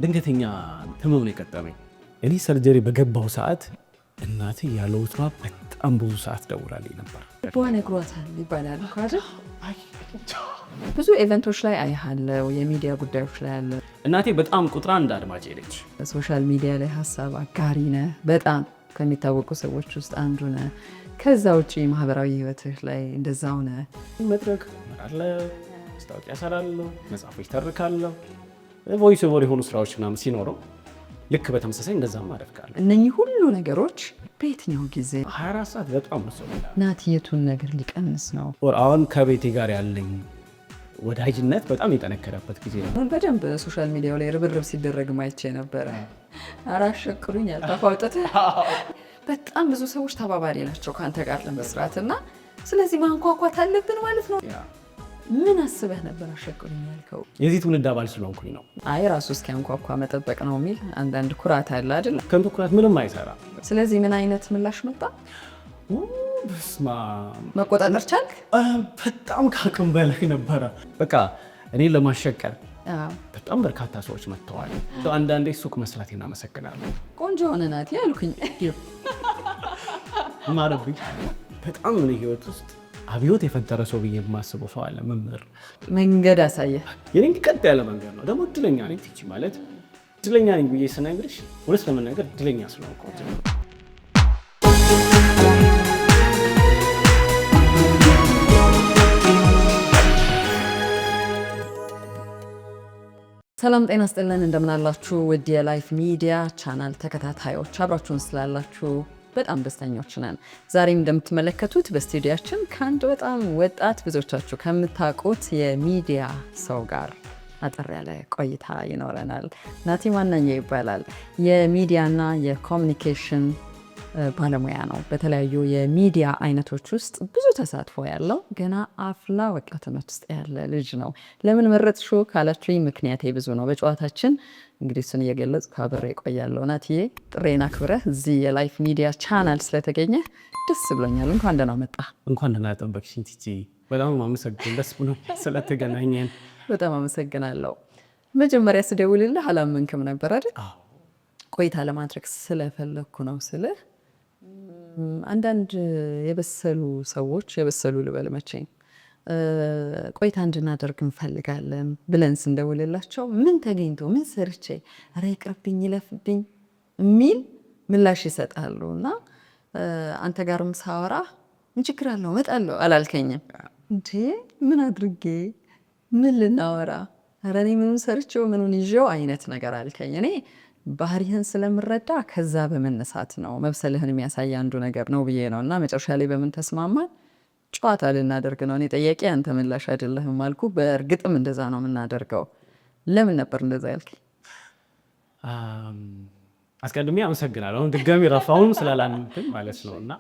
ድንገተኛ ህመም ነው የቀጠመኝ። እኔ ሰርጀሪ በገባው ሰዓት እናቴ ያለ ወትሯ በጣም ብዙ ሰዓት ደውላልኝ ነበር። ነግሯታል ይባላል አይደል? ብዙ ኢቨንቶች ላይ አይሃለው፣ የሚዲያ ጉዳዮች ላይ አለ። እናቴ በጣም ቁጥር አንድ አድማጭ ነች። ሶሻል ሚዲያ ላይ ሀሳብ አጋሪ ነህ፣ በጣም ከሚታወቁ ሰዎች ውስጥ አንዱ ነህ። ከዛ ውጪ ማህበራዊ ህይወትህ ላይ እንደዛው ነህ። መድረክ እመራለሁ፣ ማስታወቂያ እሰራለሁ፣ መጽሐፎች ተርካለሁ፣ ቮይስ ኦቨር የሆኑ ስራዎች ምናምን ሲኖረው ልክ በተመሳሳይ እንደዛም አደርጋለሁ። እነኚህ ሁሉ ነገሮች በየትኛው ጊዜ 24 ሰዓት በጣም ነው ናቲ የቱን ነገር ሊቀንስ ነው? አሁን ከቤቴ ጋር ያለኝ ወዳጅነት በጣም የጠነከረበት ጊዜ ነው። በደንብ ሶሻል ሚዲያው ላይ ርብርብ ሲደረግ ማይቼ ነበረ። አራሸክሩኝ ያልተፋውጠት በጣም ብዙ ሰዎች ተባባሪ ናቸው ከአንተ ጋር ለመስራት እና ስለዚህ ማንኳኳት አለብን ማለት ነው። ምን አስበህ ነበር አሸክሩኝ ያልከው? የዚህ ትውልድ አባል ስለሆንኩኝ ነው። አይ ራሱ እስኪያንኳኳ መጠበቅ ነው የሚል አንዳንድ ኩራት አለ አይደል? ከንቱ ኩራት ምንም አይሰራ። ስለዚህ ምን አይነት ምላሽ መጣ? በስማ መቆጣጠር ቻልክ? በጣም ከአቅም በላይ ነበረ። በቃ እኔ ለማሸቀር በጣም በርካታ ሰዎች መጥተዋል። አንዳንዴ ሱቅ መስራት እናመሰግናለሁ። ቆንጆ ሆነ ናቲ ያልኩኝ ማረብኝ። በጣም ምን ህይወት ውስጥ አብዮት የፈጠረ ሰው ብዬ የማስበው ሰው አለ። መምህር መንገድ አሳየ። የኔን ቀጥ ያለ መንገድ ነው። ደግሞ እድለኛ ነኝ። ትቺ ማለት እድለኛ ነኝ ብዬ ስነግርሽ እውነት ለመናገር እድለኛ ስለሆንኩ ሰላም ጤና ስጥልን፣ እንደምናላችሁ ውድ የላይፍ ሚዲያ ቻናል ተከታታዮች አብራችሁን ስላላችሁ በጣም ደስተኞች ነን። ዛሬም እንደምትመለከቱት በስቱዲያችን ከአንድ በጣም ወጣት ብዙዎቻችሁ ከምታውቁት የሚዲያ ሰው ጋር አጠር ያለ ቆይታ ይኖረናል። ናቲ ማናኛ ይባላል። የሚዲያና የኮሚኒኬሽን ባለሙያ ነው። በተለያዩ የሚዲያ አይነቶች ውስጥ ብዙ ተሳትፎ ያለው ገና አፍላ ወጣትነት ውስጥ ያለ ልጅ ነው። ለምን መረጥሽው ካላችሁኝ ምክንያቴ ብዙ ነው። በጨዋታችን እንግዲህ እሱን እየገለጽኩ አብሬ እቆያለሁ። ናትዬ ጥሬን አክብረህ እዚህ የላይፍ ሚዲያ ቻናል ስለተገኘ ደስ ብሎኛል። እንኳን ደህና መጣ። እንኳን ደህና ጠበቅሽኝ ቲጂ። በጣም አመሰግናለሁ። ደስ ብሎ ስለተገናኘን በጣም አመሰግናለሁ። መጀመሪያ ስደውልልህ አላመንክም ነበር አይደል? ቆይታ ለማድረግ ስለፈለግኩ ነው ስልህ አንዳንድ የበሰሉ ሰዎች የበሰሉ ልበል መቼም ቆይታ እንድናደርግ እንፈልጋለን ብለን ስንደውልላቸው ምን ተገኝቶ ምን ሰርቼ ኧረ ይቅርብኝ ይለፍብኝ የሚል ምላሽ ይሰጣሉ። እና አንተ ጋርም ሳወራ ምን ችግር አለው እመጣለሁ አላልከኝም እንዴ? ምን አድርጌ ምን ልናወራ ኧረ እኔ ምኑን ሰርቼው ምኑን ይዤው አይነት ነገር አልከኝ። እኔ ባህሪህን ስለምረዳ ከዛ በመነሳት ነው መብሰልህን የሚያሳይ አንዱ ነገር ነው ብዬ ነው። እና መጨረሻ ላይ በምን ተስማማን? ጨዋታ ልናደርግ ነው። እኔ ጠያቂ አንተ ምላሽ አይደለህም አልኩ። በእርግጥም እንደዛ ነው የምናደርገው። ለምን ነበር እንደዛ ያልክ? አስቀድሜ አመሰግናለሁ። አሁን ድጋሚ ረፋውን ስላላንትን ማለት ነው። እና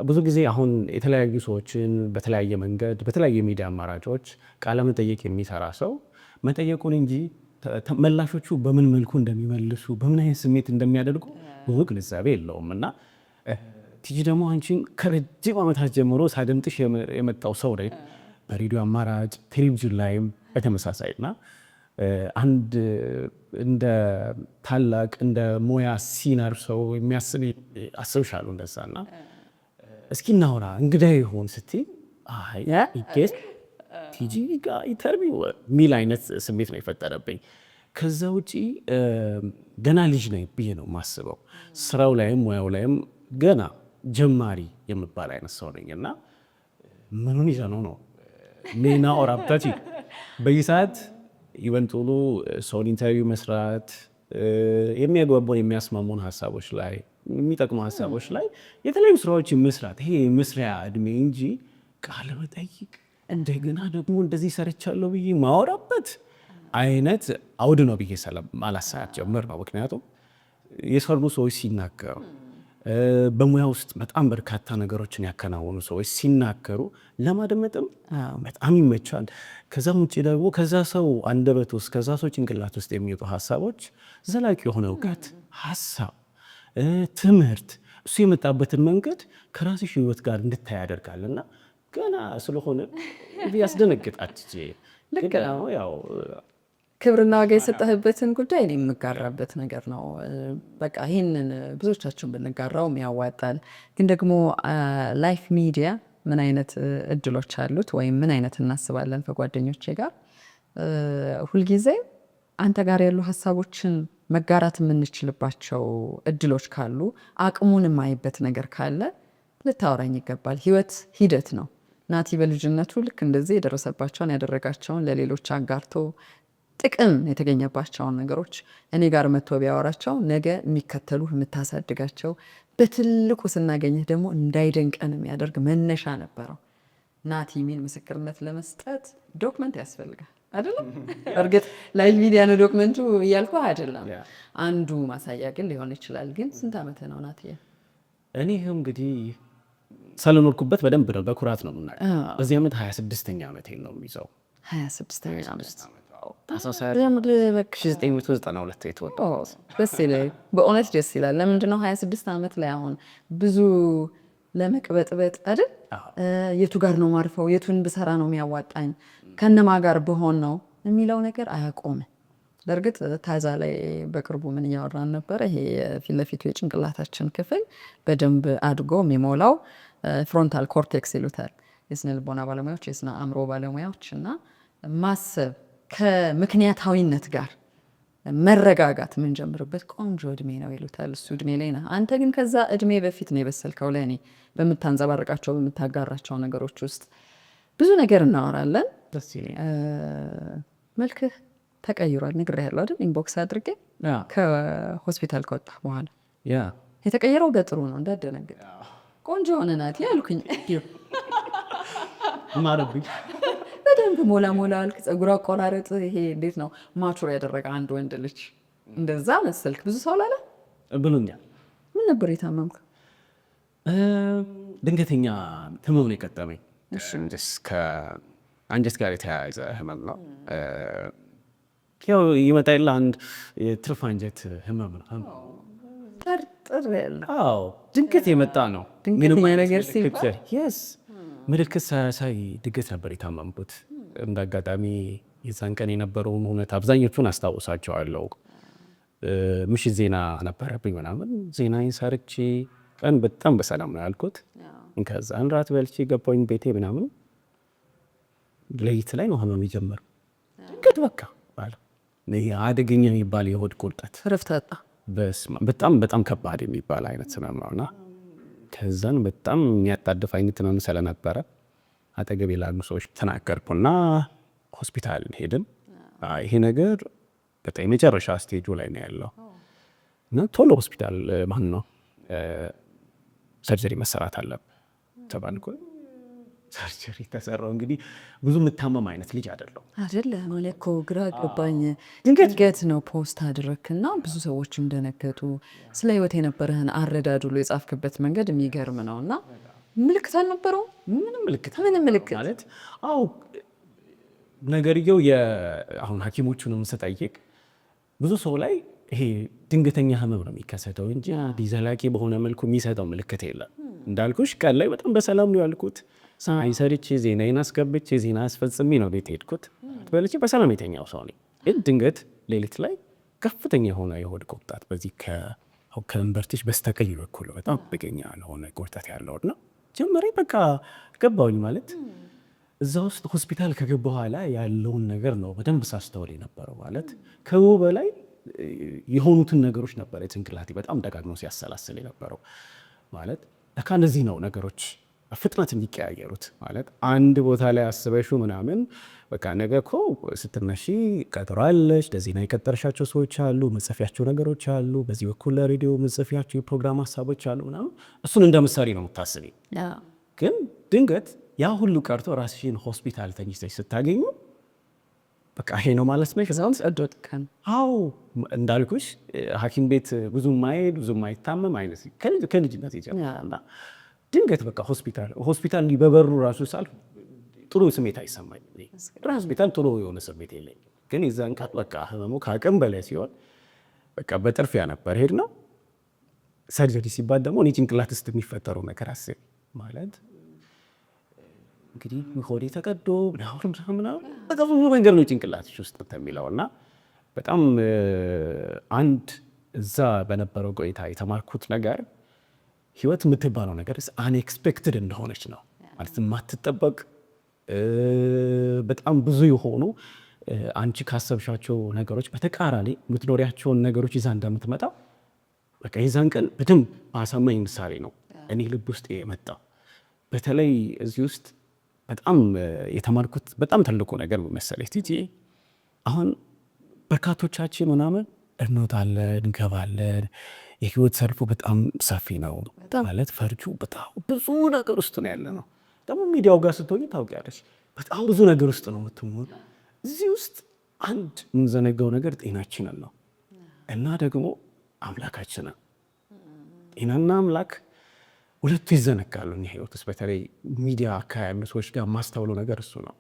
ብዙ ጊዜ አሁን የተለያዩ ሰዎችን በተለያየ መንገድ በተለያዩ ሚዲያ አማራጮች ቃለ መጠየቅ የሚሰራ ሰው መጠየቁን እንጂ ተመላሾቹ በምን መልኩ እንደሚመልሱ በምን አይነት ስሜት እንደሚያደርጉ ብዙ ግንዛቤ የለውም። እና ቲጂ ደግሞ አንቺን ከረጅም ዓመታት ጀምሮ ሳደምጥሽ የመጣው ሰው ላይ በሬዲዮ አማራጭ ቴሌቪዥን ላይም በተመሳሳይ እና አንድ እንደ ታላቅ እንደ ሙያ ሲነር ሰው የሚያስብ አስብሻሉ እንደዛ። እና እስኪ እናውራ እንግዳ ይሆን ስትይ ይጌስ ቲጂ ጋር ኢንተርቪው ሚል አይነት ስሜት ነው የፈጠረብኝ። ከዛ ውጪ ገና ልጅ ነኝ ብዬ ነው የማስበው። ስራው ላይም ሙያው ላይም ገና ጀማሪ የምባል አይነት ሰው ነኝ። እና ምኑን ይዘ ነው ሌና ኦራብታች በየሰዓት ይበንጡሉ ሰውን ኢንተርቪው መስራት የሚያግባቡን የሚያስማሙን ሀሳቦች ላይ የሚጠቅሙ ሀሳቦች ላይ የተለያዩ ስራዎች መስራት ይሄ መስሪያ እድሜ እንጂ ቃለ መጠይቅ እንደገና ደግሞ እንደዚህ ሰርቻለሁ ብዬ ማወራበት አይነት አውድ ነው ብዬ አላሳያት ጀምር ነው። ምክንያቱም የሰሩ ሰዎች ሲናገሩ በሙያ ውስጥ በጣም በርካታ ነገሮችን ያከናወኑ ሰዎች ሲናገሩ ለማደመጥም በጣም ይመቻል። ከዛ ውጭ ደግሞ ከዛ ሰው አንደበት ውስጥ ከዛ ሰው ጭንቅላት ውስጥ የሚወጡ ሀሳቦች ዘላቂ የሆነ እውቀት፣ ሀሳብ፣ ትምህርት እሱ የመጣበትን መንገድ ከራስሽ ህይወት ጋር እንድታይ ያደርጋልና ገና ስለሆነ ያስደነግጣት። ልክ ነው። ያው ክብርና ዋጋ የሰጠህበትን ጉዳይ እኔ የምጋራበት ነገር ነው። በቃ ይህንን ብዙዎቻችን ብንጋራውም ያዋጣል። ግን ደግሞ ላይፍ ሚዲያ ምን አይነት እድሎች አሉት ወይም ምን አይነት እናስባለን ከጓደኞቼ ጋር ሁልጊዜ አንተ ጋር ያሉ ሀሳቦችን መጋራት የምንችልባቸው እድሎች ካሉ አቅሙን የማይበት ነገር ካለ ልታወራኝ ይገባል። ህይወት ሂደት ነው። ናቲ በልጅነቱ ልክ እንደዚህ የደረሰባቸውን ያደረጋቸውን ለሌሎች አጋርቶ ጥቅም የተገኘባቸውን ነገሮች እኔ ጋር መጥቶ ቢያወራቸው ነገ የሚከተሉ የምታሳድጋቸው በትልቁ ስናገኝህ ደግሞ እንዳይደንቀን የሚያደርግ መነሻ ነበረው። ናቲ የሚል ምስክርነት ለመስጠት ዶክመንት ያስፈልጋል አይደለም? እርግጥ ላይቭ ሚዲያ ነው ዶክመንቱ እያልኩ አይደለም። አንዱ ማሳያ ግን ሊሆን ይችላል። ግን ስንት ዓመት ነው ናቲ? እኔ እንግዲህ ስለኖርኩበት በደንብ ነው በኩራት ነው ምና በዚህ ዓመት 26ኛ ዓመቴ ነው የሚይዘው። 26ኛ ዓመት ደስ ይላል። በእውነት ደስ ይላል። ለምንድነው 26 ዓመት ላይ አሁን ብዙ ለመቅበጥበጥ አይደል? የቱ ጋር ነው ማርፈው፣ የቱን ብሰራ ነው የሚያዋጣኝ፣ ከነማ ጋር በሆን ነው የሚለው ነገር አያቆም። በእርግጥ ታዛ ላይ በቅርቡ ምን እያወራን ነበረ? ይሄ ፊት ለፊቱ የጭንቅላታችን ክፍል በደንብ አድጎ የሚሞላው ፍሮንታል ኮርቴክስ ይሉታል የስነ ልቦና ባለሙያዎች፣ የስነ አእምሮ ባለሙያዎች እና ማሰብ ከምክንያታዊነት ጋር መረጋጋት የምንጀምርበት ቆንጆ እድሜ ነው ይሉታል። እሱ እድሜ ላይ ነህ አንተ። ግን ከዛ እድሜ በፊት ነው የበሰልከው። ለእኔ በምታንጸባርቃቸው በምታጋራቸው ነገሮች ውስጥ ብዙ ነገር እናወራለን። መልክህ ተቀይሯል ነግሬሃለሁ አይደል? ኢንቦክስ አድርጌ ከሆስፒታል ከወጣ በኋላ የተቀየረው በጥሩ ነው እንዳደነግጥ። ቆንጆ ሆነ ናቲ አልኩኝ። ማረብኝ በደንብ ሞላ ሞላ አልክ። ጸጉር አቆራረጥ ይሄ እንዴት ነው ማቹር ያደረገ አንድ ወንድ ልጅ እንደዛ መሰልክ። ብዙ ሰው ላለ ብሎኛል። ምን ነበር የታመምክ? ድንገተኛ ህመም ነው የቀጠመኝ። ከአንጀት ጋር የተያያዘ ህመም ነው። ያው ይመጣ የለ አንድ የትርፍ አንጀት ህመም ነው። ድንገት የመጣ ነው። ድንገተኛ ነገር ሲባል ምልክት ሳያሳይ ድገት ነበር የታመምኩት። እንደ አጋጣሚ የዛን ቀን የነበረውን እውነት አብዛኞቹን አስታውሳቸዋለሁ። ምሽት ዜና ነበረብኝ ምናምን ዜናዬን ሰርቼ ቀን በጣም በሰላም ነው ያልኩት። ከዛ ራት በልቼ ገባኝ ቤቴ ምናምን። ሌሊት ላይ ነው ህመም የጀመረው። ድንገት በቃ አደገኛ የሚባል የሆድ ቁርጠት ረፍታጣ በጣም በጣም ከባድ የሚባል አይነት ህመም ነውና ከዛን በጣም የሚያጣድፍ አይነት ህመም ስለነበረ አጠገቤ ላሉ ሰዎች ተናገርኩና ሆስፒታል ሄድን። ይሄ ነገር በጣም የመጨረሻ ስቴጁ ላይ ነው ያለው እና ቶሎ ሆስፒታል ማን ነው ሰርጀሪ መሰራት አለብህ ተባልኩ። ሰርጀሪ ተሰራው። እንግዲህ ብዙ የምታመም አይነት ልጅ አይደለሁ አይደለ ማለት እኮ ግራ ገባኝ። ድንገት ነው ፖስት አድረክና ብዙ ሰዎች እንደነገጡ ስለ ህይወት የነበረህን አረዳድ ሁሉ የጻፍክበት መንገድ የሚገርም ነው። እና ምልክት አልነበረው? ምንም ምልክት ማለት አዎ ነገርየው አሁን ሐኪሞቹንም ስጠይቅ ብዙ ሰው ላይ ይሄ ድንገተኛ ህመም ነው የሚከሰተው እንጂ ዘላቂ በሆነ መልኩ የሚሰጠው ምልክት የለም። እንዳልኩሽ ቀን ላይ በጣም በሰላም ነው ያልኩት። ሰርቼ ዜናዬን አስገብቼ ዜና አስፈጽሜ ነው ቤት ሄድኩት። በልቼ በሰላም የተኛው ሰው ነኝ። ግን ድንገት ሌሊት ላይ ከፍተኛ የሆነ የሆድ ቁርጠት በዚህ ከእምብርትሽ በስተቀኝ በኩል በጣም አደገኛ የሆነ ቁርጠት ያለውና ጀመሬ በቃ ገባሁኝ። ማለት እዛ ውስጥ ሆስፒታል ከገባ በኋላ ያለውን ነገር ነው በደንብ ሳስተውል የነበረው። ማለት ከው በላይ የሆኑትን ነገሮች ነበር የጭንቅላቴ በጣም ደጋግሞ ሲያሰላስል የነበረው። ማለት ለካ እንደዚህ ነው ነገሮች ፍጥነት የሚቀያየሩት። ማለት አንድ ቦታ ላይ አስበሹ ምናምን በቃ ነገ እኮ ስትነሺ ቀጥሯለች፣ ለዜና የቀጠርሻቸው ሰዎች አሉ፣ መጽፊያቸው ነገሮች አሉ፣ በዚህ በኩል ለሬዲዮ መጽፊያቸው የፕሮግራም ሀሳቦች አሉ ምናምን። እሱን እንደ ምሳሌ ነው የምታስቢ። ግን ድንገት ያ ሁሉ ቀርቶ ራስሽን ሆስፒታል ተኝተሽ ስታገኙ በቃ ይሄ ነው ማለት ነው። ከዛም ጸዶጥከን አዎ እንዳልኩሽ ሐኪም ቤት ብዙ ማይሄድ ብዙ ማይታመም አይነት ከልጅነት ይጀምራልና ድንገት በቃ ሆስፒታል በበሩ ራሱ ሳልፍ ጥሩ ስሜት አይሰማኝ። ሆስፒታል ጥሩ የሆነ ስሜት የለኝ። ግን የዛን ቀን በቃ ህመሙ ከአቅም በላይ ሲሆን በቃ በጥርፊያ ነበር ሄድ ነው። ሰርጀሪ ሲባል ደግሞ እኔ ጭንቅላት ውስጥ የሚፈጠረው ነገር አስብ ማለት እንግዲህ ሆዴ ተቀዶ ምናምን በቃ ብዙ መንገድ ነው ጭንቅላትሽ ውስጥ የሚለውና በጣም አንድ እዛ በነበረው ቆይታ የተማርኩት ነገር ህይወት የምትባለው ነገር አንኤክስፔክትድ እንደሆነች ነው ማለት የማትጠበቅ በጣም ብዙ የሆኑ አንቺ ካሰብሻቸው ነገሮች በተቃራኒ የምትኖሪያቸውን ነገሮች ይዛ እንደምትመጣ በቃ የዛን ቀን በደንብ አሳማኝ ምሳሌ ነው እኔ ልብ ውስጥ የመጣ። በተለይ እዚህ ውስጥ በጣም የተማርኩት በጣም ትልቁ ነገር መሰለኝ ቲጂ፣ አሁን በርካቶቻችን ምናምን እንወጣለን እንገባለን፣ የህይወት ሰልፉ በጣም ሰፊ ነው ማለት ፈርጁ በጣም ብዙ ነገር ውስጥ ነው ያለ ነው። ደግሞ ሚዲያው ጋር ስትሆኝ ታውቂያለሽ በጣም ብዙ ነገር ውስጥ ነው የምትሞላ። እዚህ ውስጥ አንድ የምንዘነጋው ነገር ጤናችንን ነው እና ደግሞ አምላካችንን። ጤናና አምላክ ሁለቱ ይዘነጋሉ እኛ ህይወት ውስጥ። በተለይ ሚዲያ አካባቢ ያሉ ሰዎች ጋር የማስተውለው ነገር እሱ ነው።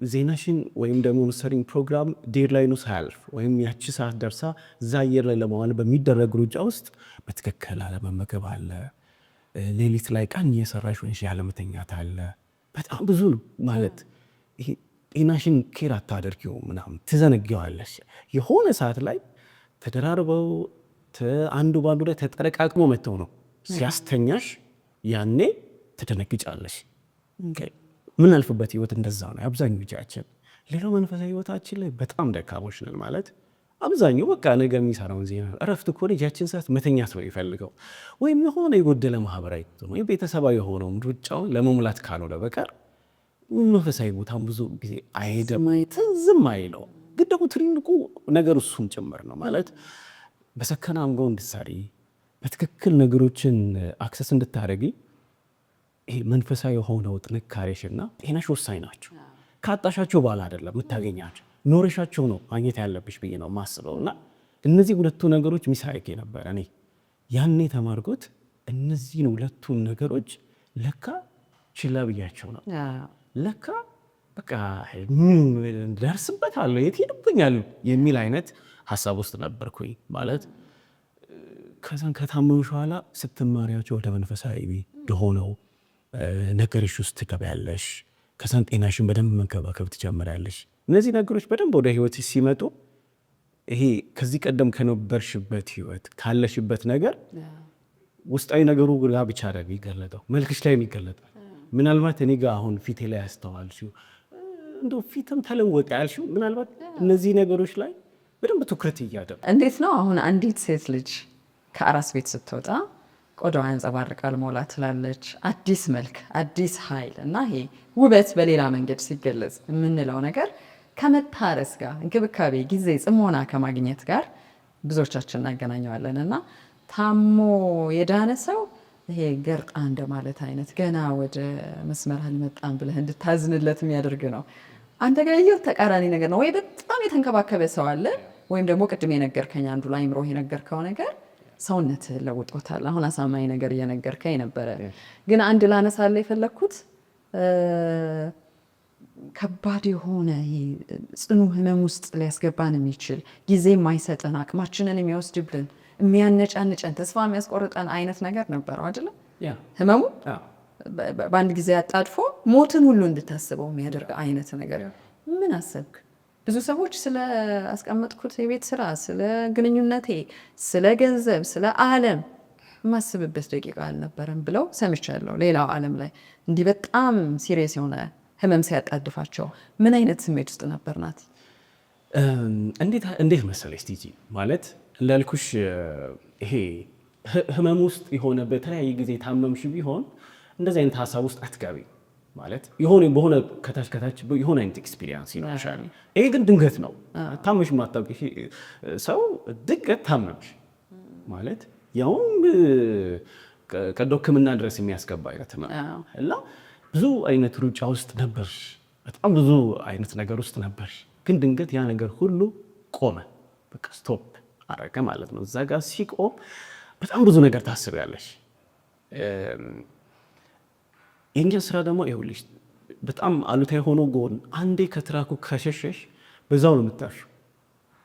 ዜናሽን ወይም ደግሞ መሰሪኝ ፕሮግራም ዴድላይኑ ሳያልፍ ወይም ያቺ ሰዓት ደርሳ እዛ አየር ላይ ለመዋል በሚደረግ ሩጫ ውስጥ በትክክል አለመመገብ አለ፣ ሌሊት ላይ ቀን እየሰራሽ ወይሽ ያለመተኛት አለ። በጣም ብዙ ነው ማለት ይሄ ጤናሽን ኬር አታደርጊው ምናምን ትዘነጊዋለሽ። የሆነ ሰዓት ላይ ተደራርበው አንዱ ባንዱ ላይ ተጠረቃቅሞ መተው ነው ሲያስተኛሽ፣ ያኔ ትደነግጫለሽ። ምን አልፍበት ህይወት እንደዛ ነው አብዛኛው ጃችን። ሌላው መንፈሳዊ ህይወታችን ላይ በጣም ደካሞች ነን ማለት አብዛኛው በቃ ነገ የሚሰራውን ዜና እረፍት እኮ ልጃችን ሰዓት መተኛት ነው ይፈልገው ወይም የሆነ የጎደለ ማህበራዊ ወይም ቤተሰባዊ የሆነውን ሩጫውን ለመሙላት ካልሆነ በቀር መንፈሳዊ ቦታም ብዙ ጊዜ አይሄድም፣ ዝም አይለው። ግን ደግሞ ትልቁ ነገር እሱም ጭምር ነው ማለት በሰከነ አምጎ እንድትሰሪ በትክክል ነገሮችን አክሰስ እንድታደርጊ ይሄ መንፈሳዊ የሆነው ጥንካሬሽና ጤናሽ ወሳኝ ናቸው። ካጣሻቸው በኋላ አይደለም የምታገኛቸው ኖረሻቸው ነው ማግኘት ያለብሽ ብዬ ነው የማስበው። እና እነዚህ ሁለቱ ነገሮች ሚሳይክ ነበረ እኔ ያኔ ተማርኩት። እነዚህን ሁለቱን ነገሮች ለካ ችላ ብያቸው ነው ለካ በቃ ደርስበታለሁ የት ሄድብኛል የሚል አይነት ሀሳብ ውስጥ ነበርኩኝ ማለት። ከዛን ከታመምሽ በኋላ ስትማሪያቸው ወደ መንፈሳዊ የሆነው ነገርሽ ውስጥ ትገቢያለሽ። ከዛን ጤናሽን በደንብ መንከባከብ ትጀምሪያለሽ። እነዚህ ነገሮች በደንብ ወደ ህይወት ሲመጡ ይሄ ከዚህ ቀደም ከነበርሽበት ህይወት ካለሽበት ነገር ውስጣዊ ነገሩ ጋር ብቻ አይደለም የሚገለጠው፣ መልክሽ ላይ የሚገለጣል። ምናልባት እኔ ጋር አሁን ፊቴ ላይ ያስተዋልሽው እንደው ፊትም ተለወቀ ያልሽው ምናልባት እነዚህ ነገሮች ላይ በደንብ ትኩረት እያደረግሽ። እንዴት ነው አሁን አንዲት ሴት ልጅ ከአራስ ቤት ስትወጣ ቆዳዋ ያንጸባርቃል፣ ሞላ ትላለች፣ አዲስ መልክ፣ አዲስ ኃይል እና ይሄ ውበት በሌላ መንገድ ሲገለጽ የምንለው ነገር ከመታረስ ጋር እንክብካቤ፣ ጊዜ፣ ጽሞና ከማግኘት ጋር ብዙዎቻችን እናገናኘዋለን። እና ታሞ የዳነ ሰው ይሄ ገርጣ እንደማለት አይነት ገና ወደ መስመር አልመጣም ብለህ እንድታዝንለት የሚያደርግ ነው። አንተ ጋር ያየሁት ተቃራኒ ነገር ነው። ወይ በጣም የተንከባከበ ሰው አለ፣ ወይም ደግሞ ቅድም የነገርከኝ አንዱ ላይ አእምሮ የነገርከው ነገር ሰውነት ለውጦታል። አሁን አሳማኝ ነገር እየነገርከኝ ነበረ። ግን አንድ ላነሳለ የፈለግኩት ከባድ የሆነ ጽኑ ህመም ውስጥ ሊያስገባን የሚችል ጊዜ የማይሰጠን አቅማችንን የሚወስድብን የሚያነጫንጨን ተስፋ የሚያስቆርጠን አይነት ነገር ነበረው አይደለም? ህመሙ በአንድ ጊዜ አጣድፎ ሞትን ሁሉ እንድታስበው የሚያደርግ አይነት ነገር። ምን አሰብክ? ብዙ ሰዎች ስለ አስቀመጥኩት የቤት ስራ፣ ስለ ግንኙነቴ፣ ስለ ገንዘብ፣ ስለ ዓለም የማስብበት ደቂቃ አልነበረም ብለው ሰምቻለሁ። ሌላው ዓለም ላይ እንዲህ በጣም ሲሪየስ የሆነ ህመም ሲያጣድፋቸው ምን አይነት ስሜት ውስጥ ነበር ናት? እንዴት መሰለሽ ቲጂ ማለት እንዳልኩሽ ይሄ ህመም ውስጥ የሆነ በተለያየ ጊዜ ታመምሽ ቢሆን እንደዚህ አይነት ሀሳብ ውስጥ አትጋቢ ማለት በሆነ ከታች የሆነ አይነት ኤክስፒሪየንስ ይኖርሻል። ይሄ ግን ድንገት ነው። ታመሽ ማታውቂ ሰው ድንገት ታመምሽ ማለት ያውም ቀዶ ሕክምና ድረስ የሚያስገባ አይነት ነው እና ብዙ አይነት ሩጫ ውስጥ ነበርሽ፣ በጣም ብዙ አይነት ነገር ውስጥ ነበርሽ። ግን ድንገት ያ ነገር ሁሉ ቆመ፣ በቃ ስቶፕ አረገ ማለት ነው። እዛ ጋር ሲቆም በጣም ብዙ ነገር ታስቢያለሽ። የእኛ ስራ ደግሞ ይኸውልሽ በጣም አሉታዊ የሆነው ጎን አንዴ ከትራኩ ከሸሸሽ በዛው ነው የምታርሺው።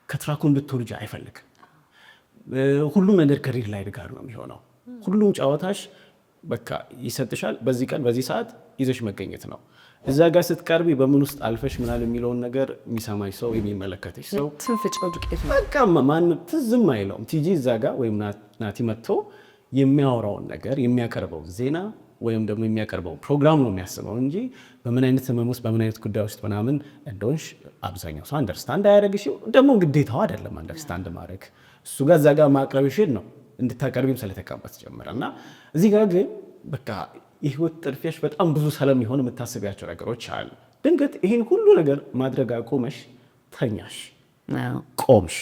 ከትራኩ እንድትወርጂ አይፈልግም። ሁሉም ነገር ከሬድ ላይ ጋር ነው የሚሆነው። ሁሉም ጨዋታሽ በቃ ይሰጥሻል። በዚህ ቀን በዚህ ሰዓት ይዘሽ መገኘት ነው። እዛ ጋር ስትቀርቢ በምን ውስጥ አልፈሽ ምናል የሚለውን ነገር የሚሰማሽ ሰው የሚመለከትሽ ሰው ትንፍጫው ዱቄት ነው። በቃ ማንም ትዝም አይለውም። ቲጂ እዛ ጋር ወይም ናቲ መጥቶ የሚያወራውን ነገር የሚያቀርበው ዜና ወይም ደግሞ የሚያቀርበው ፕሮግራም ነው የሚያስበው እንጂ በምን አይነት ህመም ውስጥ በምን አይነት ጉዳይ ውስጥ ምናምን እንደሆንሽ አብዛኛው ሰው አንደርስታንድ አያደርግሽ። ደግሞ ግዴታው አይደለም አንደርስታንድ ማድረግ። እሱ ጋር እዛ ጋር ማቅረብሽን ነው እንድታቀርቢም ስለተቀበት ጀመረ እና እዚህ ጋር ግን በቃ የህይወት ጥድፊያሽ በጣም ብዙ ስለሚሆን የምታስቢያቸው ነገሮች አሉ። ድንገት ይህን ሁሉ ነገር ማድረግ አቆመሽ፣ ተኛሽ፣ ቆምሽ፣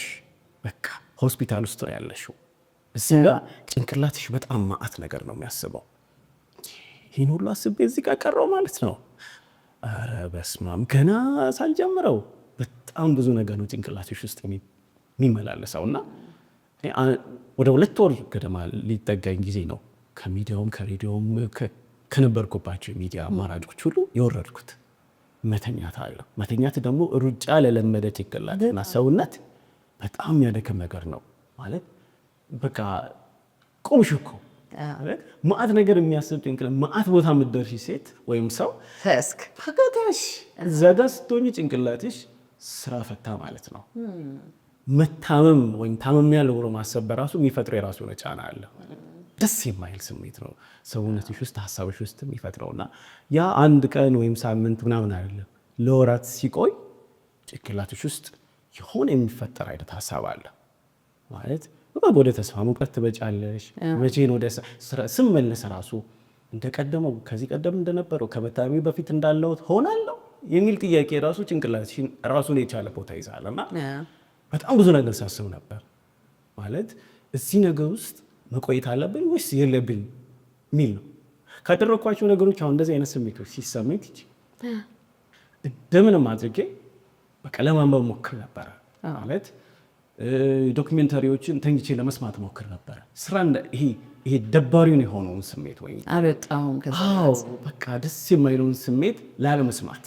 በቃ ሆስፒታል ውስጥ ነው ያለሽው። እዚህ ጋር ጭንቅላትሽ በጣም ማአት ነገር ነው የሚያስበው። ይህን ሁሉ አስቤ እዚህ ጋር ቀረው ማለት ነው። ኧረ በስመ አብ ገና ሳልጀምረው በጣም ብዙ ነገር ነው ጭንቅላትሽ ውስጥ የሚመላለሰው እና ወደ 2 ወር ገደማ ሊጠጋኝ ጊዜ ነው ከሚዲያውም ከሬዲዮም ከነበርኩባቸው የሚዲያ አማራጮች ሁሉ የወረድኩት። መተኛት አለ። መተኛት ደግሞ ሩጫ ለለመደ ጭንቅላትና ሰውነት በጣም ያደከም ነገር ነው ማለት በቃ ቆምሽ እኮ ማአት ነገር የሚያስብ ጭንቅላት ማአት ቦታ የምትደርሺ ሴት ወይም ሰው ተከታሽ ዘጋ ስትሆኚ ጭንቅላትሽ ስራ ፈታ ማለት ነው። መታመም ወይም ታመም ያለው ብሎ ማሰብ በራሱ የሚፈጥረው የራሱ የሆነ ጫና አለ። ደስ የማይል ስሜት ነው ሰውነትሽ ውስጥ ሀሳብሽ ውስጥ የሚፈጥረውና ያ አንድ ቀን ወይም ሳምንት ምናምን አይደለም ለወራት ሲቆይ ጭንቅላትሽ ውስጥ የሆነ የሚፈጠር አይነት ሀሳብ አለ ማለት ወደ ተስፋ መቁረጥ ትበጫለሽ። መቼን ወደ ስመለስ ራሱ እንደቀደመው ከዚህ ቀደም እንደነበረው ከመታመሜ በፊት እንዳለሁት ሆናለሁ የሚል ጥያቄ ራሱ ጭንቅላትሽን ራሱን የቻለ ቦታ ይዛል እና በጣም ብዙ ነገር ሳስብ ነበር ማለት እዚህ ነገር ውስጥ መቆየት አለብኝ ወይስ የለብኝ የሚል ነው። ካደረኳቸው ነገሮች አሁን እንደዚህ አይነት ስሜቶች ሲሰማኝ እንደምንም አድርጌ በቃ ለማንበብ ሞክር ነበረ ማለት ዶክሜንታሪዎችን ተኝቼ ለመስማት ሞክር ነበረ። ስራ ይሄ ደባሪውን የሆነውን ስሜት ወይ አልወጣሁም በቃ ደስ የማይለውን ስሜት ላለመስማት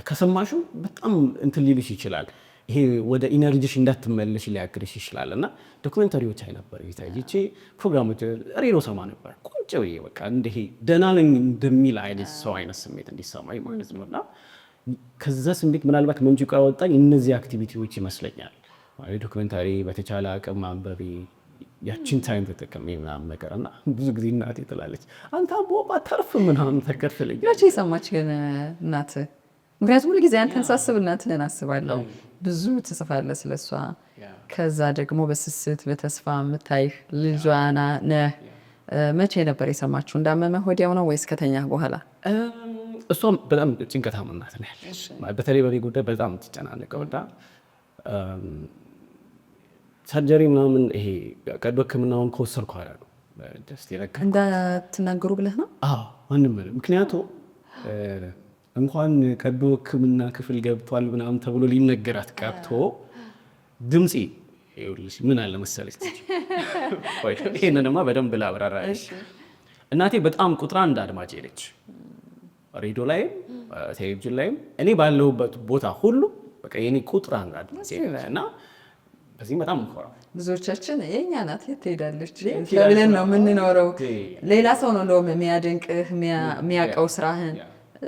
ከሰማሹ በጣም እንትን ሊልሽ ይችላል። ይሄ ወደ ኢነርጂሽ እንዳትመለሽ ሊያግርሽ ይችላል እና ዶክሜንታሪዎች አይ ነበር ይታይቼ ፕሮግራሞች ሬዲዮ ሰማ ነበር ቁጭ ብዬ በቃ እንደሄ ደህና ነኝ እንደሚል አይነት ሰው አይነት ስሜት እንዲሰማኝ ማለት ነው። እና ከዛ ስሜት ምናልባት መንጭቆ ያወጣኝ እነዚህ አክቲቪቲዎች ይመስለኛል። ዶክሜንታሪ በተቻለ አቅም ማንበቤ ያችን ታይም ተጠቅሜ ምናምን ነገር እና ብዙ ጊዜ እናቴ ትላለች አንተ አቦባ ተርፍ ምናምን ተከትለኝ መቼ ሰማች ግን እናት? ምክንያቱም ሁሉ ጊዜ አንተን ሳስብ እናትህን አስባለሁ። ብዙ ትጽፋለህ ስለሷ። ከዛ ደግሞ በስስት በተስፋ የምታይህ ልጇና ነህ። መቼ ነበር የሰማችሁ? እንዳመመ ወዲያው ነው ወይስ ከተኛህ በኋላ? እሷም በጣም ጭንቀታም እናት ነው ያለች። በተለይ በኔ ጉዳይ በጣም ትጨናነቀው እና ሰርጀሪ ምናምን ይሄ ቀዶ ሕክምናውን ከወሰድኩ ኋላ ነው እንዳትናገሩ ብለህ ነው? ማንም ምክንያቱም እንኳን ቀዶ ሕክምና ክፍል ገብቷል ምናምን ተብሎ ሊነገራት ቀርቶ ድምፄ ይኸውልሽ ምን አለ መሰለሽ ይሄንንማ በደንብ ላብራራሽ። እናቴ በጣም ቁጥር 1 አድማጭ ነች። ሬዲዮ ላይም ቴሌቪዥን ላይም እኔ ባለሁበት ቦታ ሁሉ በቃ የኔ ቁጥር 1 አድማጭ ነች እና በዚህ በጣም እንኮራ ብዙዎቻችን የኛ ናት የት ትሄዳለች ብለን ነው የምንኖረው። ሌላ ሰው ነው እንደውም የሚያደንቅህ የሚያውቀው ስራህን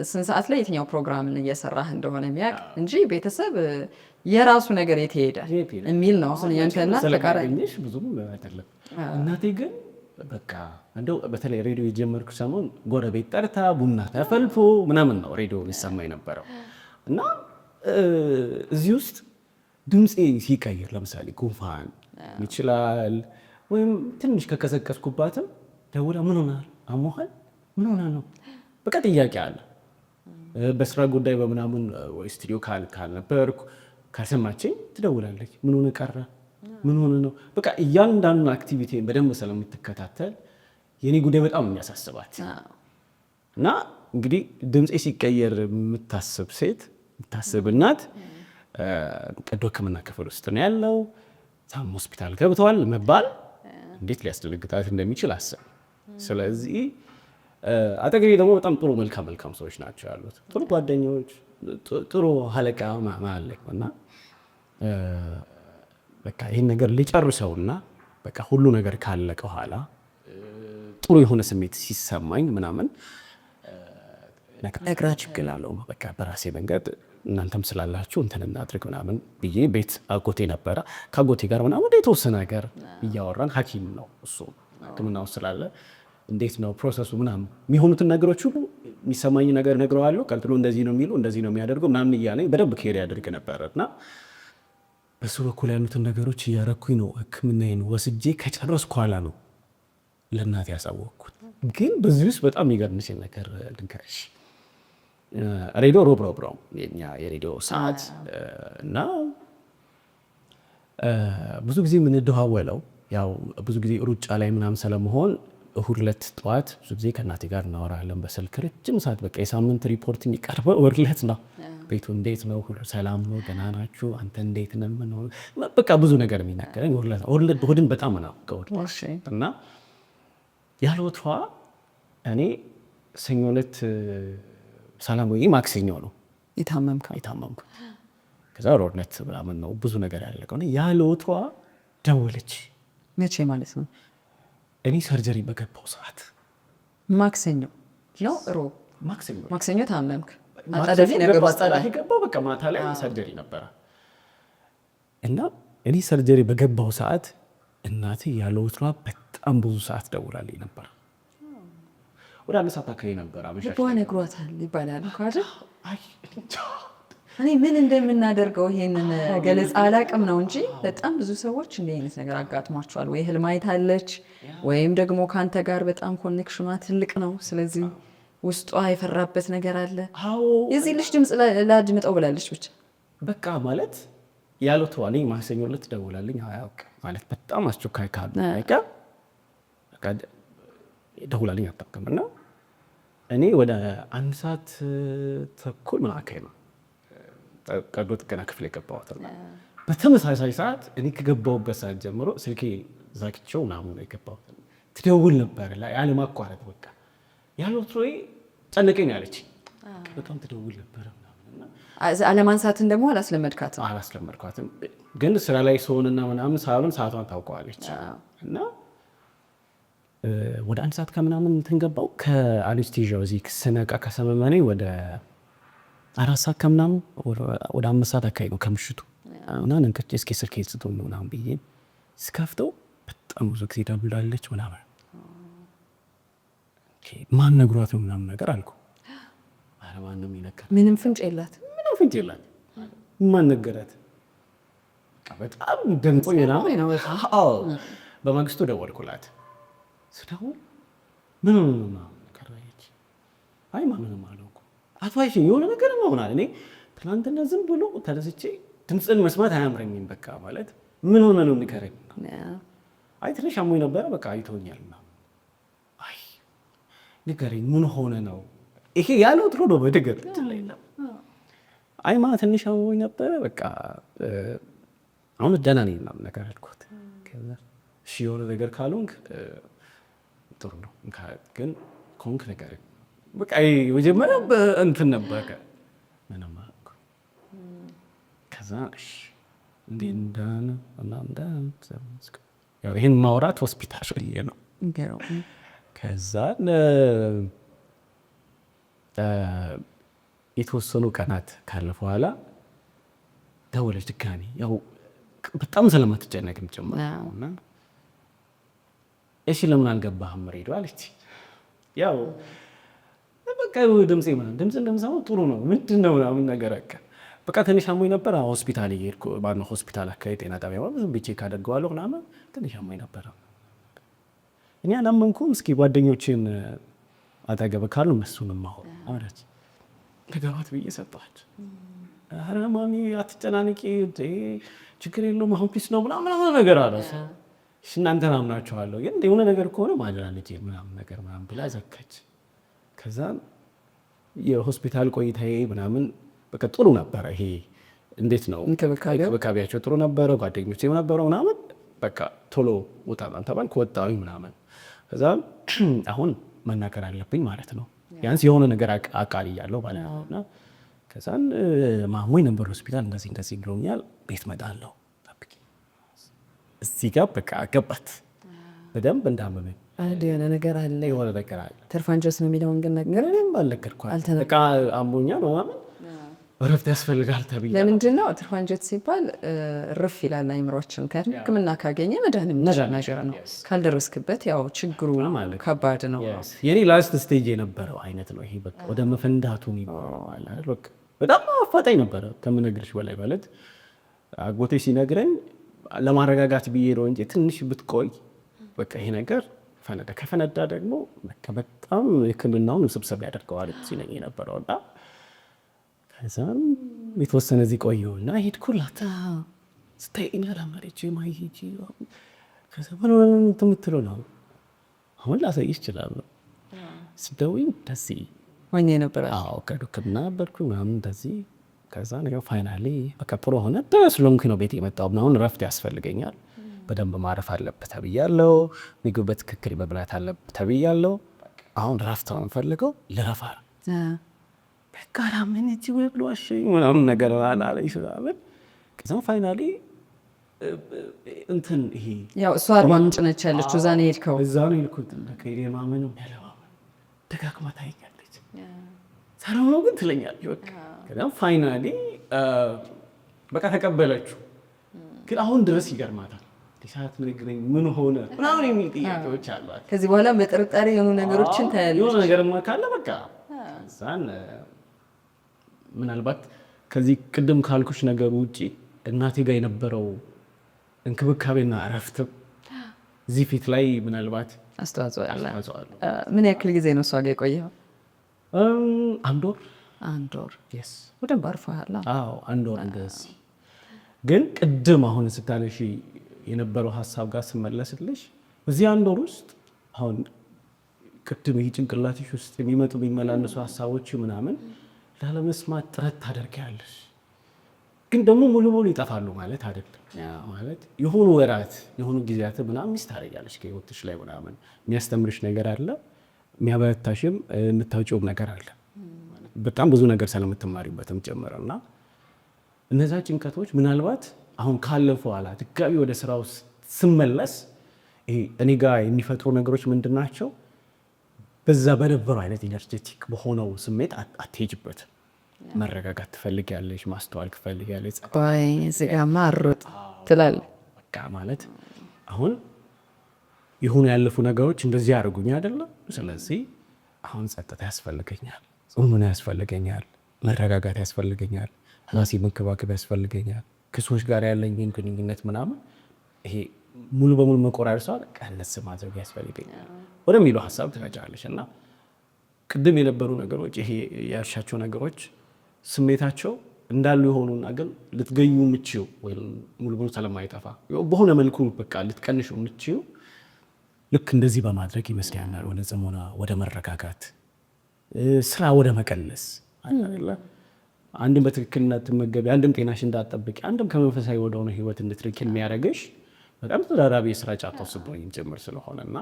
ስንት ሰዓት ላይ የትኛው ፕሮግራም እየሰራህ እንደሆነ የሚያውቅ እንጂ ቤተሰብ የራሱ ነገር የት ይሄዳል የሚል ነው። አሁን ያንተና ተቃራኒሽ ብዙም አይደለም። እናቴ ግን በቃ እንደው በተለይ ሬዲዮ የጀመርኩ ሰሞን ጎረቤት ጠርታ ቡና ተፈልፎ ምናምን ነው ሬዲዮ ሊሰማ የነበረው እና እዚህ ውስጥ ድምፄ ሲቀይር ለምሳሌ ጉንፋን ይችላል ወይም ትንሽ ከቀሰቀስኩባትም ደውላ ምን ሆናል አሞሃል ምን ሆና ነው በቃ ጥያቄ አለ። በስራ ጉዳይ በምናምን ወይ ስቱዲዮ ካልነበርኩ ካልሰማችኝ ትደውላለች። ምን ሆነ ቀረ ምን ሆነ ነው በቃ እያንዳንዱን አክቲቪቲ በደንብ ስለምትከታተል የኔ ጉዳይ በጣም የሚያሳስባት እና እንግዲህ ድምፄ ሲቀየር የምታስብ ሴት የምታስብ እናት ቀዶ ሕክምና ክፍል ውስጥ ነው ያለው ታም ሆስፒታል ገብተዋል መባል እንዴት ሊያስደነግጣት እንደሚችል አስብ። ስለዚህ አጠገቤ ደግሞ በጣም ጥሩ መልካም ሰዎች ናቸው ያሉት፣ ጥሩ ጓደኞች፣ ጥሩ አለቃ ማለት እና በቃ ይህን ነገር ሊጨርሰውና በቃ ሁሉ ነገር ካለቀ ኋላ ጥሩ የሆነ ስሜት ሲሰማኝ ምናምን ነግራችሁ ይገላለሁ በቃ በራሴ መንገድ እናንተም ስላላችሁ እንትን እናድርግ ምናምን ብዬ ቤት አጎቴ ነበረ ከአጎቴ ጋር ምናምን የተወሰነ ነገር እያወራን ሐኪም ነው እሱ ሕክምናው ስላለ እንዴት ነው ፕሮሰሱ ምናምን የሚሆኑትን ነገሮች ሁሉ የሚሰማኝ ነገር ነግረዋለሁ። ቀጥሎ እንደዚህ ነው የሚሉ እንደዚህ ነው የሚያደርገው ምናምን እያለኝ በደንብ ኬር ያደርግ ነበር እና በሱ በኩል ያሉትን ነገሮች እያረኩኝ ነው። ሕክምናዬን ወስጄ ከጨረስኩ ኋላ ነው ለእናቴ ያሳወቅኩት። ግን በዚህ ውስጥ በጣም የሚገርምሽ ነገር ልንገርሽ። ሬዲዮ ሮብ ነው የኛ የሬዲዮ ሰዓት እና ብዙ ጊዜ የምንደዋወለው ያው ብዙ ጊዜ ሩጫ ላይ ምናምን ስለመሆን እሁድ ዕለት ጠዋት ብዙ ጊዜ ከእናቴ ጋር እናወራለን በስልክ ረጅም ሰዓት። በቃ የሳምንት ሪፖርት የሚቀርበው እሁድ ዕለት ነው። ቤቱ እንዴት ነው? ሁሉ ሰላም ነው? ደህና ናችሁ? አንተ እንዴት ነው? በቃ ብዙ ነገር የሚናገረኝ እሁድን በጣም ናፍቀው እና ያለ ወትሯ እኔ ሰኞ ዕለት ሰላም ወይ ማክሰኞ ነው የታመምኩ። ከዛ ሮብ ዕለት ምናምን ነው ብዙ ነገር ያለቀው። ያለ ወትሯ ደወለች። መቼ ማለት ነው? እኔ ሰርጀሪ በገባው ሰዓት ማክሰኞ ነው ሮብ ማክሰኞ ታመምክ። ገባው በቃ ማታ ላይ ሰርጀሪ ነበረ እና እኔ ሰርጀሪ በገባው ሰዓት እናቴ ያለ ወትሯ በጣም ብዙ ሰዓት ደውላልኝ ነበር። ወደ 1 ሰዓት አካባቢ ነበር አመሻሽ ነግሯታል ይባላል አይደል? እኔ ምን እንደምናደርገው ይሄንን ገለጻ አላቅም ነው እንጂ በጣም ብዙ ሰዎች እንዲህ አይነት ነገር አጋጥሟቸዋል። ወይ ህልም አይታለች ወይም ደግሞ ከአንተ ጋር በጣም ኮኔክሽኗ ትልቅ ነው። ስለዚህ ውስጧ የፈራበት ነገር አለ። የዚህ ልጅ ድምፅ ላድምጠው ብላለች። ብቻ በቃ ማለት ያለው ተዋለኝ ማክሰኞ ዕለት ደውላልኝ አያውቅ ማለት በጣም አስቸኳይ ካሉ በቃ ደውላልኝ አታውቅም። እና እኔ ወደ 1 ሰዓት ተኩል ምን አካባቢ ነው ቀዶ ጥገና ክፍል የገባሁት። በተመሳሳይ ሰዓት እኔ ከገባሁበት ሰዓት ጀምሮ ስልኬ ዛግቼው ምናምን ነው የገባሁት። ትደውል ነበር ያለማቋረጥ በቃ ያለው ትሮይ ጨነቀኝ ያለች በጣም ትደውል ነበር። አለማንሳትን ደግሞ አላስለመድኳትም ግን ስራ ላይ ስሆንና ምናምን ሳሎን ሰዓቷን ታውቀዋለች። እና ወደ 1 ሰዓት ከምናምን እንትን ገባው ከአኔስቴዥያው እዚህ ስነቃ ከሰመመኔ ወደ 4 ሰዓት ከምናምን ወደ 5 ሰዓት አካባቢ ነው ከምሽቱ እና ነንከች እስኪ ስልክ ይስጡኝ ምናምን ብዬ ስከፍተው በጣም ብዙ ጊዜ ደውላለች ምናምን። ማን ነግሯት ነው ምናምን ነገር አልኩ። ኧረ ማንም ይነገር ምንም ፍንጭ የላት ማን ነገራት? በጣም ደንቆኝ ነው። በማግስቱ ደወልኩላት። ስደውል ምን ነው ቀረች? አይ ማንንም አላውቅም አትዋይሽ የሆነ ነገር ነው ምናምን። እኔ ትናንትና ዝም ብሎ ተደስቼ ድምፅን መስማት አያምረኝም። በቃ ማለት ምን ሆነ ነው ንገረኝ። አይ ትንሽ አሞኝ ነበረ በቃ አይቶኛል። አይ ንገረኝ ምን ሆነ ነው ይሄ ያለው ትሎ ነው በድግር አይ ማ ትንሽ አሞኝ ነበረ በቃ አሁን ደህና ነኝ ምናምን ነገር አልኩት። ከዛ እሺ የሆነ ነገር ካልሆንክ ጥሩ ነው ግን ኮንክ ነገር በቃ መጀመሪያ እንትን ነበር ምንም አልኩ። ከዛ እሺ እንዴ እንዳነ ያው ይሄን ማውራት ሆስፒታል ነው። ከዛ የተወሰኑ ቀናት ካለፈ በኋላ ደወለች ድጋሚ። ያው በጣም ስለማትጨነቅም ጭምር እና እሺ ለምን አልገባህም ሬዲዮ አለች። ያው በቃ ድምፅ እንደምሰማው ጥሩ ነው ምንድን ነው ምናምን ነገር በቃ ትንሽ አሞኝ ነበር። ሆስፒታል እየሄድኩ ባነው ሆስፒታል አካባቢ ጤና ጣቢያ ብዙ ብቻ ካደርገዋለሁ ምናምን ትንሽ አሞኝ ነበር። እኔ አላመንኩም። እስኪ ጓደኞችን አጠገብ ካሉ እነሱንም አሁን አረች ተጋባት ብዬ ሰጠኋት። ኧረ ማሚ አትጨናንቂ ችግር የለውም አሁን ፒስ ነው ምናምን ነገር አለ። እሺ እናንተን አምናችኋለሁ ግን የሆነ ነገር ከሆነ ማድራ ልጄ ምናምን ነገር ምናምን ብላ ዘጋች። ከዛ የሆስፒታል ቆይታዬ ምናምን በቃ ጥሩ ነበረ። ይሄ እንዴት ነው እንክብካቤያቸው ጥሩ ነበረ። ጓደኞቼ ነበረ ምናምን በቃ ቶሎ ውጣ ተባልኩ ወጣሁኝ ምናምን። ከዛ አሁን መናገር አለብኝ ማለት ነው ቢያንስ የሆነ ነገር አቃል እያለሁ ማለት ነው። እና ከዛን ማሞኝ ነበር ሆስፒታል እንደዚህ ብሎኛል ቤት እመጣለሁ ጠብቂ። እዚህ ጋር በቃ ገባት በደንብ እንዳመመኝ የሆነ ነገር አለ የሆነ ነገር አለ። ትርፍ አንጀት ነው የሚለውን ግን ነገር አልነገርኳትም። በቃ አሞኛል ምናምን እረፍት ያስፈልጋል ተብዬ። ለምንድን ነው ትርፍ አንጀት ሲባል እረፍ ይላል አይምሯችን። ምክንያቱም ሕክምና ካገኘ መድኃኒት ነገር ነው። ካልደረስክበት ያው ችግሩ ከባድ ነው። የኔ ላስት ስቴጅ የነበረው አይነት ነው ይሄ። በቃ ወደ መፈንዳቱ ይባላል። በቃ በጣም አፋጣኝ ነበረ ከምነግርሽ በላይ። ማለት አጎቴ ሲነግረኝ ለማረጋጋት ብዬ ነው እንጂ ትንሽ ብትቆይ በቃ ይሄ ነገር ፈነዳ። ከፈነዳ ደግሞ በጣም ሕክምናውን ስብሰብ ያደርገዋል ሲለኝ የነበረው እና ከዛም የተወሰነ እዚህ ቆየሁና ሄድኩላት። ስታይኝ አላመረች ማይሄጂ ከዛ ምትለው ነው አሁን ላሳይሽ እችላለሁ። ስደውይ እንደዚህ ሆኜ ነበር። አዎ ከሕክምና ነበርኩ ምናምን እንደዚህ። ከዛ ነገር ፋይናሊ በቃ ጥሩ ሆነ። ደስ ብሎኝ ነው ቤት የመጣው። አሁን እረፍት ያስፈልገኛል፣ በደንብ ማረፍ አለብህ ተብያለሁ። ምግብ በትክክል መብላት አለብህ ተብያለሁ። አሁን እረፍት ነው የምፈልገው፣ ልረፋ በቃ ምን እጅ ብሎ ምናምን ነገር አለ ይችላል። ከዛም ፋይናሊ እንትን ይሄ ያው እሷ አርባ ምንጭ ነች ያለችው። እዛ ነው የሄድከው? እዛ ነው የሄድኩት። ማመንም ያለማመን ደጋግማ ታይኛለች። ሰላም ነው ግን ትለኛለች። በቃ ከዛም ፋይናሊ በቃ ተቀበለችው። ግን አሁን ድረስ ይገርማታል። ሰዓት ንግረኝ ምን ሆነ ምናምን የሚል ጥያቄዎች አሏት። ከዚህ በኋላ በጥርጣሬ የሆኑ ነገሮችን ታያለች። የሆነ ነገርማ ካለ በቃ እዛን ምናልባት ከዚህ ቅድም ካልኩሽ ነገር ውጪ እናቴ ጋር የነበረው እንክብካቤና እረፍትም እዚህ ፊት ላይ ምናልባት አስተዋጽኦ አለ። ምን ያክል ጊዜ ነው እሷ ጋር የቆየው? አንድ ወር በደንብ አርፈሃል? አዎ አንድ ወር እንደዚህ። ግን ቅድም አሁን ስታነሺ የነበረው ሀሳብ ጋር ስመለስልሽ በዚህ አንድ ወር ውስጥ አሁን ቅድም ይህ ጭንቅላትሽ ውስጥ የሚመጡ የሚመላለሱ ሀሳቦች ምናምን ላለመስማት ጥረት ታደርጊያለሽ። ግን ደግሞ ሙሉ ሙሉ ይጠፋሉ ማለት አይደለም። ማለት የሆኑ ወራት የሆኑ ጊዜያት ምናምን ሚስ ታደርጊያለሽ ከህይወትሽ ላይ ምናምን የሚያስተምርሽ ነገር አለ፣ የሚያበረታሽም የምታውጪውም ነገር አለ። በጣም ብዙ ነገር ስለምትማሪበትም ጭምርና እነዛ ጭንቀቶች ምናልባት አሁን ካለፉ በኋላ ድጋሚ ወደ ስራ ውስጥ ስመለስ እኔ ጋር የሚፈጥሩ ነገሮች ምንድን ናቸው? በዛ በነበረው አይነት ኢነርጄቲክ በሆነው ስሜት አትሄጅበት። መረጋጋት ትፈልጊያለሽ፣ ማስተዋል ትፈልጊያለሽ። እዚህ ጋር ማሮጥ ትላለህ። በቃ ማለት አሁን የሆኑ ያለፉ ነገሮች እንደዚህ ያደርጉኝ አይደለም። ስለዚህ አሁን ጸጥታ ያስፈልገኛል፣ ጽሙና ያስፈልገኛል፣ መረጋጋት ያስፈልገኛል፣ ራሴ መንከባከብ ያስፈልገኛል። ከሰዎች ጋር ያለኝን ግንኙነት ምናምን ይሄ ሙሉ በሙሉ መቆራረጥ ቀነስ ማድረግ ያስፈልገኛል ወደሚለው ሀሳብ ትመጫለሽ። እና ቅድም የነበሩ ነገሮች ይሄ ያልሻቸው ነገሮች ስሜታቸው እንዳሉ የሆኑና ግን ልትገኙ የምችው ወይ ሙሉ በሙሉ ስለማይጠፋ በሆነ መልኩ በቃ ልትቀንሹ የምችው ልክ እንደዚህ በማድረግ ይመስለኛል ወደ ጽሞና፣ ወደ መረጋጋት፣ ስራ ወደ መቀነስ አይደለ? አንድም በትክክል እንዳትመገቢ፣ አንድም ጤናሽ እንዳትጠብቂ፣ አንድም ከመንፈሳዊ ወደሆነ ህይወት እንድትርቂ የሚያደርግሽ በጣም ተደራራቢ የስራ ጫታ ስብሮኝ ጭምር ስለሆነና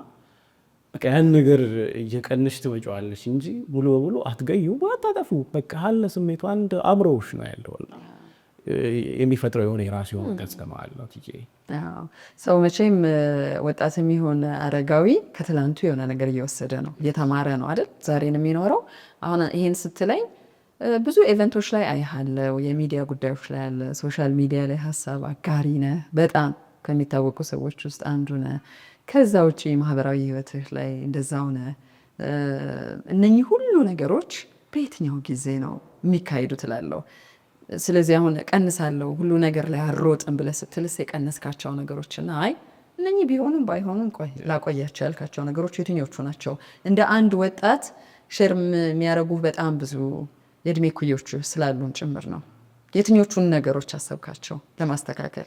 በቃ ያን ነገር እየቀንሽ ትመጪዋለሽ እንጂ ሙሉ በሙሉ አትገዩ አታጠፉ። በቃ አለ ስሜቱ አንድ አብረውሽ ነው ያለው የሚፈጥረው የሆነ የራሱ የሆነ ገጽታ አለው። ሰው መቼም ወጣት የሚሆን አረጋዊ ከትላንቱ የሆነ ነገር እየወሰደ ነው፣ እየተማረ ነው አይደል? ዛሬን የሚኖረው። አሁን ይሄን ስትለኝ ብዙ ኢቨንቶች ላይ አይሃለው፣ የሚዲያ ጉዳዮች ላይ አለ፣ ሶሻል ሚዲያ ላይ ሀሳብ አጋሪ ነህ፣ በጣም ከሚታወቁ ሰዎች ውስጥ አንዱ ነህ። ከዛ ውጭ ማህበራዊ ህይወትህ ላይ እንደዛው ነህ። እነኚህ ሁሉ ነገሮች በየትኛው ጊዜ ነው የሚካሄዱ ትላለው? ስለዚህ አሁን ቀንሳለሁ ሁሉ ነገር ላይ አልሮጥም ብለህ ስትልስ የቀነስካቸው ነገሮችና አይ እነኚህ ቢሆኑም ባይሆኑም ላቆያቸው ያልካቸው ነገሮች የትኞቹ ናቸው? እንደ አንድ ወጣት ሸርም የሚያደርጉ በጣም ብዙ የእድሜ ኩዮች ስላሉን ጭምር ነው። የትኞቹን ነገሮች አሰብካቸው ለማስተካከል?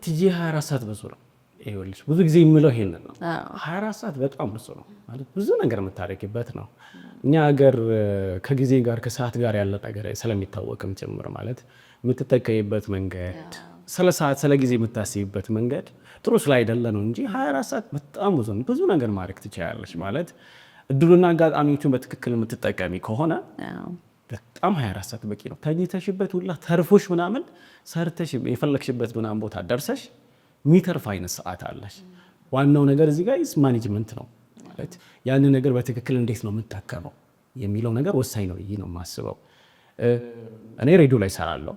ትጂ 24 ሰዓት ብዙ ነው። ይኸውልሽ ብዙ ጊዜ የምለው ይሄንን ነው። 24 ሰዓት በጣም ብዙ ነው ማለት ብዙ ነገር የምታደርጊበት ነው። እኛ ሀገር ከጊዜ ጋር ከሰዓት ጋር ያለ ነገር ስለሚታወቅም ጭምር ማለት የምትጠቀሚበት መንገድ ስለ ሰዓት ስለ ጊዜ የምታስቢበት መንገድ ጥሩ ስላይደለ ነው እንጂ 24 ሰዓት በጣም ብዙ ነው። ብዙ ነገር ማድረግ ትችላለች ማለት እድሉና አጋጣሚዎቹን በትክክል የምትጠቀሚ ከሆነ በጣም 24 ሰዓት በቂ ነው። ተኝተሽበት ሁላ ተርፎሽ ምናምን ሰርተሽ የፈለግሽበት ምናምን ቦታ ደርሰሽ ሚተርፍ አይነት ሰዓት አለሽ። ዋናው ነገር እዚህ ጋር ማኔጅመንት ነው ማለት ያንን ነገር በትክክል እንዴት ነው የምታከመው የሚለው ነገር ወሳኝ ነው ይሄ ነው የማስበው። እኔ ሬዲዮ ላይ ሰራለሁ።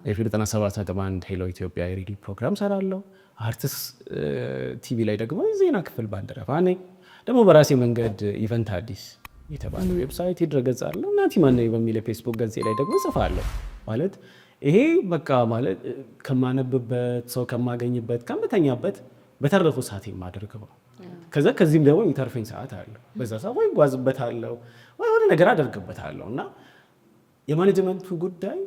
ኤፍኤም 97.1 ሄሎ ኢትዮጵያ የሬዲዮ ፕሮግራም ሰራለሁ። አርትስ ቲቪ ላይ ደግሞ ዜና ክፍል ባልደረባ ነኝ። ደግሞ በራሴ መንገድ ኢቨንት አዲስ የተባለ ዌብሳይት ድረገጽ አለ እና ቲማን በሚል ፌስቡክ ገጽ ላይ ደግሞ ጽፋለሁ። ማለት ይሄ በቃ ማለት ከማነብበት ሰው ከማገኝበት ከምተኛበት በተረፉ ሰዓት የማደርገው ከዛ ከዚህም ደግሞ የሚተርፈኝ ሰዓት አለ። በዛ ሰዓት ወይ ጓዝበታለሁ ወይ ወደ ነገር አደርግበታለሁ እና የማኔጅመንቱ ጉዳይ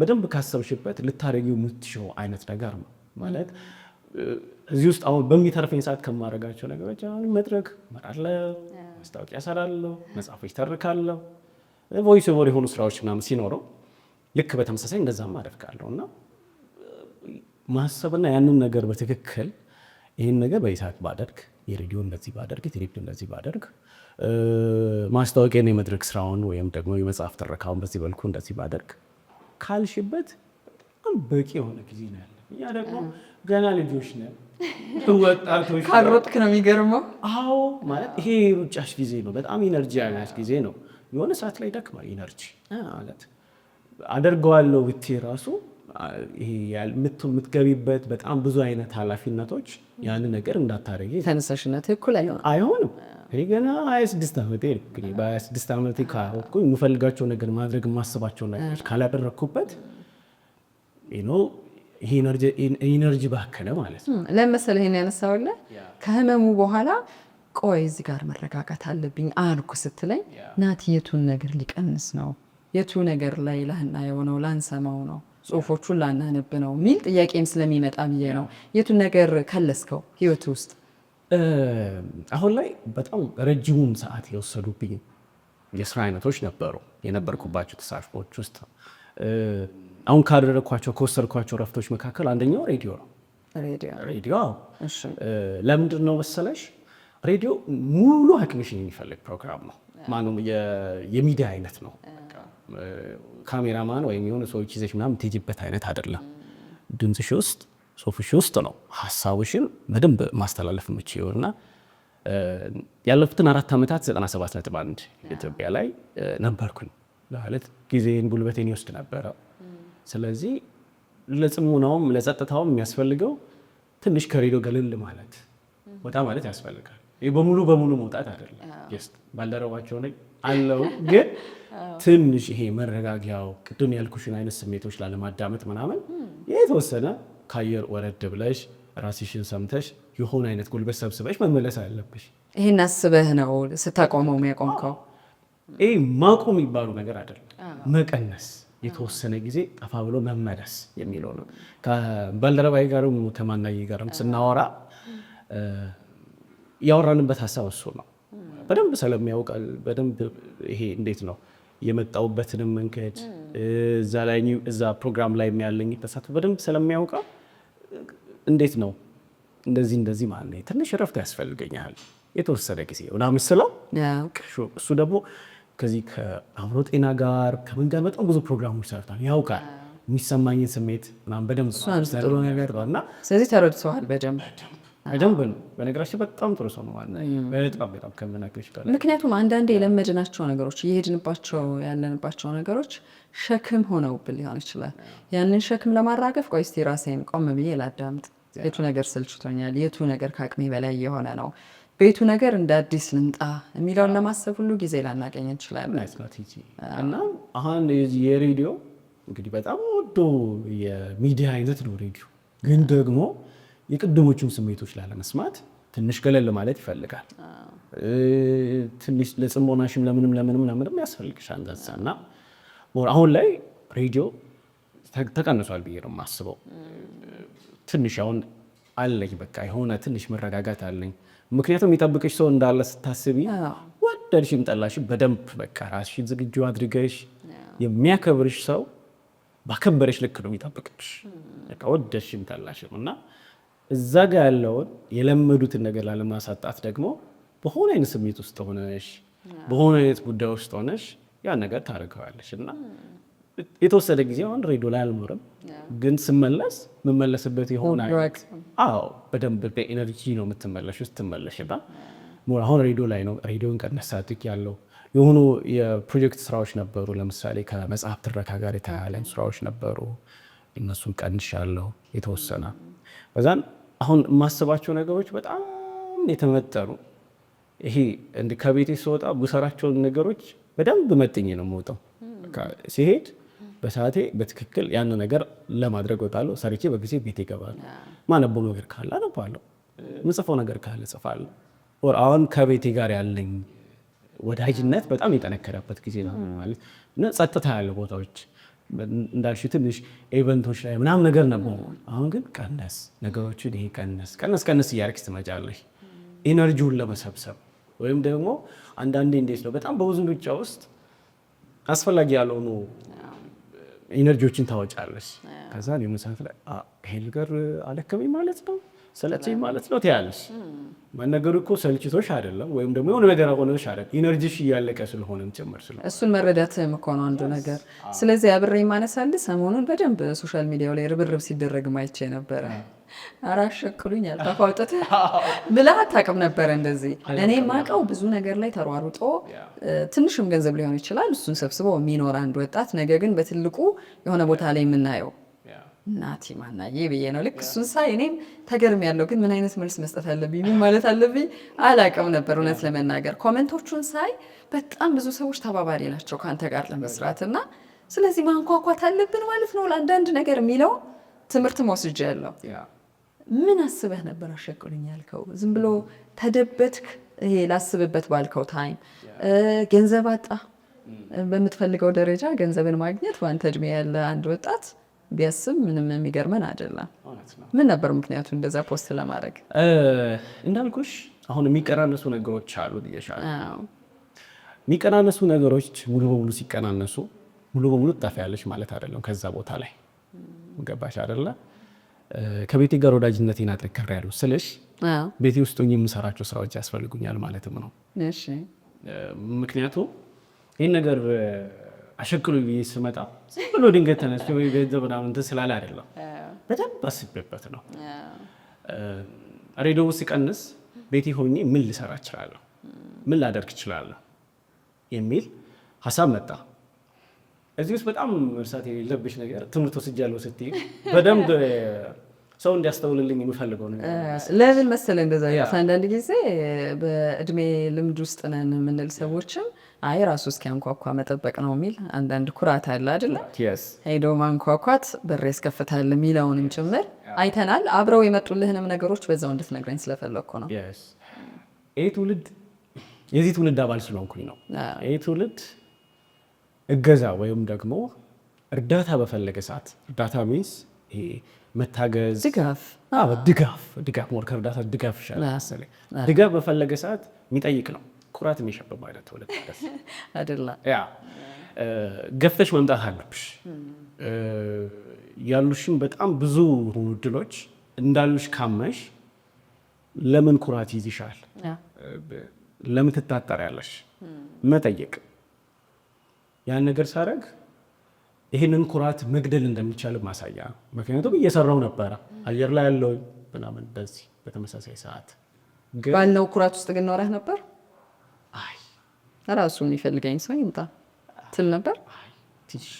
በደንብ ካሰብሽበት ልታደርጊው የምትችው አይነት ነገር ነው። ማለት እዚህ ውስጥ አሁን በሚተርፈኝ ሰዓት ከማደርጋቸው ነገሮች አሁን መድረክ እመራለሁ፣ ማስታወቂያ እሰራለሁ፣ መጽሐፎች ተርካለሁ፣ ቮይስ ኦቨር የሆኑ ስራዎች ምናምን ሲኖረው ልክ በተመሳሳይ እንደዛም አደርጋለሁ እና ማሰብና ያንን ነገር በትክክል ይህን ነገር በይሳት ባደርግ የሬዲዮ እንደዚህ ባደርግ የቴሌቪዥን እንደዚህ ባደርግ ማስታወቂያን የመድረክ ስራውን ወይም ደግሞ የመጽሐፍ ትረካውን በዚህ በልኩ እንደዚህ ባደርግ ካልሽበት በጣም በቂ የሆነ ጊዜ ነው ያለ። እኛ ደግሞ ገና ልጆች ነን፣ ወጣቶች ካሮጥክ ነው የሚገርመው። አዎ ማለት ይሄ ሩጫሽ ጊዜ ነው፣ በጣም ኢነርጂ ያለሽ ጊዜ ነው። የሆነ ሰዓት ላይ ደክማ ኢነርጂ ማለት አደርገዋለሁ ብቴ ራሱ ይሄ የምትገቢበት በጣም ብዙ አይነት ኃላፊነቶች ያንን ነገር እንዳታረጊ ተነሳሽነት እኩል አይሆንም። ይሄ ገና 26 ዓመቴ ነው። በ26 ዓመቴ ካወቅኩ የምፈልጋቸው ነገር ማድረግ የማስባቸው ነገሮች ካላደረግኩበት ይሄ ኢነርጂ ባከነ ማለት ነው። ለመሰለህ ይሄን ያነሳውልህ ከህመሙ በኋላ ቆይ እዚህ ጋር መረጋጋት አለብኝ አልኩ ስትለኝ ናቲ የቱን ነገር ሊቀንስ ነው የቱ ነገር ላይ ላናየው ነው ላንሰማው ነው ጽሁፎቹን ላናነብ ነው የሚል ጥያቄም ስለሚመጣ ብዬ ነው። የቱን ነገር ከለስከው ህይወት ውስጥ? አሁን ላይ በጣም ረጅሙን ሰዓት የወሰዱብኝ የስራ አይነቶች ነበሩ የነበርኩባቸው ተሳትፎች ውስጥ አሁን ካደረግኳቸው ከወሰድኳቸው ረፍቶች መካከል አንደኛው ሬዲዮ ነው። ሬዲዮ ለምንድን ነው መሰለሽ? ሬዲዮ ሙሉ አቅምሽን የሚፈልግ ፕሮግራም ነው። ማንም የሚዲያ አይነት ነው። ካሜራማን ወይም የሆነ ሰዎች ይዘሽ ምናምን የምትሄጂበት አይነት አይደለም። ድምፅሽ ውስጥ ሶፍሽ ውስጥ ነው ሀሳብሽን በደንብ ማስተላለፍ የምችይው እና ያለፉትን 4 ዓመታት 97.1 ኢትዮጵያ ላይ ነበርኩኝ ማለት ጊዜን ጉልበቴን ይወስድ ነበረ። ስለዚህ ለጽሙናውም ለጸጥታውም የሚያስፈልገው ትንሽ ከሬዲዮ ገለል ማለት ወጣ ማለት ያስፈልጋል። ይሄ በሙሉ መውጣት አይደለም። ባልደረባቸው ነኝ አለው ግን ትንሽ ይሄ መረጋጊያው ቅድም ያልኩሽን አይነት ስሜቶች ላለማዳመጥ ምናምን የተወሰነ ከአየር ወረድ ብለሽ ራስሽን ሰምተሽ የሆነ አይነት ጉልበት ሰብስበሽ መመለስ አለብሽ። ይሄን አስበህ ነው ስታቆመው የሚያቆምከው? ይሄ ማቆም የሚባሉ ነገር አይደለም፣ መቀነስ የተወሰነ ጊዜ ጠፋ ብሎ መመለስ የሚለው ነው። ከባልደረባዬ ጋርም ከማናዬ ጋርም ስናወራ ያወራንበት ሀሳብ እሱ ነው። በደንብ ስለሚያውቃል በደንብ ይሄ እንዴት ነው የመጣውበትንም መንገድ እዛ ፕሮግራም ላይ ያለኝ ተሳትፎ በደንብ ስለሚያውቀው እንዴት ነው እንደዚህ ማለት ነው ትንሽ እረፍት ያስፈልገኛል የተወሰነ ጊዜ ምናምን ስለው እሱ ደግሞ ከዚህ ከአእምሮ ጤና ጋር ከምን ጋር በጣም ብዙ ፕሮግራሞች ሰርቷል። ያውቃል የሚሰማኝን ስሜት ምናምን በደንብ ነገር እና ስለዚህ ተረድተዋል በደንብ ነው። በነገራችን በጣም ጥሩ ሰው ነው ማለት በጣም ከምናገርሽ ጋር ምክንያቱም አንዳንዴ የለመድናቸው ነገሮች እየሄድንባቸው ያለንባቸው ነገሮች ሸክም ሆነውብን ሊሆን ይችላል። ያንን ሸክም ለማራገፍ ቆይ እስቲ ራሴን ቆም ብዬ ላዳምጥ፣ የቱ ነገር ስልችቶኛል፣ የቱ ነገር ከአቅሜ በላይ የሆነ ነው፣ ቤቱ ነገር እንደ አዲስ ልምጣ የሚለውን ለማሰብ ሁሉ ጊዜ ላናገኝ እንችላለን። እና አሁን የሬዲዮ እንግዲህ በጣም ወዶ የሚዲያ አይነት ነው ሬዲዮ ግን ደግሞ የቅድሞቹን ስሜቶች ላለመስማት ትንሽ ገለል ማለት ይፈልጋል። ትንሽ ለጽሞናሽም ለምንም ያስፈልግሻል እና አሁን ላይ ሬዲዮ ተቀንሷል ብዬ ነው የማስበው። ትንሽ አሁን አለኝ በቃ የሆነ ትንሽ መረጋጋት አለኝ። ምክንያቱም የሚጠብቅሽ ሰው እንዳለ ስታስቢ ወደድሽም ጠላሽም በደንብ በቃ ራስሽን ዝግጁ አድርገሽ የሚያከብርሽ ሰው ባከበረሽ ልክ ነው የሚጠብቅሽ በቃ ወደድሽም ጠላሽም እና እዛ ጋር ያለውን የለመዱትን ነገር ላለማሳጣት ደግሞ በሆነ አይነት ስሜት ውስጥ ሆነሽ በሆነ አይነት ጉዳይ ውስጥ ሆነሽ ያን ነገር ታደርገዋለሽ እና የተወሰነ ጊዜ አሁን ሬዲዮ ላይ አልኖርም፣ ግን ስመለስ የምመለስበት የሆነ በደንብ በኤነርጂ ነው የምትመለሽ ስትመለሽና አሁን ሬዲዮ ላይ ነው። ሬዲዮን ቀነስ አድርጌያለሁ። የሆኑ የፕሮጀክት ስራዎች ነበሩ፣ ለምሳሌ ከመጽሐፍ ትረካ ጋር የተያያዙ ስራዎች ነበሩ፣ እነሱን ቀንሻለሁ የተወሰነ። በዛን አሁን የማስባቸው ነገሮች በጣም የተመጠኑ ይሄ ከቤቴ ስወጣ ብሰራቸውን ነገሮች በደንብ መጥኜ ነው የምወጣው። ሲሄድ በሰዓቴ በትክክል ያን ነገር ለማድረግ ወጣለሁ። ሰርቼ በጊዜ ቤቴ እገባለሁ። ማነበው ነገር ካለ አነባለሁ፣ ምጽፈው ነገር ካለ እጽፋለሁ። አሁን ከቤቴ ጋር ያለኝ ወዳጅነት በጣም የጠነከረበት ጊዜ ነው ማለት እና ጸጥታ ያለ ቦታዎች እንዳልሽ ትንሽ ኢቨንቶች ላይ ምናምን ነገር ነበሩ። አሁን ግን ቀነስ ነገሮችን ይሄ ቀነስ እያደረግሽ ትመጫለሽ ኢነርጂውን ለመሰብሰብ ወይም ደግሞ አንዳንዴ እንዴት ነው በጣም በብዙ ሩጫ ውስጥ አስፈላጊ ያልሆኑ ኢነርጂዎችን ታወጫለሽ። ከዛ የሆነ ሰዓት ላይ ይሄ ነገር አለከመኝ ማለት ነው ሰለቸኝ ማለት ነው ትያለሽ። መነገሩ እኮ ሰልችቶሽ አይደለም ወይም ደግሞ የሆነ ነገር ሆነሽ አይደለም፣ ኢነርጂሽ እያለቀ ስለሆነ ጭምር ስለሆነ እሱን መረዳትም እኮ ነው አንዱ ነገር። ስለዚህ አብሬ ማነሳልህ ሰሞኑን በደንብ ሶሻል ሚዲያው ላይ ርብርብ ሲደረግ ማይቼ ነበረ። አራሸክሉኛል ተቋውጠት ብለህ አታውቅም ነበረ እንደዚህ። እኔ የማውቀው ብዙ ነገር ላይ ተሯሩጦ ትንሽም ገንዘብ ሊሆን ይችላል እሱን ሰብስበው የሚኖር አንድ ወጣት፣ ነገ ግን በትልቁ የሆነ ቦታ ላይ የምናየው እናቲ ማናዬ ብዬ ነው ልክ እሱን ሳይ እኔም ተገርም ያለው ግን ምን አይነት መልስ መስጠት አለብኝ ምን ማለት አለብኝ አላውቅም ነበር እውነት ለመናገር። ኮሜንቶቹን ሳይ በጣም ብዙ ሰዎች ተባባሪ ናቸው ከአንተ ጋር ለመስራት እና ስለዚህ ማንኳኳት አለብን ማለት ነው ለአንዳንድ ነገር የሚለው ትምህርት ወስጄ ያለው። ምን አስበህ ነበር አሸክሉኝ ያልከው? ዝም ብሎ ተደበትክ? ይሄ ላስብበት ባልከው ታይም ገንዘብ አጣ? በምትፈልገው ደረጃ ገንዘብን ማግኘት በአንተ እድሜ ያለ አንድ ወጣት ቢያስብ ምንም የሚገርመን አይደለም። ምን ነበር ምክንያቱ እንደዛ ፖስት ለማድረግ? እንዳልኩሽ አሁን የሚቀናነሱ ነገሮች አሉ ይሻላል። የሚቀናነሱ ነገሮች ሙሉ በሙሉ ሲቀናነሱ ሙሉ በሙሉ ትጠፊያለሽ ማለት አይደለም ከዛ ቦታ ላይ ገባሽ አይደለ? ከቤቴ ጋር ወዳጅነቴን አጠንክሬያለሁ ስልሽ ቤቴ ውስጥ ሆኜ የምሰራቸው ስራዎች ያስፈልጉኛል ማለትም ነው። እሺ ምክንያቱም ይህን ነገር አሸክሉ ብዬ ስመጣ ዝም ብሎ ድንገት ተነስቶ ወይ ገንዘብ ምናምን እንትን ስላለ አይደለም፣ በደንብ አስቤበት ነው። ሬዲዮ ሲቀንስ ቤቴ ሆኜ ምን ልሰራ እችላለሁ፣ ምን ላደርግ እችላለሁ የሚል ሀሳብ መጣ። እዚህ ውስጥ በጣም መርሳት የሌለብሽ ነገር ትምህርት ወስጃለሁ ስትይ በደንብ ሰው እንዲያስተውልልኝ የምፈልገው ነው። ለምን መሰለህ እንደዛ አንዳንድ ጊዜ በእድሜ ልምድ ውስጥ ነን የምንል ሰዎችም አይ ራሱ እስኪያንኳኳ መጠበቅ ነው የሚል አንዳንድ ኩራት አለ አይደለ? ሄዶ ማንኳኳት በር ያስከፍታል የሚለውንም ጭምር አይተናል። አብረው የመጡልህንም ነገሮች በዛው እንድትነግረኝ ስለፈለግኩ ነው። የዚህ ትውልድ አባል ስለሆንኩኝ ነው። ይህ ትውልድ እገዛ ወይም ደግሞ እርዳታ በፈለገ ሰዓት እርዳታ ሚንስ መታገዝ፣ ድጋፍ ሞር ከእርዳታ ድጋፍ ይሻላል መሰለኝ። ድጋፍ በፈለገ ሰዓት የሚጠይቅ ነው። ኩራት የሚሸብብ አይነት ትውልድ አይደለ? ገፍተሽ መምጣት አለብሽ። ያሉሽም በጣም ብዙ እድሎች እንዳሉሽ ካመሽ ለምን ኩራት ይዝሻል? ለምን ትታጠሪያለሽ? መጠየቅ ያን ነገር ሳረግ ይህንን ኩራት መግደል እንደሚቻል ማሳያ። ምክንያቱም እየሰራው ነበረ አየር ላይ ያለው ምናምን በዚህ በተመሳሳይ ሰዓት ባልነው ኩራት ውስጥ ግን ኖረህ ነበር። ራሱ የሚፈልገኝ ሰው ይምጣ ትል ነበር።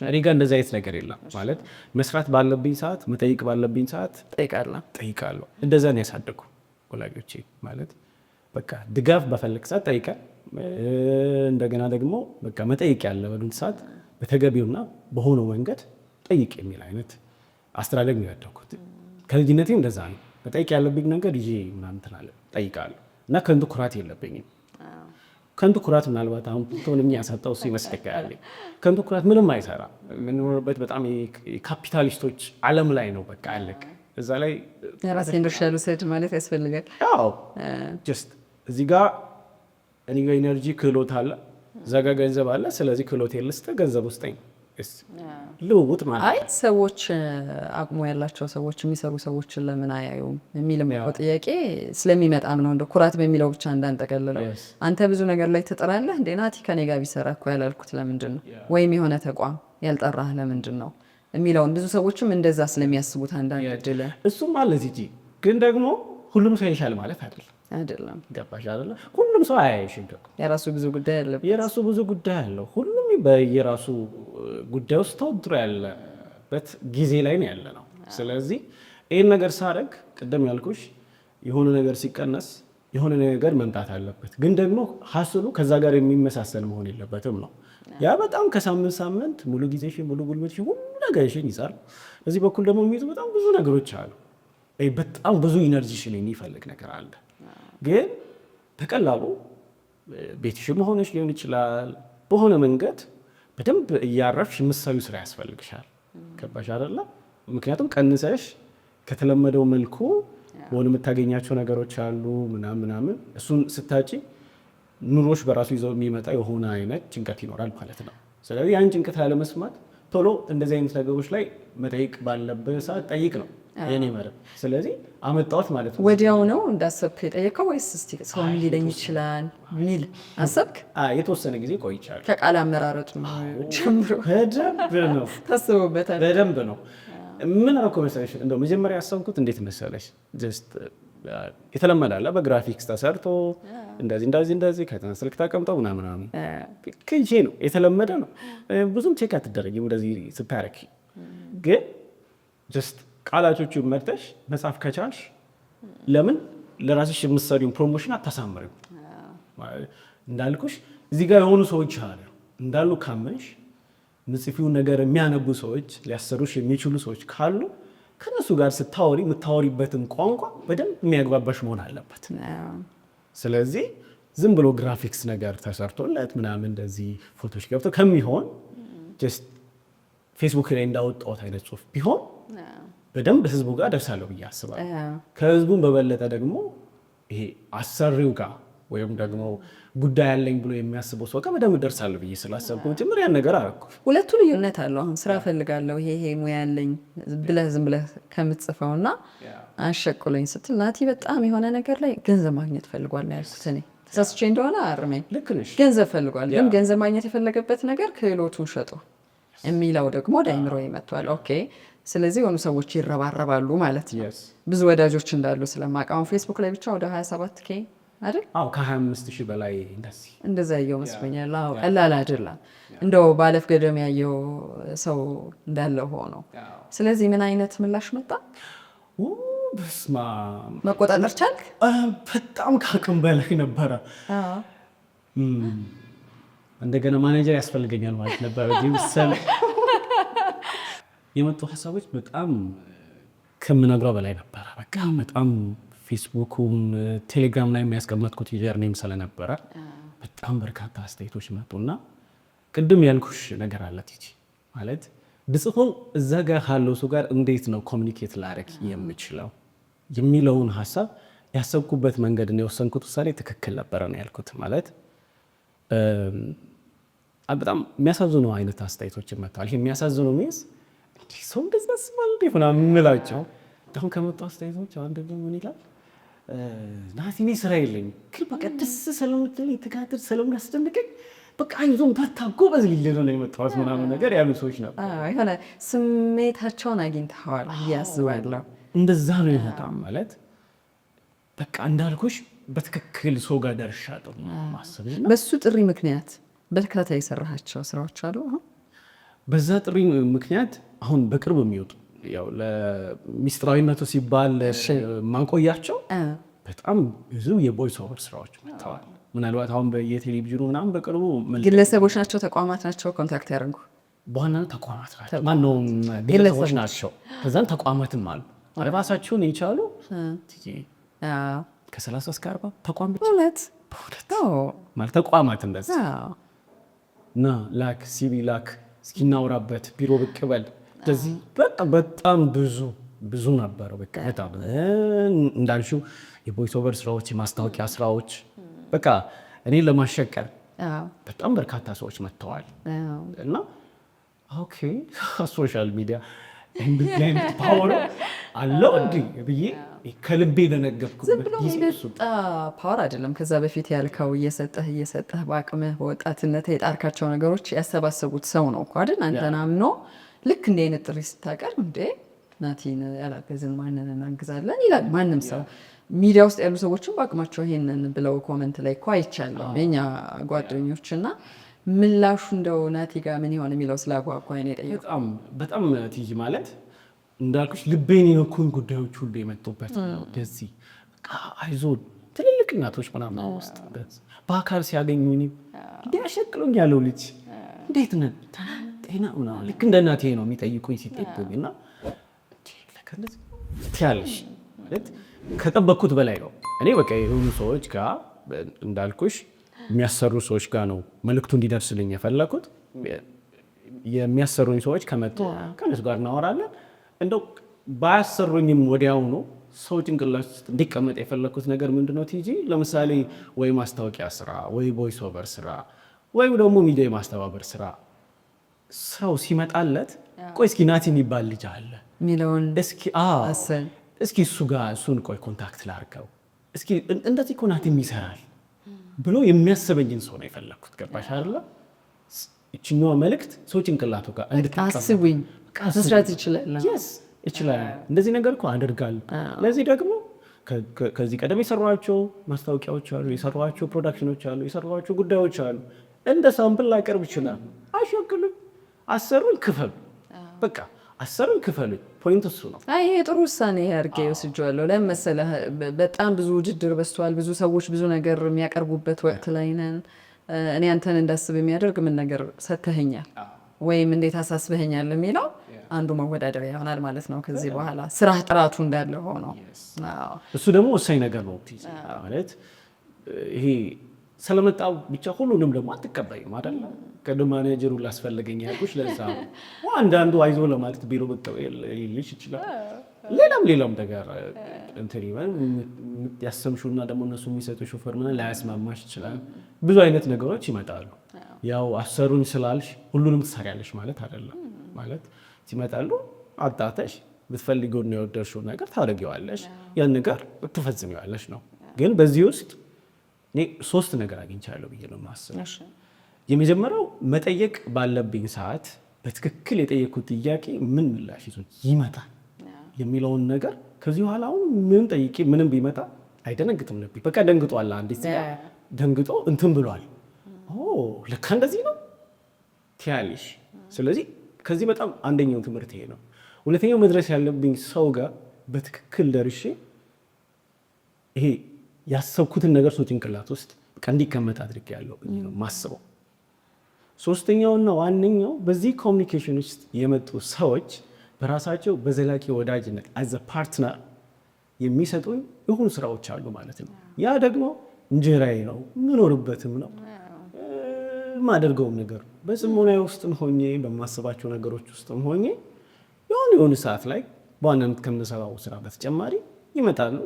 እኔ ጋር እንደዚህ አይነት ነገር የለም። ማለት መስራት ባለብኝ ሰዓት፣ መጠይቅ ባለብኝ ሰዓት ጠይቃለሁ። እንደዛ ነው ያሳደጉ ወላጆቼ። ማለት በቃ ድጋፍ በፈለግ ሰዓት ጠይቀህ እንደገና ደግሞ በቃ መጠይቅ ያለበትን ሰዓት በተገቢውና በሆነው መንገድ ጠይቅ የሚል አይነት አስተዳደግ ነው ያደኩት። ከልጅነቴ እንደዛ ነው። መጠይቅ ያለብኝ ነገር ይዤ ምናምን ትላለህ ጠይቃለሁ እና ከንቱ ኩራት የለብኝም። ከንቱ ኩራት ምናልባት አሁን ቶንም ያሳጣው እሱ ይመስለኛል። ከንቱ ኩራት ምንም አይሰራ። የምንኖርበት በጣም የካፒታሊስቶች ዓለም ላይ ነው። በቃ አለቅ እዛ ላይ ራሴን ድርሻ ልውሰድ ማለት ያስፈልጋል። ያው ጀስት እዚህ ጋር እኔ ጋር ኢነርጂ ክህሎት አለ፣ እዛ ጋር ገንዘብ አለ። ስለዚህ ክህሎት ልስጥህ፣ ገንዘብ ውስጠኝ ልውውጥ ማለት አይ ሰዎች አቅሙ ያላቸው ሰዎች የሚሰሩ ሰዎችን ለምን አያዩም የሚልም ጥያቄ ስለሚመጣም ነው። እንደ ኩራት በሚለው ብቻ እንዳንጠቀልለው አንተ ብዙ ነገር ላይ ትጥራለህ እንዴ ናቲ ከኔ ጋር ቢሰራ እኮ ያላልኩት ለምንድን ነው ወይም የሆነ ተቋም ያልጠራህ ለምንድን ነው የሚለውን ብዙ ሰዎችም እንደዛ ስለሚያስቡት አንዳንድ ድለ እሱም ማለት እንጂ ግን ደግሞ ሁሉም ሰው ይሻል ማለት አይደለም። ገባሽ አይደለ? ሁሉም ሰው አያይሽም። የራሱ ብዙ ጉዳይ አለበት። የራሱ ብዙ ጉዳይ አለው። ሁሉም በየራሱ ጉዳይ ውስጥ ተወጥሮ ያለበት ጊዜ ላይ ነው ያለ ነው። ስለዚህ ይህን ነገር ሳደርግ ቅድም ያልኩሽ የሆነ ነገር ሲቀነስ የሆነ ነገር መምጣት አለበት። ግን ደግሞ ሀስሉ ከዛ ጋር የሚመሳሰል መሆን የለበትም ነው። ያ በጣም ከሳምንት ሳምንት ሙሉ ጊዜሽን ሙሉ ጉልበትሽን ሁሉ ነገርሽን ይዛል። በዚህ በኩል ደግሞ የሚይዙ በጣም ብዙ ነገሮች አሉ። በጣም ብዙ ኢነርጂሽን የሚፈልግ ነገር አለ። ግን በቀላሉ ቤትሽም ሆነሽ ሊሆን ይችላል በሆነ መንገድ በደንብ እያረፍሽ የምትሰሪው ስራ ያስፈልግሻል። ገባሽ አይደለ? ምክንያቱም ቀንሰሽ ከተለመደው መልኩ በሆነ የምታገኛቸው ነገሮች አሉ ምናምን እሱን ስታጪ ኑሮሽ በራሱ ይዘው የሚመጣ የሆነ አይነት ጭንቀት ይኖራል ማለት ነው። ስለዚህ ያን ጭንቀት ላለመስማት ቶሎ እንደዚህ አይነት ነገሮች ላይ መጠየቅ ባለበት ሰዓት ጠይቅ ነው የኔ መረብ። ስለዚህ አመጣሁት ማለት ነው። ወዲያው ነው እንዳሰብክ የጠየቀው ወይስ እስቲ ሰው ሊለኝ ይችላል ሚል አሰብክ? የተወሰነ ጊዜ ቆይቻለሁ። ከቃል አመራረጡ ጀምሮ በደንብ ነው ታስቦበታል። በደንብ ነው። ምን አልኩ መሰለሽ፣ እንደው መጀመሪያ ያሰብኩት እንዴት መሰለሽ፣ ጀስት የተለመደ አለ በግራፊክስ ተሰርቶ እንደዚህ ከስልክ ተቀምጠው ምናምን ክንቼ ነው የተለመደ ነው። ብዙም ቼክ አትደረጊም እንደዚህ ስታረኪ። ግን ጀስት ቃላቶቹን መርጠሽ መጻፍ ከቻልሽ ለምን ለራስሽ የምትሰሪውን ፕሮሞሽን አታሳምሪው? እንዳልኩሽ እዚህ ጋር የሆኑ ሰዎች አሉ እንዳሉ ካመንሽ ምጽፊውን ነገር የሚያነቡ ሰዎች ሊያሰሩሽ የሚችሉ ሰዎች ካሉ ከነሱ ጋር ስታወሪ የምታወሪበትን ቋንቋ በደንብ የሚያግባባሽ መሆን አለበት። ስለዚህ ዝም ብሎ ግራፊክስ ነገር ተሰርቶለት ምናምን እንደዚህ ፎቶች ገብቶ ከሚሆን ጀስት ፌስቡክ ላይ እንዳወጣሁት አይነት ጽሁፍ ቢሆን በደንብ ህዝቡ ጋር ደርሳለሁ ብዬ አስባለሁ። ከህዝቡም በበለጠ ደግሞ ይሄ አሰሪው ጋር ወይም ደግሞ ጉዳይ ያለኝ ብሎ የሚያስበው ሰው ጋር በደንብ ደርሳለሁ ብዬ ስላሰብኩ መጀመሪያ ያን ነገር አደረኩ። ሁለቱ ልዩነት አለው። አሁን ስራ ፈልጋለሁ ይሄ ሙያ ያለኝ ብለህ ዝም ብለህ ከምትጽፈውና አሸቁለኝ ስትል ናቲ በጣም የሆነ ነገር ላይ ገንዘብ ማግኘት ፈልጓል ነው ያልኩት እኔ። ተሳስቼ እንደሆነ አርመኝ። ልክ ነሽ። ገንዘብ ፈልጓል፣ ግን ገንዘብ ማግኘት የፈለገበት ነገር ክህሎቱን ሸጦ የሚለው ደግሞ ወደ አይምሮ ይመጣል። ኦኬ፣ ስለዚህ የሆኑ ሰዎች ይረባረባሉ ማለት ነው። ብዙ ወዳጆች እንዳሉ ስለማውቅ ፌስቡክ ላይ ብቻ ወደ 27K አይደል? ከ25,000 በላይ እንደዛ ያየው መስሎኛል። ቀላል አይደለም እንደው ባለፍ ገደም ያየው ሰው እንዳለ ሆኖ። ስለዚህ ምን አይነት ምላሽ መጣ? በስማ መቆጣጠር ቻልክ? በጣም ከአቅም በላይ ነበረ። እንደገና ማኔጀር ያስፈልገኛል ማለት ነበረ። ዲምሰል የመጡ ሀሳቦች በጣም ከምነግረው በላይ ነበረ። በቃ በጣም ፌስቡኩም ቴሌግራም ላይ የሚያስቀመጥኩት ዩዘርኔም ስለነበረ በጣም በርካታ አስተያየቶች መጡና ቅድም ያልኩሽ ነገር አለ ቲጂ ማለት ብጽፈው እዛ ጋር ካለው ሰው ጋር እንዴት ነው ኮሚኒኬት ላደርግ የምችለው የሚለውን ሀሳብ ያሰብኩበት መንገድ እና የወሰንኩት ውሳኔ ትክክል ነበረ ነው ያልኩት። ማለት በጣም የሚያሳዝኑ አይነት አስተያየቶች መጥተዋል። ይሄ የሚያሳዝኑ ሚንስ ሰው እንደዛ ስማል እንዴ ሆና የምላቸው አሁን ከመጡ አስተያየቶች አንድ ምን ይላል ናቲ እኔ ስራ የለኝም ግን በቃ ደስ ስለምትለኝ ትጋትር ስለምናስደንቀኝ በቃ አይዞን በርታ ጎበዝ ሊል ነው የመጣሁት ምናምን ነገር ያሉ ሰዎች ነበር። የሆነ ስሜታቸውን አግኝተዋል ያስባለሁ። እንደዛ ነው የመጣው ማለት በቃ እንዳልኩሽ በትክክል ሰው ጋር ደርሻለሁ ማሰብ ነው። በሱ ጥሪ ምክንያት በርካታ የሰራሃቸው ስራዎች አሉ። በዛ ጥሪ ምክንያት አሁን በቅርብ የሚወጡ ያው ለሚስጥራዊነቱ ሲባል ማንቆያቸው በጣም ብዙ የቮይስ ኦቨር ስራዎች መጥተዋል። ምናልባት አሁን በየቴሌቪዥኑ ምናምን በቅርቡ ግለሰቦች ናቸው ተቋማት ናቸው ኮንታክት ያደርጉ? በዋናነት ተቋማት ናቸው። ማነው ግለሰቦች ናቸው። ከዛን ተቋማትም አሉ ራሳቸውን የቻሉ ከ30 እስከ 40 ተቋም ብቻ ማለት ተቋማት እንደዚህ እና ላክ ሲቪ ላክ እስኪናወራበት ቢሮ ብቅ በል እንደዚህ በቃ በጣም ብዙ ነበረው። በቃ በጣም እንዳልሽው የቮይስ ኦቨር ስራዎች፣ የማስታወቂያ ስራዎች በቃ እኔ ለማሸቀር በጣም በርካታ ሰዎች መጥተዋል። እና ኦኬ ሶሻል ሚዲያ እንደዚህ አይነት ፓወር አለው እንዴ ብዬ ከልቤ ደነገጥኩበት። ዝም ብሎ የመጣ ፓወር አይደለም። ከዛ በፊት ያልከው እየሰጠህ በአቅምህ በወጣትነት የጣርካቸው ነገሮች ያሰባሰቡት ሰው ነው እኮ አይደል? አንተን አምኖ ልክ እንደ አይነት ጥሪ ስታቀርብ እንዴ ናቲን ያላገዝን ማንን እናግዛለን ይላል ማንም ሰው። ሚዲያ ውስጥ ያሉ ሰዎችም በአቅማቸው ይሄንን ብለው ኮመንት ላይ እኮ አይቻለሁ የኛ ጓደኞች እና ምላሹ እንደው ናቲ ጋር ምን ይሆን የሚለው ስላጓጓኝ ነው የጠየቁት። በጣም ቲጂ ማለት እንዳልኩሽ ልቤን የነኩኝ ጉዳዮች ሁሉ የመጡበት ነው። ደዚህ አይዞን ትልልቅ እናቶች ምናምን ውስጥ በአካል ሲያገኙኝ እንዲያሸቅሉኝ ያለው ልጅ እንዴት ነህ ጤና ምናምን ልክ እንደ እናቴ ነው የሚጠይቁኝ ሲጠይቁኝ እና ትያለሽ ከጠበቅኩት በላይ ነው። እኔ በቃ የሆኑ ሰዎች ጋር እንዳልኩሽ የሚያሰሩ ሰዎች ጋር ነው መልእክቱ እንዲደርስልኝ የፈለኩት። የሚያሰሩኝ ሰዎች ከመጡ ከነሱ ጋር እናወራለን። እንደው ባያሰሩኝም ወዲያውኑ ሰው ጭንቅላት ውስጥ እንዲቀመጥ የፈለኩት ነገር ምንድነው ቲጂ፣ ለምሳሌ ወይ ማስታወቂያ ስራ ወይ ቮይስ ኦቨር ስራ ወይም ደግሞ ሚዲያ የማስተባበር ስራ ሰው ሲመጣለት ቆይ እስኪ ናቲ የሚባል ልጅ አለ ሚለውን እስኪ እሱ ጋር እሱን ቆይ ኮንታክት ላድርገው እስኪ እንደዚህ እኮ ናቲም ይሰራል ብሎ የሚያስበኝን ሰው ነው የፈለኩት። ገባሽ አይደለ? እችኛዋ መልእክት ሰው ጭንቅላቱ ጋር አስቡኝ መስራት ይችላል እንደዚህ ነገር እኮ አደርጋለሁ። ለዚህ ደግሞ ከዚህ ቀደም የሰሯቸው ማስታወቂያዎች አሉ፣ የሰሯቸው ፕሮዳክሽኖች አሉ፣ የሰሯቸው ጉዳዮች አሉ። እንደ ሳምፕል ላቀርብ ይችላል። አሸክሉኝ፣ አሰሩኝ፣ ክፈሉ። በቃ አሰሩኝ፣ ክፈሉ። ፖይንት እሱ ነው። ይሄ ጥሩ ውሳኔ አድርጌ ወስጄዋለሁ። ለምን መሰለህ? በጣም ብዙ ውድድር በዝቷል። ብዙ ሰዎች ብዙ ነገር የሚያቀርቡበት ወቅት ላይ ነን። እኔ አንተን እንዳስብ የሚያደርግ ምን ነገር ሰጥተኸኛል ወይም እንዴት አሳስበኸኛል የሚለው አንዱ መወዳደሪያ ይሆናል ማለት ነው። ከዚህ በኋላ ስራ ጥራቱ እንዳለ ሆኖ እሱ ደግሞ ወሳኝ ነገር ነው ማለት ይሄ ስለመጣው ብቻ ሁሉንም ደግሞ አትቀበይም አይደል? ቅድም ማኔጀሩ ላስፈልገኝ ያልኩሽ ለዛ ነው። አንዳንዱ አይዞ ለማለት ቢሮ ብትጠው ይልሽ ይችላል። ሌላም ነገር እንትን ይበል ያሰምሹና ደግሞ እነሱ የሚሰጡ ሾፈር ምን ላያስማማሽ ይችላል። ብዙ አይነት ነገሮች ይመጣሉ። ያው አሰሩኝ ስላልሽ ሁሉንም ትሰሪያለሽ ማለት አይደለም። ማለት ይመጣሉ አጣተሽ ብትፈልጊው ነው የወደድሽው ነገር ታደርጊዋለሽ፣ ያን ነገር ትፈጽሚዋለሽ ነው። ግን በዚህ ውስጥ እኔ 3 ነገር አግኝቻለሁ ብዬ ነው የማስበው። የመጀመሪያው መጠየቅ ባለብኝ ሰዓት በትክክል የጠየኩት ጥያቄ ምን ምላሽ ይዞ ይመጣል የሚለውን ነገር ከዚህ በኋላ አሁን ምን ጠይቄ ምንም ቢመጣ አይደነግጥም ነበር። በቃ ደንግጧል። አንዲት ደንግጦ እንትን ብሏል። ልክ እንደዚህ ነው ትያለሽ። ስለዚህ ከዚህ በጣም አንደኛው ትምህርት ይሄ ነው። ሁለተኛው መድረስ ያለብኝ ሰው ጋር በትክክል ደርሼ ይሄ ያሰብኩትን ነገር ሰው ጭንቅላት ውስጥ እንዲቀመጥ አድርጌያለሁ ነው ማስበው። ሶስተኛውና ዋነኛው በዚህ ኮሚኒኬሽን ውስጥ የመጡ ሰዎች በራሳቸው በዘላቂ ወዳጅነት አዘ ፓርትነር የሚሰጡኝ የሆኑ ስራዎች አሉ ማለት ነው። ያ ደግሞ እንጀራዬ ነው፣ የምኖርበትም ነው፣ የማደርገውም ነገር በጽሞና ውስጥም ሆኜ በማስባቸው ነገሮች ውስጥም ሆኜ የሆነ ሰዓት ላይ በዋናነት ከምንሰራው ስራ በተጨማሪ ይመጣሉ።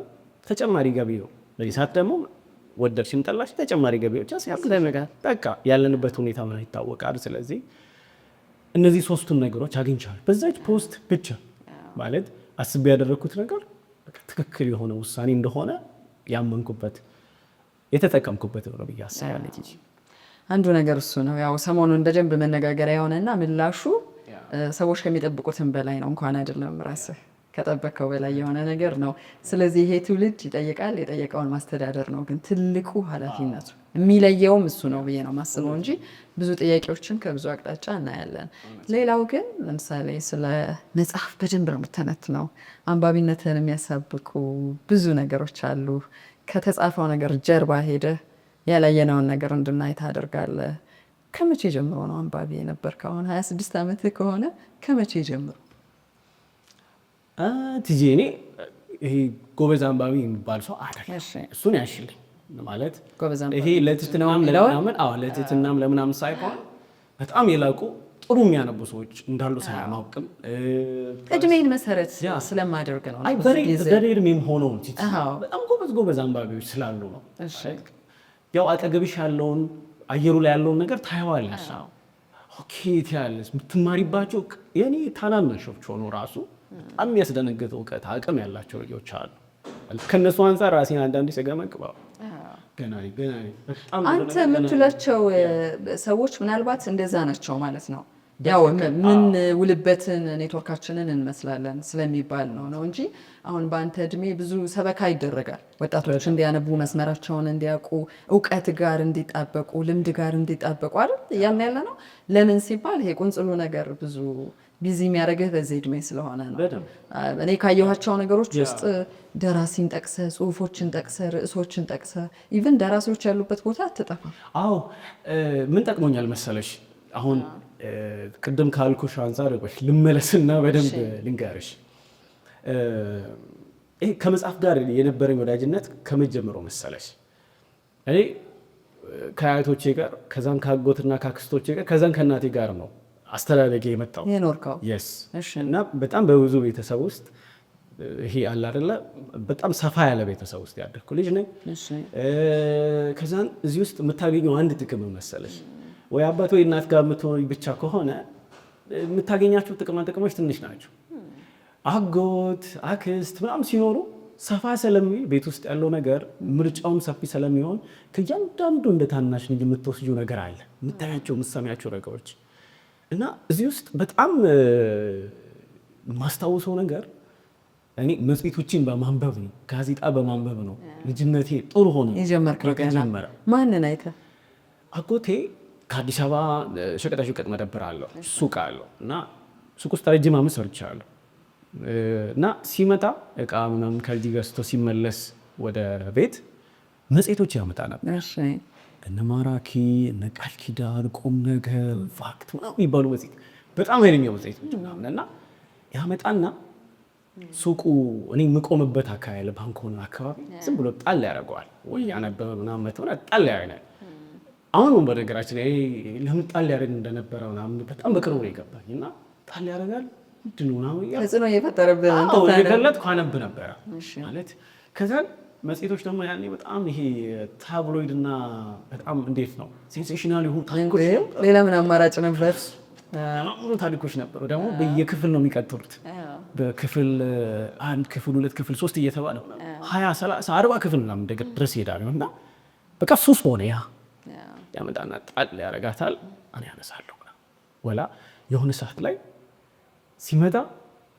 ተጨማሪ ገቢ ነው። በዚህ ሰዓት ደግሞ ወደድሽም ጠላሽ ተጨማሪ ገቢዎች ያስፈልጋል። በቃ ያለንበት ሁኔታ ምን ይታወቃል። ስለዚህ እነዚህ 3ቱን ነገሮች አግኝቻለሁ በዛች ፖስት ብቻ። ማለት አስቤ ያደረኩት ነገር ትክክል የሆነ ውሳኔ እንደሆነ ያመንኩበት የተጠቀምኩበት ነው ብዬ አስባለሁ። አንዱ ነገር እሱ ነው። ያው ሰሞኑን በደንብ መነጋገሪያ የሆነና ምላሹ ሰዎች ከሚጠብቁትም በላይ ነው። እንኳን አይደለም ራስህ ከጠበቀው በላይ የሆነ ነገር ነው። ስለዚህ ይሄ ትውልድ ይጠይቃል፣ የጠየቀውን ማስተዳደር ነው። ግን ትልቁ ኃላፊነቱ የሚለየውም እሱ ነው ብዬ ነው ማስበው እንጂ ብዙ ጥያቄዎችን ከብዙ አቅጣጫ እናያለን። ሌላው ግን ለምሳሌ ስለ መጽሐፍ በደንብ ነው የምተነትነው። አንባቢነትን የሚያሳብቁ ብዙ ነገሮች አሉ። ከተጻፈው ነገር ጀርባ ሄደህ ያላየነውን ነገር እንድናይ ታደርጋለህ። ከመቼ ጀምሮ ነው አንባቢ የነበርከው? አሁን 26 ዓመት ከሆነ ከመቼ ጀምሮ? ቲጂ እኔ ይሄ ጎበዝ አንባቢ የሚባል ሰው አይደለም። እሱን ያሽልኝ ማለት ይሄ ለትትናም ለምናምን ሳይሆን በጣም የላቁ ጥሩ የሚያነቡ ሰዎች እንዳሉ ሳያማውቅም እድሜን መሰረት ስለማደርግ ነው። በእድሜም ሆነው በጣም ጎበዝ አንባቢዎች ስላሉ ነው። ያው አጠገብሽ ያለውን አየሩ ላይ ያለውን ነገር ታየዋለሽ። ኦኬ ትያለሽ። የምትማሪባቸው የኔ ታናናሾች ሆኖ ራሱ በጣም የሚያስደነግጥ እውቀት አቅም ያላቸው ልጆች አሉ። ከነሱ አንፃር ራሴን አንዳንዴ ስገመግበው አንተ የምትላቸው ሰዎች ምናልባት እንደዛ ናቸው ማለት ነው። ያው ምን ውልበትን ኔትወርካችንን እንመስላለን ስለሚባል ነው እንጂ አሁን በአንተ እድሜ ብዙ ሰበካ ይደረጋል። ወጣቶች እንዲያነቡ፣ መስመራቸውን እንዲያውቁ፣ እውቀት ጋር እንዲጣበቁ፣ ልምድ ጋር እንዲጣበቁ አይደል እያልን ያለ ነው። ለምን ሲባል ይሄ ቁንጽሉ ነገር ብዙ ቢዚ የሚያደርግህ በዚህ እድሜ ስለሆነ ነው። እኔ ካየኋቸው ነገሮች ውስጥ ደራሲን ጠቅሰ፣ ጽሁፎችን ጠቅሰ፣ ርዕሶችን ጠቅሰ፣ ኢቭን ደራሲዎች ያሉበት ቦታ አትጠፋም። አዎ ምን ጠቅሞኛል መሰለሽ አሁን ቅድም ካልኩሽ አንፃር ልመለስና በደንብ ልንገርሽ። ይሄ ከመጽሐፍ ጋር የነበረኝ ወዳጅነት ከመጀመሩ መሰለሽ እኔ ከአያቶቼ ጋር ከዛን ከአጎትና ከአክስቶቼ ጋር ከዛን ከእናቴ ጋር ነው አስተዳደጌ የመጣው የኖርከው። እና በጣም በብዙ ቤተሰብ ውስጥ ይሄ አለ አይደለ በጣም ሰፋ ያለ ቤተሰብ ውስጥ ያደግኩ ልጅ ነኝ። ከዛን እዚህ ውስጥ የምታገኘው አንድ ጥቅም መሰለሽ ወይ አባት ወይ እናት ጋር የምትሆን ብቻ ከሆነ የምታገኛቸው ጥቅሞች ትንሽ ናቸው። አጎት አክስት ምናምን ሲኖሩ ሰፋ ስለሚል ቤት ውስጥ ያለው ነገር ምርጫውም ሰፊ ስለሚሆን ከእያንዳንዱ እንደ ታናሽ ልጅ የምትወስጂው ነገር አለ፣ የምታያቸው የምትሰሚያቸው ነገሮች እና እዚህ ውስጥ በጣም የማስታውሰው ነገር እኔ መጽሔቶችን በማንበብ ነው፣ ጋዜጣ በማንበብ ነው ልጅነቴ ጥሩ ሆኖ የጀመረ። ማንን አይተህ? አጎቴ ከአዲስ አበባ ሸቀጣሸቀጥ መደብር አለው፣ ሱቅ አለው እና ሱቅ ውስጥ ረጅም ዓመት ሰርቻለሁ እና ሲመጣ እቃ ምናምን ከዚህ ገዝቶ ሲመለስ ወደ ቤት መጽሔቶች ያመጣ ነበር። እነ ማራኪ፣ እነ ቃል ኪዳን፣ ቁም ነገር፣ ፋክት ምናምን የሚባሉ መጽሔት በጣም ኃይለኛ መጽሔቶች ምናምን እና ያመጣና ሱቁ እኔ የምቆምበት አካባቢ ያለ ባንኮን አካባቢ ዝም ብሎ ጣል ያደርገዋል ወይ ያነበበ ምናምን መተሆነ ጣል ያደርጋል። አሁን በነገራችን ላይ ለምን ጣል ያደርግ እንደነበረ ምናምን በጣም በቅርቡ ነው የገባኝ እና ጣል ያደርጋል ምንድን ነው ምናምን ተጽዕኖ እየፈጠረብህ የገለጥኩ አነብ ነበረ ማለት። ከዛ መጽሔቶች ደግሞ ያኔ በጣም ይሄ ታብሎይድ እና በጣም እንዴት ነው ሴንሴሽናል የሆኑ ታሪኮች፣ ሌላ ምን አማራጭ ነበር? ታሪኮች ነበሩ። ደግሞ በየክፍል ነው የሚቀጥሉት። በክፍል 1 ክፍል 2 ክፍል 3 እየተባለ 20 30 40 ክፍል ምናምን ድረስ ይሄዳል እና በቃ ሱስ ሆነ። ያመጣና ጣል ያረጋታል። እኔ ያነሳለሁ ወላ የሆነ ሰዓት ላይ ሲመጣ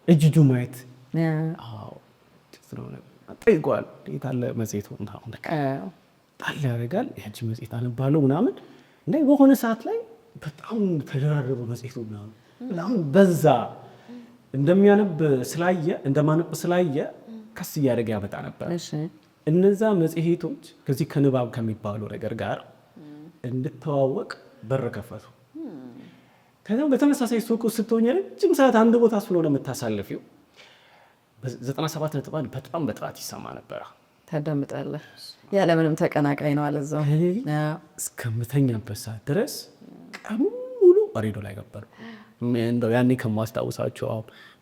እጅጁ ማየት ጠይቋል። የታለ መጽሔቱ ጣል ያደርጋል። ያቺ መጽሔት አነባለሁ ምናምን እና በሆነ ሰዓት ላይ በጣም ተደራረበ መጽሔቱ ምናምን በዛ። እንደሚያነብ ስላየ እንደማነብ ስላየ ከስ እያደረገ ያመጣ ነበር። እነዛ መጽሔቶች ከዚህ ከንባብ ከሚባሉ ነገር ጋር እንድተዋወቅ በር ከፈቱ። ከዛም በተመሳሳይ ሱቅ ስትሆኝ ረጅም ሰዓት አንድ ቦታ ስለሆነ የምታሳልፊው 97.1 በጣም በጥራት ይሰማ ነበር። ታዳምጣለህ ያለምንም ተቀናቃይ ነው አለዛው እስከምተኛበት ሰዓት ድረስ ቀኑ ሙሉ ሬዲዮ ላይ ነበር። እንደው ያኔ ከማስታውሳቸው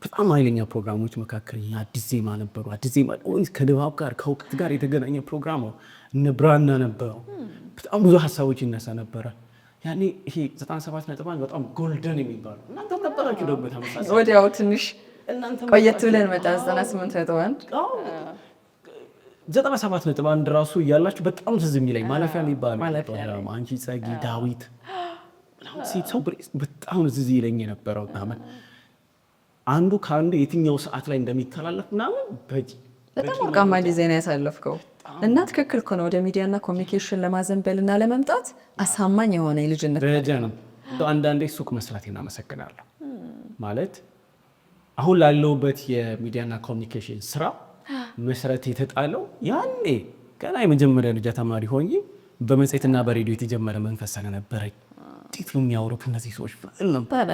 በጣም ኃይለኛ ፕሮግራሞች መካከል አዲስ ዜማ ነበሩ። አዲስ ዜማ ከንባብ ጋር ከእውቀት ጋር የተገናኘ ፕሮግራም ነው። እነ ብራና ነበረው። በጣም ብዙ ሀሳቦች ይነሳ ነበረ። ያኔ ይሄ 97.1 በጣም ጎልደን የሚባለው እናንተም ነበራችሁ ደግሞ ተመሳሳይ። ወዲያው ትንሽ ቆየት ብለን መጣ 98.1 97.1 ራሱ እያላችሁ በጣም ትዝ የሚለኝ ማለፊያ የሚባለው አንቺ ጸጊ ዳዊት ሰው በጣም ትዝ ይለኝ የነበረው ምናምን አንዱ ከአንዱ የትኛው ሰዓት ላይ እንደሚተላለፍ ምናምን በጣም ወርቃማ ጊዜ ነው ያሳለፍከው። እና ትክክል እኮ ነው። ወደ ሚዲያና ኮሚኒኬሽን ለማዘንበል እና ለመምጣት አሳማኝ የሆነ የልጅነት ነው። አንዳንዴ ሱቅ መስራቴን አመሰግናለሁ ማለት አሁን ላለሁበት የሚዲያና ኮሚኒኬሽን ስራ መሰረት የተጣለው ያኔ ገና የመጀመሪያ ደረጃ ተማሪ ሆኜ በመጽሔትና በሬዲዮ የተጀመረ መንፈስ ስለነበረኝ እንዴት ነው የሚያወሩት እነዚህ ሰዎች ነበር።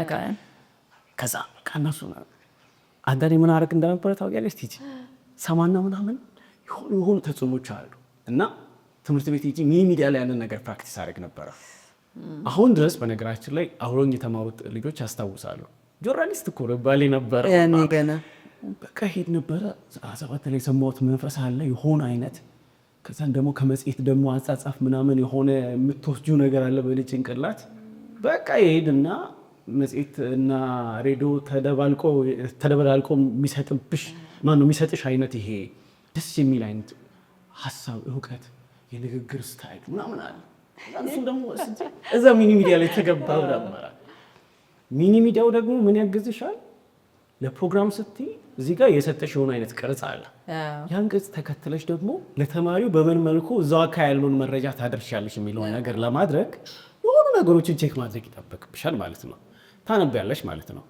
ከዛ ከእነሱ አንዳንዴ ምን አደረግ እንደነበረ ታውቂያለሽ? ቲጂ ሰማና ምናምን የሆኑ ተጽዕኖች አሉ እና ትምህርት ቤት ሂጂ ሚዲያ ላይ ያንን ነገር ፕራክቲስ አደረግ ነበረ። አሁን ድረስ በነገራችን ላይ አብሮኝ የተማሩት ልጆች ያስታውሳሉ። ጆርናሊስት እኮ ባሌ ነበረ በቃ ሄድ ነበረ። 7 ላይ የሰማሁት መንፈስ አለ የሆነ አይነት። ከዛን ደግሞ ከመጽሔት ደግሞ አጻጻፍ ምናምን የሆነ የምትወስጂው ነገር አለ በልጅ ጭንቅላት በቃ ይሄድና መጽሔት እና ሬዲዮ ተደበላልቆ የሚሰጥብሽ ማነው የሚሰጥሽ አይነት ይሄ ደስ የሚል አይነት ሀሳብ፣ እውቀት፣ የንግግር ስታይል ምናምን አለ። እሱ ደግሞ እዛ ሚኒ ሚዲያ ላይ ተገባው ነበረ። ሚኒ ሚዲያው ደግሞ ምን ያግዝሻል? ለፕሮግራም ስትይ እዚህ ጋር የሰጠሽ የሆነ አይነት ቅርጽ አለ። ያን ቅርጽ ተከትለሽ ደግሞ ለተማሪው በምን መልኩ እዛው አካባቢ ያለውን መረጃ ታደርሻለሽ የሚለውን ነገር ለማድረግ የሆኑ ነገሮችን ቼክ ማድረግ ይጠበቅብሻል ማለት ነው። ታነቢያለሽ ማለት ነው።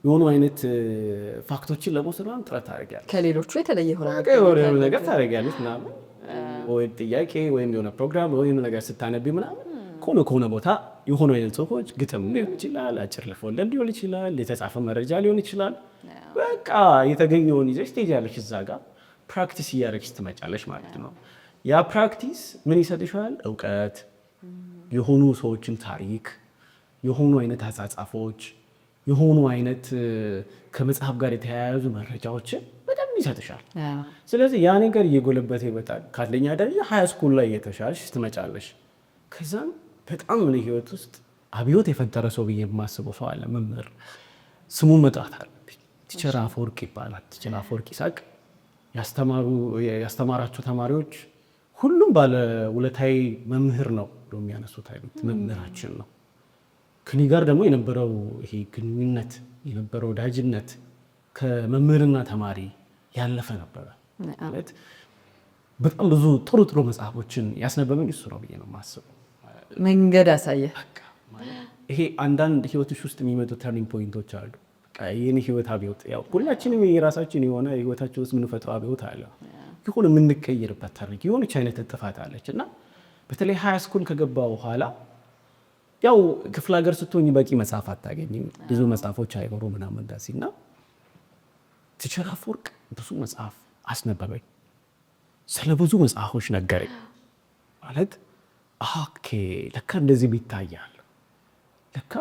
የሆኑ አይነት ፋክቶችን ለመውሰድ ጥረት ታደርጊያለሽ። ከሌሎቹ የተለየ ሆነ ነገር ታደርጊያለሽ ምናምን ወይ ጥያቄ ወይም የሆነ ፕሮግራም ወይም ነገር ስታነቢ ምናምን ከሆነ ቦታ የሆኑ አይነት ጽሁፎች ግጥም ሊሆን ይችላል፣ አጭር ልቦለድ ሊሆን ይችላል፣ የተጻፈ መረጃ ሊሆን ይችላል። በቃ የተገኘውን ይዘሽ ትሄጃለሽ። እዛ ጋር ፕራክቲስ እያደረግሽ ትመጫለሽ ማለት ነው። ያ ፕራክቲስ ምን ይሰጥሻል? እውቀት፣ የሆኑ ሰዎችን ታሪክ፣ የሆኑ አይነት አጻጻፎች፣ የሆኑ አይነት ከመጽሐፍ ጋር የተያያዙ መረጃዎችን በደንብ ይሰጥሻል። ስለዚህ ያ ነገር እየጎለበተ ይመጣል። ካለኛ ደረጃ ሀይ ስኩል ላይ እየተሻለሽ ትመጫለሽ። ከዛም በጣም ምን ህይወት ውስጥ አብዮት የፈጠረ ሰው ብዬ የማስበው ሰው አለ። መምህር ስሙን መጥራት አለብኝ። ቲቸር አፈወርቅ ይባላል። ቲቸር አፈወርቅ ይስሐቅ ያስተማራቸው ተማሪዎች ሁሉም ባለ ውለታዊ መምህር ነው ብሎ የሚያነሱት አይነት መምህራችን ነው። ከኔ ጋር ደግሞ የነበረው ይሄ ግንኙነት የነበረው ወዳጅነት ከመምህርና ተማሪ ያለፈ ነበረ። ማለት በጣም ብዙ ጥሩ ጥሩ መጽሐፎችን ያስነበበኝ እሱ ነው ብዬ ነው የማስበው። መንገድ አሳየ። ይሄ አንዳንድ ህይወቶች ውስጥ የሚመጡ ተርኒንግ ፖይንቶች አሉ። የኔ ህይወት አብዮት፣ ያው ሁላችንም የራሳችን የሆነ ህይወታችን ውስጥ የምንፈጥረው አብዮት አለ። የሆነ የምንቀይርበት ተርኒንግ የሆነች አይነት ጥፋት አለች እና በተለይ ሃይ ስኩል ከገባ በኋላ ያው ክፍለ ሀገር ስትሆኝ በቂ መጽሐፍ አታገኝም። ብዙ መጽሐፎች አይኖሩ ምናምን እንደዚህ እና ቲቸር አፈወርቅ ብዙ መጽሐፍ አስነበበኝ። ስለ ብዙ መጽሐፎች ነገረኝ። ማለት ኦኬ ለካ እንደዚህ ይታያል፣ ለካ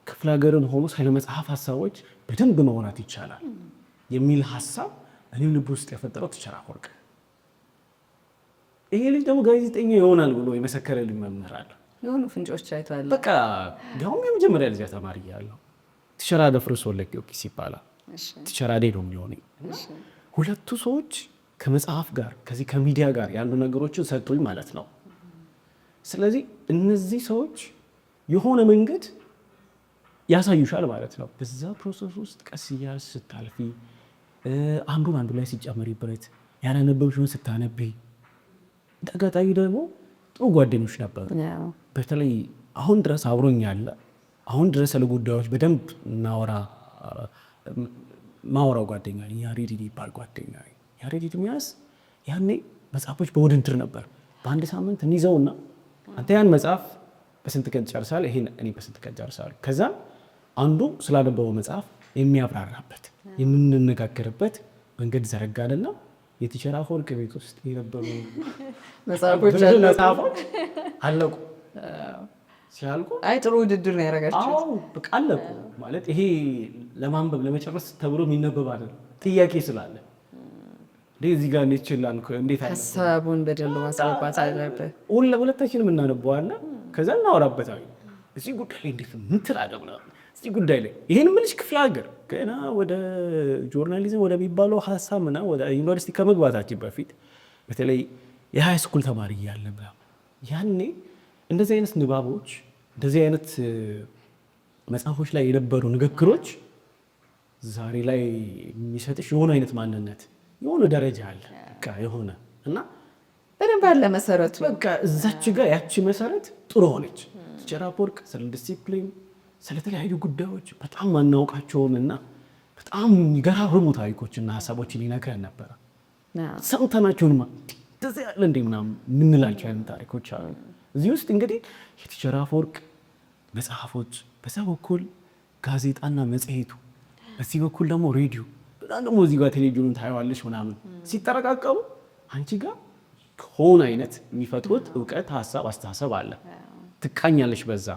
ክፍለ ሀገርን ሆኖ ስለ መጽሐፍ ሀሳቦች በደንብ ማውራት ይቻላል የሚል ሀሳብ እኔም ልብ ውስጥ የፈጠረው ቲቸር አፈወርቅ። ይሄ ልጅ ደግሞ ጋዜጠኛ ይሆናል ብሎ የመሰከረልኝ መምህር አለ። የሆኑ ፍንጮች አይቷል። በቃ ያውም የመጀመሪያ ልጅ ተማሪ እያለሁ ቲቸር አደፍርስ ወልደጊዮርጊስ ይባላል። ቲቸር አዴ ነው የሚሆነኝ። ሁለቱ ሰዎች ከመጽሐፍ ጋር ከዚህ ከሚዲያ ጋር ያሉ ነገሮችን ሰጡኝ ማለት ነው። ስለዚህ እነዚህ ሰዎች የሆነ መንገድ ያሳዩሻል ማለት ነው። በዛ ፕሮሰስ ውስጥ ቀስ እያልሽ ስታልፊ አንዱ ላይ ሲጨመሪበት ያላነበብሽውን ስታነቢ ተጋጣሚ ደግሞ ጥሩ ጓደኞች ነበሩ። በተለይ አሁን ድረስ አብሮኝ ያለ አሁን ድረስ ስለ ጉዳዮች በደንብ ማወራው ጓደኛ ያሬድ ይባል ጓደኛ ያሬድ ሚያስ ያኔ መጽሐፎች በውድድር ነበር። በአንድ ሳምንት እንይዘውና አንተ ያን መጽሐፍ በስንት ቀን ጨርሳል፣ ይሄን እኔ በስንት ቀን ጨርሳል። ከዛ አንዱ ስላነበበው መጽሐፍ የሚያብራራበት የምንነጋገርበት መንገድ ዘረጋልና የቲቸር አፈወርቅ ቤት ውስጥ የነበሩ መጽሐፎች አለቁ። ሲያልቁ ጥሩ ውድድር ነው ያደረጋችሁት። በቃ አለቁ ማለት ይሄ ለማንበብ ለመጨረስ ተብሎ የሚነበብ አይደለም። ጥያቄ ስላለ እዚህ ጋር እንዴት ይችላል እንዴት ሀሳቡን በደንብ ማስገባት አለበት። ሁለታችንም እናነበዋለን፣ ከዛ እናወራበታለን። እዚህ ጉዳይ ላይ እንዴት ምን ትላለህ ምናምን እዚህ ጉዳይ ላይ ይሄን የምልሽ ክፍለ ሀገር ገና ወደ ጆርናሊዝም ወደሚባለው ሀሳብ ምናምን ወደ ዩኒቨርሲቲ ከመግባታችን በፊት በተለይ የሃይ ስኩል ተማሪ እያለ ያኔ እንደዚህ አይነት ንባቦች እንደዚህ አይነት መጽሐፎች ላይ የነበሩ ንግግሮች ዛሬ ላይ የሚሰጥሽ የሆነ አይነት ማንነት የሆነ ደረጃ አለ በቃ የሆነ እና በደንብ አለ መሰረቱ። በቃ እዛች ጋር ያቺ መሰረት ጥሩ ሆነች። ቲቸር አፈወርቅ ስለ ዲሲፕሊን ስለተለያዩ ጉዳዮች በጣም ማናውቃቸውን እና በጣም የሚገራርሙ ታሪኮችና ሀሳቦችን ይነግረን ነበረ። ሰምተናቸውንማ እንደዚህ ያለ እንደ ምናምን የምንላቸው አይነት ታሪኮች አሉ። እዚህ ውስጥ እንግዲህ የቲቸር አፈወርቅ መጽሐፎች፣ በዛ በኩል ጋዜጣና መጽሔቱ፣ በዚህ በኩል ደግሞ ሬዲዮ፣ በጣም ደግሞ እዚህ ጋር ቴሌቪዥኑን ታየዋለች ምናምን ሲጠረቃቀሙ አንቺ ጋር ከሆነ አይነት የሚፈጥሩት እውቀት፣ ሀሳብ፣ አስተሳሰብ አለ። ትቃኛለች፣ በዛ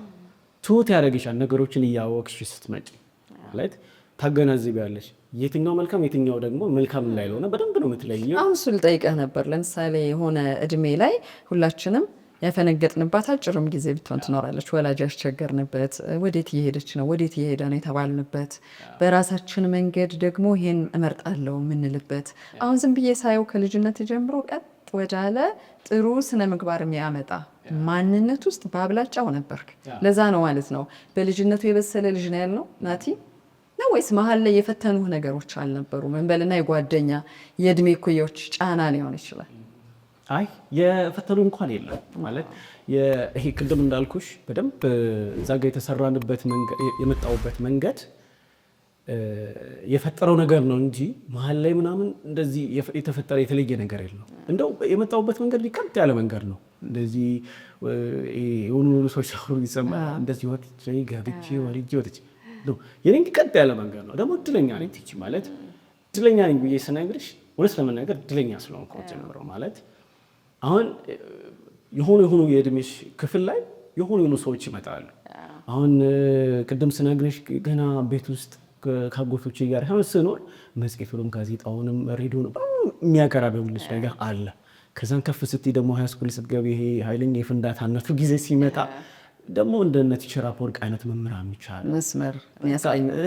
ትሁት ያደረግሻል። ነገሮችን እያወቅሽ ስትመጪ ማለት ታገናዝቢያለሽ። የትኛው መልካም የትኛው ደግሞ መልካም እንዳይሆነ በደንብ ነው የምትለየው። አሁን እሱ ልጠይቀህ ነበር። ለምሳሌ የሆነ እድሜ ላይ ሁላችንም ያፈነገጥንባት አጭርም ጊዜ ብትሆን ትኖራለች። ወላጅ ያስቸገርንበት፣ ወዴት እየሄደች ነው፣ ወዴት እየሄደ ነው የተባልንበት፣ በራሳችን መንገድ ደግሞ ይሄን እመርጣለሁ የምንልበት። አሁን ዝም ብዬ ሳየው ከልጅነት ጀምሮ ቀጥ ወዳለ ጥሩ ስነ ምግባር የሚያመጣ ማንነት ውስጥ በአብላጫው ነበርክ። ለዛ ነው ማለት ነው በልጅነቱ የበሰለ ልጅ ነው ያልነው ናቲ ነው ወይስ መሀል ላይ የፈተኑህ ነገሮች አልነበሩም? እንበልና የጓደኛ የእድሜ እኩዮች ጫና ሊሆን ይችላል። አይ የፈተኑ እንኳን የለም ማለት ይሄ ቅድም እንዳልኩሽ በደንብ እዛ ጋ የተሰራንበት የመጣውበት መንገድ የፈጠረው ነገር ነው እንጂ መሀል ላይ ምናምን እንደዚህ የተፈጠረ የተለየ ነገር የለው። እንደው የመጣውበት መንገድ ሊቀጥ ያለ መንገድ ነው። እንደዚህ የሆኑ ሰዎች ሰሩ ይሰማ እንደዚህ ወጥቼ ገብቼ ወልጄ ወጥቼ ነው የኔን ቀጥ ያለ መንገድ ነው። ደግሞ እድለኛ ነኝ ትቺ ማለት እድለኛ ነኝ ብዬ ስነግርሽ እውነት ለመናገር እድለኛ ስለሆንኩ ጀምረው ማለት አሁን የሆኑ የእድሜሽ ክፍል ላይ የሆኑ ሰዎች ይመጣሉ። አሁን ቅድም ስነግርሽ ገና ቤት ውስጥ ከአጎቶቼ ጋር ስኖር መጽሔቱንም ጋዜጣውንም ሬዲዮንም የሚያቀራርብልሽ ነገር አለ። ከዛን ከፍ ስትይ ደግሞ ሃይስኩል ስትገቢ ይሄ ኃይለኛ የፍንዳታነቱ ጊዜ ሲመጣ ደግሞ እንደ ቲቸር አፈወርቅ አይነት መምህራን ይቻላል መስመር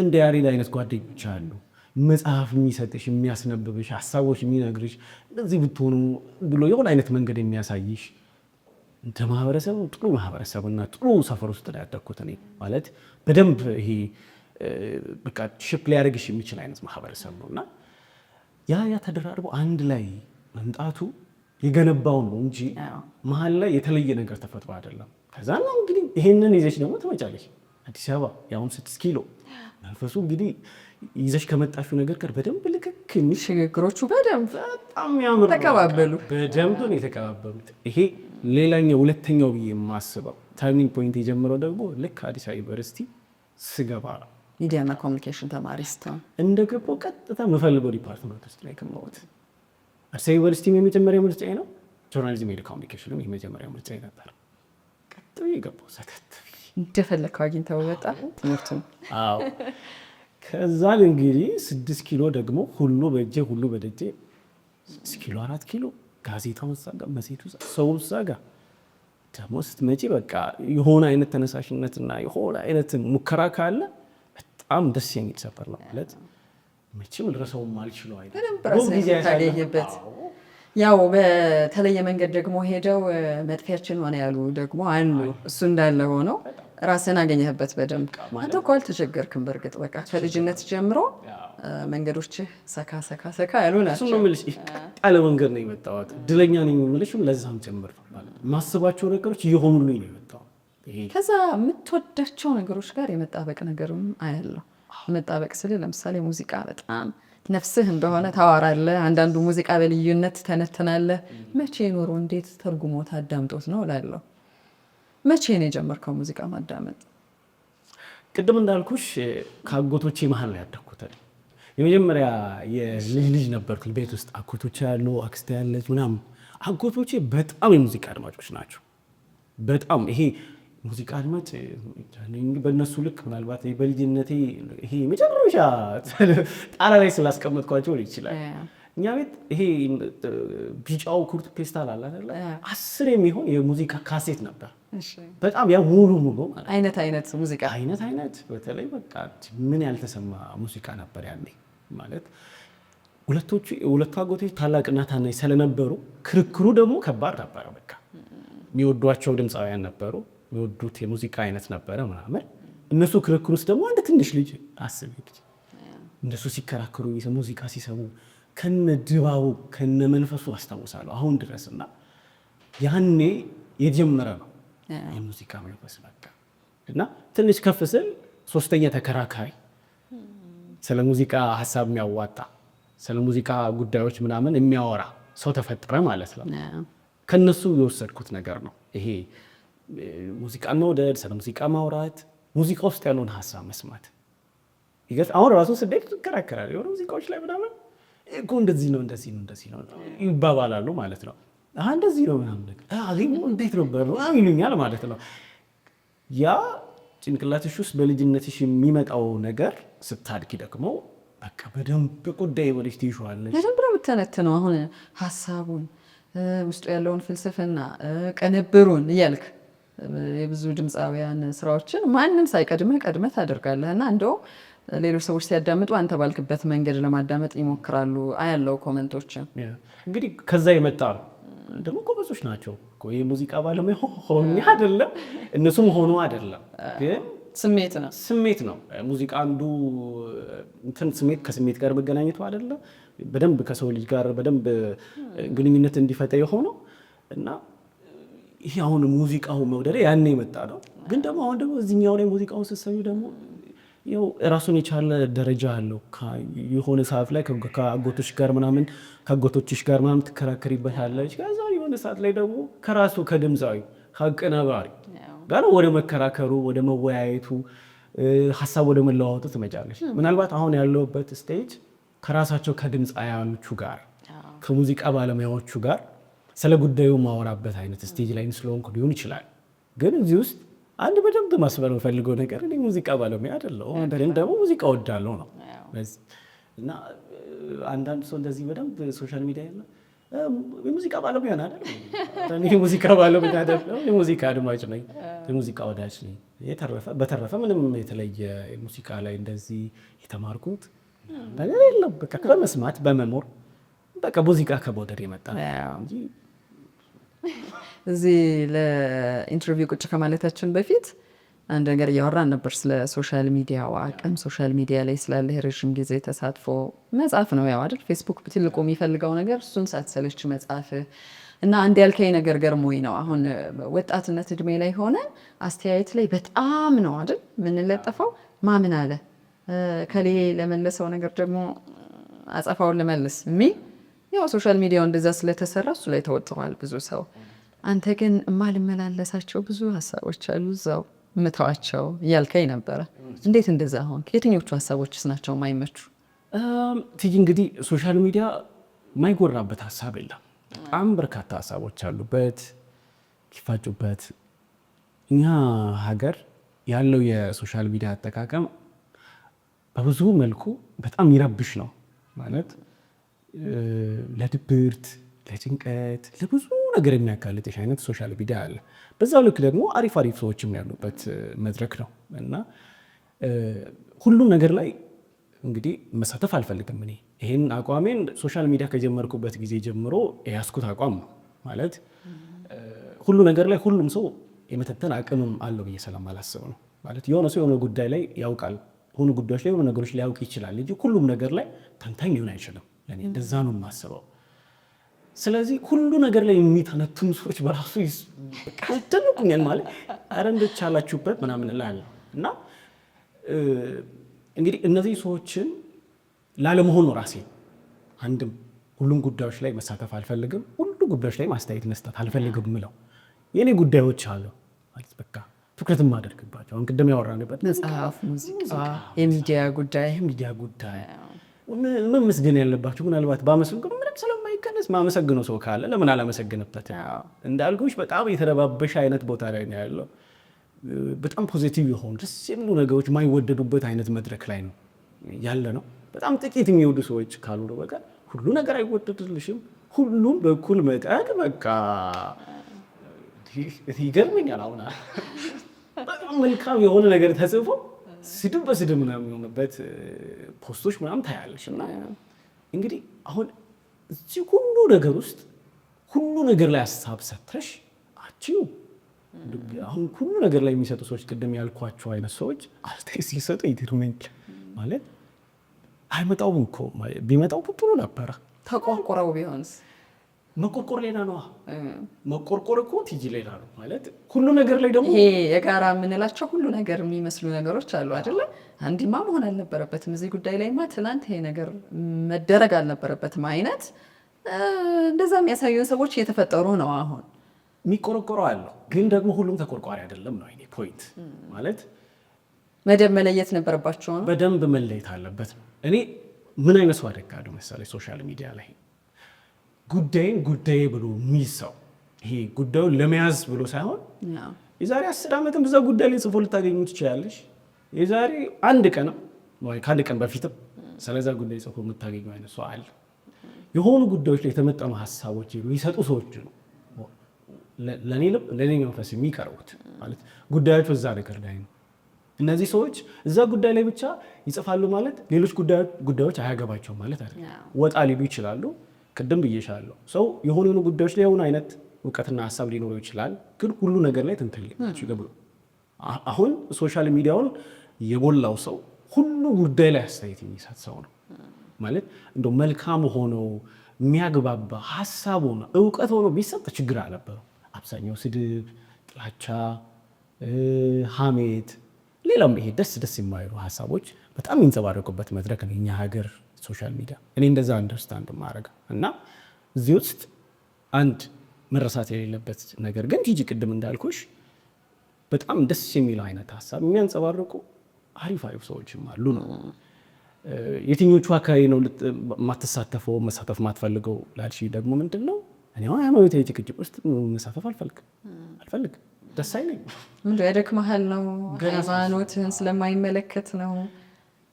እንደ ያሬድ አይነት ጓደኞች አሉ። መጽሐፍ የሚሰጥሽ የሚያስነብብሽ ሀሳቦች የሚነግርሽ እንደዚህ ብትሆኑ ብሎ የሆነ አይነት መንገድ የሚያሳይሽ እንደ ማህበረሰብ ጥሩ ማህበረሰብና ጥሩ ሰፈር ውስጥ ላይ ያደግኩት እኔ ማለት በደንብ ይሄ በቃ ሽፕ ሊያደርግሽ የሚችል አይነት ማህበረሰብ ነው እና ያ ተደራርቦ አንድ ላይ መምጣቱ የገነባው ነው እንጂ መሀል ላይ የተለየ ነገር ተፈጥሮ አይደለም። ከዛ ነው እንግዲህ ይሄንን ይዘሽ ደግሞ ትመጫለሽ አዲስ አበባ ያውም 6 ኪሎ መንፈሱ እንግዲህ ይዘሽ ከመጣሽው ነገር ጋር በደንብ ልክክ ሽግግሮቹ በደንብ በጣም ያምሩ ተቀባበሉ። በደንብ ነው የተቀባበሉት። ይሄ ሌላኛው ሁለተኛው ብዬ የማስበው ተርኒንግ ፖይንት የጀመረው ደግሞ ልክ አዲስ አበባ ዩኒቨርሲቲ ስገባ ሚዲያና ኮሚኒኬሽን ተማሪ ስትሆን እንደገባው ቀጥታ የምፈልገው ዲፓርትመንት ውስጥ ላይ ከማወት አዲስ አበባ ዩኒቨርሲቲ የመጀመሪያ ምርጫዬ ነው። ጆርናሊዝም ኤንድ ኮሚኒኬሽንም የመጀመሪያ ምርጫዬ ነበር። ቀጥታ የገባው ሰተት እንደፈለከው አግኝተው ወጣ ትምህርቱን። አዎ ከዛ እንግዲህ 6 ኪሎ ደግሞ ሁሉ በእጄ ሁሉ በደጄ 6 ኪሎ 4 ኪሎ ጋዜጣው መሳጋ መሴቱ ሰው መሳጋ ደግሞ ስትመጪ በቃ የሆነ አይነት ተነሳሽነትና የሆነ አይነት ሙከራ ካለ በጣም ደስ የሚል ሰፈር ነው ማለት መቼም ልረሳውም አልችለው አይደል። ያው በተለየ መንገድ ደግሞ ሄደው መጥፊያችን ሆነ ያሉ ደግሞ አሉ። እሱ እንዳለ ሆነው ራስን አገኘህበት በደንብ። አንተ እኮ አልተቸገርክም። በእርግጥ በቃ ከልጅነት ጀምሮ መንገዶችህ ሰካ ያሉ ናቸው። ያለ መንገድ ነው የመጣሁት። እድለኛ ነኝ የምልሽ ለዛም ጭምር ማለት ማስባቸው ነገሮች እየሆኑልኝ ነው የመጣሁት። ከዛ የምትወዳቸው ነገሮች ጋር የመጣበቅ ነገርም አያለሁ። መጣበቅ ስል ለምሳሌ ሙዚቃ በጣም ነፍስህ እንደሆነ ታወራለህ። አንዳንዱ ሙዚቃ በልዩነት ተነትናለህ። መቼ ኖሮ እንዴት ተርጉሞት አዳምጦት ነው እላለሁ። መቼ ነው የጀመርከው ሙዚቃ ማዳመጥ? ቅድም እንዳልኩሽ ከአጎቶቼ መሀል ነው ያደግኩት። የመጀመሪያ የልጅ ነበርኩ ቤት ውስጥ አጎቶቼ ያሉ አክስቴ ያለች ምናምን። አጎቶቼ በጣም የሙዚቃ አድማጮች ናቸው። በጣም ይሄ ሙዚቃ አድማጭ በእነሱ ልክ ምናልባት በልጅነቴ ይሄ መጨረሻ ጣራ ላይ ስላስቀመጥኳቸው ይችላል። እኛ ቤት ይሄ ቢጫው ኩርት ፔስታል አለ አይደል? 10 የሚሆን የሙዚቃ ካሴት ነበር። በጣም ያ ሙሉ አይነት ሙዚቃ አይነት በተለይ በቃ ምን ያልተሰማ ሙዚቃ ነበር ያኔ። ማለት ሁለቱ አጎቶች ታላቅና ታናሽ ስለነበሩ ክርክሩ ደግሞ ከባድ ነበረ። በቃ የሚወዷቸው ድምፃውያን ነበሩ፣ የሚወዱት የሙዚቃ አይነት ነበረ ምናምን። እነሱ ክርክር ውስጥ ደግሞ አንድ ትንሽ ልጅ አስብ እንደሱ ሲከራከሩ ሙዚቃ ሲሰሙ ከነ ድባቡ ከነ መንፈሱ አስታውሳለሁ አሁን ድረስ። እና ያኔ የጀመረ ነው የሙዚቃ መንፈስ በቃ። እና ትንሽ ከፍ ስል ሶስተኛ ተከራካሪ ስለ ሙዚቃ ሀሳብ የሚያዋጣ ስለ ሙዚቃ ጉዳዮች ምናምን የሚያወራ ሰው ተፈጠረ ማለት ነው። ከነሱ የወሰድኩት ነገር ነው ይሄ ሙዚቃን መውደድ፣ ስለ ሙዚቃ ማውራት፣ ሙዚቃ ውስጥ ያለውን ሀሳብ መስማት። አሁን ራሱ ስደት ይከራከራል የሆነ ሙዚቃዎች ላይ ምናምን እኮ እንደዚህ ነው ይባባላሉ ማለት ነው። እንደዚህ ነው ምናምን ነገር እንዴት ነበር ይሉኛል ማለት ነው። ያ ጭንቅላትሽ ውስጥ በልጅነትሽ የሚመጣው ነገር ስታድጊ ደግሞ በቃ በደንብ ጉዳይ ወደሽ ትይዋለሽ። በደንብ ነው የምተነትነው። አሁን ሀሳቡን ውስጡ ያለውን ፍልስፍና ቅንብሩን እያልክ የብዙ ድምፃውያን ስራዎችን ማንም ሳይቀድምህ ቀድመህ ታደርጋለህ እና እንደው ሌሎች ሰዎች ሲያዳምጡ አንተ ባልክበት መንገድ ለማዳመጥ ይሞክራሉ። አያለው ኮመንቶችን እንግዲህ ከዛ የመጣ ነው። ደግሞ ጎበዞች ናቸው እኮ የሙዚቃ ባለሙያ ሆኖ አይደለም እነሱም ሆኖ አይደለም፣ ግን ስሜት ነው ሙዚቃ አንዱ እንትን ስሜት ከስሜት ጋር መገናኘቱ አይደለም በደንብ ከሰው ልጅ ጋር በደንብ ግንኙነት እንዲፈጠር የሆነው እና ይሄ አሁን ሙዚቃው መውደድ ያኔ የመጣ ነው። ግን ደግሞ አሁን ደግሞ እዚህኛው ላይ ሙዚቃውን ስትሰሙ ደግሞ ያው ራሱን የቻለ ደረጃ አለው። የሆነ ሰዓት ላይ ከአጎቶች ጋር ምናምን ከአጎቶችሽ ጋር ምናምን ትከራከሪበታለች። ከዛ የሆነ ሰዓት ላይ ደግሞ ከራሱ ከድምፃዊ ከአቀናባሪ ጋር ወደ መከራከሩ ወደ መወያየቱ ሀሳብ ወደ መለዋወጡ ትመጫለች። ምናልባት አሁን ያለውበት ስቴጅ ከራሳቸው ከድምፃውያኖቹ ጋር ከሙዚቃ ባለሙያዎቹ ጋር ስለ ጉዳዩ ማወራበት አይነት ስቴጅ ላይ ስለሆንኩ ሊሆን ይችላል። ግን እዚህ ውስጥ አንድ በደንብ ማስበር የምፈልገው ነገር እኔ ሙዚቃ ባለሙያ አይደለሁም፣ ግን ደግሞ ሙዚቃ ወዳለሁ ነው። እና አንዳንድ ሰው እንደዚህ በደንብ ሶሻል ሚዲያ ያለ የሙዚቃ ባለሙያ አይደለም። እኔ ሙዚቃ ባለሙያ አይደለሁም፣ የሙዚቃ አድማጭ ነኝ፣ የሙዚቃ ወዳጅ ነኝ። በተረፈ ምንም የተለየ ሙዚቃ ላይ እንደዚህ የተማርኩት ነገር የለም። በቃ በመስማት በመኖር በቃ ሙዚቃ ከመውደድ የመጣ እንጂ እዚህ ለኢንተርቪው ቁጭ ከማለታችን በፊት አንድ ነገር እያወራን ነበር ስለ ሶሻል ሚዲያው አቅም፣ ሶሻል ሚዲያ ላይ ስላለ የረዥም ጊዜ ተሳትፎ መጻፍ ነው ያው አይደል? ፌስቡክ ትልቁ የሚፈልገው ነገር እሱን ሳትሰለች መጻፍ እና አንድ ያልከኝ ነገር ገርሞኝ ነው። አሁን ወጣትነት እድሜ ላይ ሆነ አስተያየት ላይ በጣም ነው አይደል ምንለጠፈው። ማምን አለ ከሌ ለመለሰው ነገር ደግሞ አጸፋውን ልመልስ ያው ሶሻል ሚዲያው እንደዛ ስለተሰራ እሱ ላይ ተወጥሯል ብዙ ሰው። አንተ ግን የማልመላለሳቸው ብዙ ሀሳቦች አሉ እዛው ምተዋቸው እያልከኝ ነበረ። እንዴት እንደዛ ሆን? የትኞቹ ሀሳቦችስ ናቸው የማይመቹ? ትይ እንግዲህ ሶሻል ሚዲያ የማይጎራበት ሀሳብ የለም። በጣም በርካታ ሀሳቦች አሉበት ይፋጩበት። እኛ ሀገር ያለው የሶሻል ሚዲያ አጠቃቀም በብዙ መልኩ በጣም ይረብሽ ነው ማለት ለድብርት፣ ለጭንቀት፣ ለብዙ ነገር የሚያጋልጥሽ አይነት ሶሻል ሚዲያ አለ። በዛው ልክ ደግሞ አሪፍ ሰዎችም ያሉበት መድረክ ነው እና ሁሉም ነገር ላይ እንግዲህ መሳተፍ አልፈልግም። እኔ ይህን አቋሜን ሶሻል ሚዲያ ከጀመርኩበት ጊዜ ጀምሮ የያዝኩት አቋም ነው ማለት ሁሉ ነገር ላይ ሁሉም ሰው የመተንተን አቅምም አለው ብዬ ስለማላስብ ነው። ማለት የሆነ ሰው የሆነ ጉዳይ ላይ ያውቃል፣ የሆኑ ጉዳዮች ላይ የሆኑ ነገሮች ሊያውቅ ይችላል እንጂ ሁሉም ነገር ላይ ተንታኝ ሊሆን አይችልም። ለኔ እንደዛ ነው የማስበው። ስለዚህ ሁሉ ነገር ላይ የሚተነትኑ ሰዎች በራሱ ያስደንቁኛል። ማለት አረ እንደቻላችሁበት ምናምን እላለሁ እና እንግዲህ እነዚህ ሰዎችን ላለመሆኑ ራሴ አንድም ሁሉም ጉዳዮች ላይ መሳተፍ አልፈልግም፣ ሁሉ ጉዳዮች ላይ ማስተያየት መስጠት አልፈልግም ምለው የኔ ጉዳዮች አሉ ማለት በቃ ትኩረት ማደርግባቸው አሁን ቅድም ያወራንበት መጽሐፍ፣ ሙዚቃ፣ የሚዲያ ጉዳይ መመስገን ያለባቸው ምናልባት ባመሰግኑ ምንም ስለማይቀነስ ማመሰግነው ሰው ካለ ለምን አላመሰግንበት? እንዳልኩሽ በጣም የተረባበሽ አይነት ቦታ ላይ ነው ያለው። በጣም ፖዚቲቭ የሆኑ ደስ የሚሉ ነገሮች የማይወደዱበት አይነት መድረክ ላይ ነው ያለ ነው። በጣም ጥቂት የሚወዱ ሰዎች ካሉ ነው በቃ ሁሉ ነገር አይወደድልሽም። ሁሉም በኩል መጠን በቃ ይገርመኛል። አሁን በጣም መልካም የሆነ ነገር ተጽፎ ስድብ በስድብ ምናምን የሆነበት ፖስቶች ምናምን ታያለሽ። እና እንግዲህ አሁን እዚህ ሁሉ ነገር ውስጥ ሁሉ ነገር ላይ ሀሳብ ሰጥተሽ አቺው አሁን ሁሉ ነገር ላይ የሚሰጡ ሰዎች ቅድም ያልኳቸው አይነት ሰዎች አስተያየት ሲሰጡ ይገርመኛል። ማለት አይመጣውም እኮ ቢመጣው ጥሩ ነበረ። ተቆርቆረው ቢሆንስ? መቆርቆር ሌላ ነው። መቆርቆር እኮ ቲጂ ሌላ ነው ማለት ሁሉ ነገር ላይ ደግሞ ይሄ የጋራ የምንላቸው ሁሉ ነገር የሚመስሉ ነገሮች አሉ አይደለ? አንዲማ መሆን አልነበረበትም እዚህ ጉዳይ ላይማ ትናንት ይሄ ነገር መደረግ አልነበረበትም አይነት እንደዛ የሚያሳዩን ሰዎች እየተፈጠሩ ነው። አሁን የሚቆረቆረው አለው፣ ግን ደግሞ ሁሉም ተቆርቋሪ አይደለም ነው የእኔ ፖይንት። ማለት መደብ መለየት ነበረባቸው ነው። በደንብ መለየት አለበት ነው። እኔ ምን አይነት ሰው አደጋለሁ መሰለኝ ሶሻል ሚዲያ ላይ ጉዳይን ጉዳይ ብሎ የሚይዝ ሰው ይሄ ጉዳዩን ለመያዝ ብሎ ሳይሆን የዛሬ 10 ዓመትም በዛ ጉዳይ ላይ ጽፎ ልታገኙ ትችላለሽ። የዛሬ አንድ ቀን ወይ ከአንድ ቀን በፊትም ስለዛ ጉዳይ ጽፎ የምታገኙ አይነት ሰው አለ። የሆኑ ጉዳዮች ላይ የተመጠኑ ሀሳቦች የሚሰጡ ሰዎች ነው ለኔ መንፈስ የሚቀርቡት ማለት ጉዳዮች በዛ ነገር ላይ ነው። እነዚህ ሰዎች እዛ ጉዳይ ላይ ብቻ ይጽፋሉ ማለት ሌሎች ጉዳዮች አያገባቸውም ማለት አይደለም። ወጣ ሊሉ ይችላሉ። ቅድም ብዬሻለሁ፣ ሰው የሆኑ ጉዳዮች ላይ የሆነ አይነት እውቀትና ሀሳብ ሊኖረው ይችላል፣ ግን ሁሉ ነገር ላይ ትንትል ይገባል። አሁን ሶሻል ሚዲያውን የሞላው ሰው ሁሉ ጉዳይ ላይ አስተያየት የሚሰጥ ሰው ነው ማለት እንደው መልካም ሆኖ የሚያግባባ ሀሳብ ሆኖ እውቀት ሆኖ ቢሰጥ ችግር አልነበረው። አብዛኛው ስድብ፣ ጥላቻ፣ ሀሜት፣ ሌላም ይሄ ደስ የማይሉ ሀሳቦች በጣም የሚንጸባረቁበት መድረክ ነው የኛ ሀገር ሶሻል ሚዲያ። እኔ እንደዛ አንደርስታንድ ማድረግ እና እዚህ ውስጥ አንድ መረሳት የሌለበት ነገር ግን ቲጂ ቅድም እንዳልኩሽ በጣም ደስ የሚለው አይነት ሀሳብ የሚያንጸባርቁ አሪፍ ሰዎችም አሉ ነው። የትኞቹ አካባቢ ነው ማትሳተፈው መሳተፍ ማትፈልገው ላልሽ ደግሞ ምንድን ነው እኔ ሃይማኖታዊ ጭቅጭቅ ውስጥ መሳተፍ አልፈልግም። ደስ አይለኝ። ምንድን ነው ያደክመሃል ነው? ሃይማኖትህን ስለማይመለከት ነው?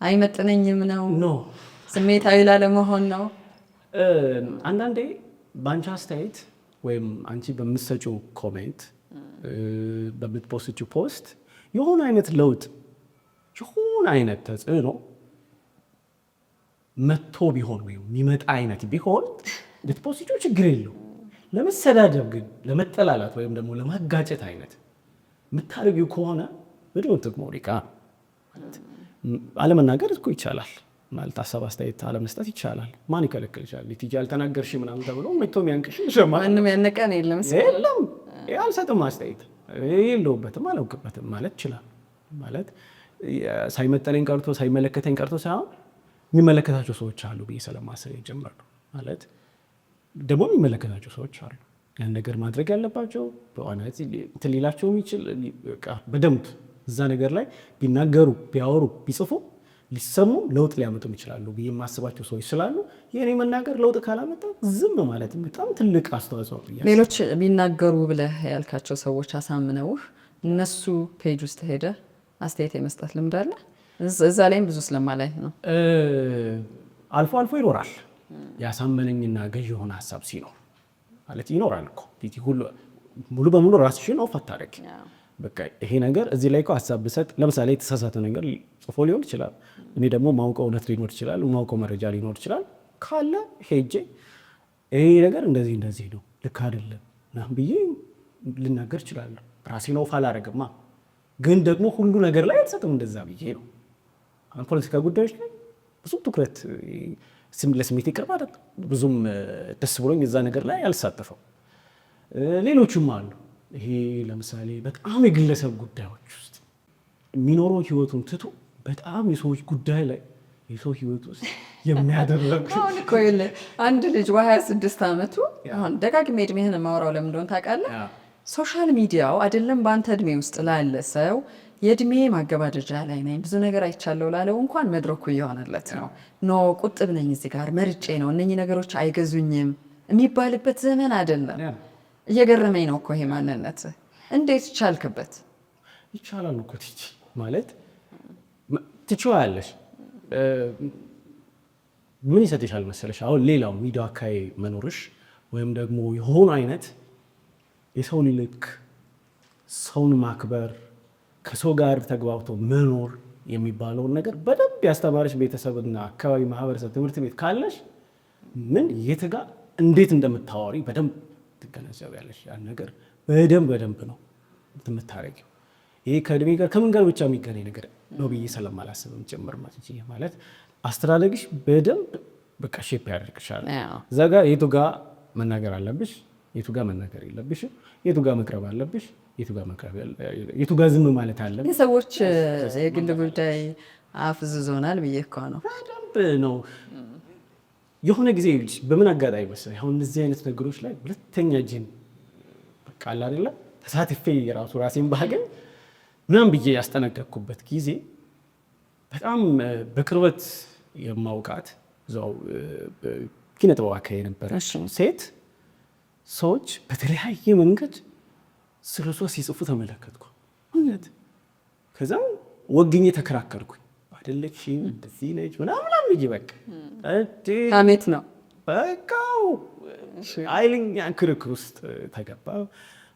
አይመጥነኝም ነው? ስሜታዊ ላለመሆን ነው? አንዳንዴ በአንቺ አስተያየት ወይም አንቺ በምትሰጪው ኮሜንት በምትፖስችው ፖስት የሆነ አይነት ለውጥ የሆነ አይነት ተጽዕኖ መጥቶ ቢሆን ወይም የሚመጣ አይነት ቢሆን ልትፖስችው ችግር የለው። ለመሰዳደብ ግን ለመጠላላት ወይም ደግሞ ለማጋጨት አይነት የምታደርጊው ከሆነ ምንድነው ጥቅሙ? ሪቃ አለመናገር እኮ ይቻላል ማለት ሀሳብ አስተያየት አለመስጠት ይቻላል። ማን ይከለክልሻል? ቲጂ አልተናገርሽ ምናምን ተብሎ መጥቶ የሚያንቅሽ ማንም ያነቀን የለም። አልሰጥም አስተያየት የለውበትም አላውቅበትም ማለት ይችላል። ማለት ሳይመጠነኝ ቀርቶ ሳይመለከተኝ ቀርቶ ሳይሆን የሚመለከታቸው ሰዎች አሉ ብዬ ስለማሰብ የጀመሩ ማለት ደግሞ የሚመለከታቸው ሰዎች አሉ። ያን ነገር ማድረግ ያለባቸው በእውነት ሊላቸው የሚችል በደንብ እዛ ነገር ላይ ቢናገሩ ቢያወሩ ቢጽፉ ሊሰሙ ለውጥ ሊያመጡም ይችላሉ ብዬ የማስባቸው ሰዎች ስላሉ የእኔ መናገር ለውጥ ካላመጣ ዝም ማለት በጣም ትልቅ አስተዋጽኦ። ሌሎች ቢናገሩ ብለህ ያልካቸው ሰዎች አሳምነውህ እነሱ ፔጅ ውስጥ ሄደ አስተያየት የመስጠት ልምድ አለ? እዛ ላይም ብዙ ስለማላይ ነው። አልፎ አልፎ ይኖራል። ያሳመነኝና ገዥ የሆነ ሀሳብ ሲኖር ማለት ይኖራል እኮ ሙሉ በሙሉ ራስሽን ኦፍ አታደርጊ። በቃ ይሄ ነገር እዚህ ላይ እኮ ሀሳብ ብሰጥ ለምሳሌ የተሳሳተ ነገር ጽፎ ሊሆን ይችላል። እኔ ደግሞ ማውቀው እውነት ሊኖር ይችላል፣ ማውቀው መረጃ ሊኖር ይችላል። ካለ ሄጄ ይሄ ነገር እንደዚህ ነው ልክ አይደለም ብዬ ልናገር እችላለሁ። ራሴን ኦፍ አላደርግማ። ግን ደግሞ ሁሉ ነገር ላይ አልሰጥም እንደዛ ብዬ ነው። አሁን ፖለቲካ ጉዳዮች ላይ ብዙ ትኩረት ለስሜት ይቅርብ አይደለም ብዙም ደስ ብሎኝ እዛ ነገር ላይ አልሳተፈው። ሌሎችም አሉ። ይሄ ለምሳሌ በጣም የግለሰብ ጉዳዮች ውስጥ የሚኖረው ህይወቱን ትቶ በጣም የሰዎች ጉዳይ ላይ የሰው ህይወት ውስጥ የሚያደርግ አሁን እኮ አንድ ልጅ በ26 ዓመቱ አሁን ደጋግሜ እድሜህን ማውራው ለምን እንደሆነ ታውቃለህ? ሶሻል ሚዲያው አይደለም በአንተ እድሜ ውስጥ ላለ ሰው የእድሜ ማገባደጃ ላይ ነኝ ብዙ ነገር አይቻለው ላለው እንኳን መድረኩ እየሆነለት ነው። ኖ ቁጥብ ነኝ እዚህ ጋር መርጬ ነው እነኚህ ነገሮች አይገዙኝም የሚባልበት ዘመን አይደለም። እየገረመኝ ነው እኮ ይሄ ማንነት እንዴት ቻልክበት? ይቻላል እኮ ቲጂ ማለት ትችዋለሽ። ምን ይሰጥሻል መሰለሽ አሁን ሌላው ሚዲያ አካባቢ መኖርሽ ወይም ደግሞ የሆኑ አይነት የሰው ልክ ሰውን ማክበር ከሰው ጋር ተግባብቶ መኖር የሚባለውን ነገር በደንብ ያስተማረሽ ቤተሰብና አካባቢ ማህበረሰብ ትምህርት ቤት ካለሽ ምን የት ጋር እንዴት እንደምታወሪ በደንብ ትገነዘቢያለሽ። ያን ነገር በደንብ ነው የምታረጊው። ይሄ ከእድሜ ጋር ከምን ጋር ብቻ የሚገናኝ ነገር ነው ብዬ ስለማላስብም ጭምር ማለት አስተዳደግሽ በደንብ በቃ ሼፕ ያደርግሻል። እዛ ጋር የቱ ጋር መናገር አለብሽ፣ የቱ ጋር መናገር የለብሽም፣ የቱ ጋር መቅረብ አለብሽ፣ የቱ ጋር ዝም ማለት አለብሽ። የሰዎች የግል ጉዳይ አፍዝዞናል ብዬ እኮ ነው። በደንብ ነው። የሆነ ጊዜ በምን አጋጣሚ መሰለኝ አሁን እነዚህ አይነት ነገሮች ላይ ሁለተኛ ጂን በቃ አለ አይደለ ተሳትፌ የራሱ ራሴን ባገኝ ምናምን ብዬ ያስጠነቀቅኩበት ጊዜ በጣም በቅርበት የማውቃት እዛው ኪነ ጥበብ አካባቢ የነበረች ሴት ሰዎች በተለያየ መንገድ ስለሷ ሲጽፉ ተመለከትኩ። እውነት ከዛም ወግኜ ተከራከርኩኝ። አይደለችም እንደዚህ ነች ምናምን ብዬ በቃ ሀሜት ነው በቃው ኃይለኛ ክርክር ውስጥ ተገባ።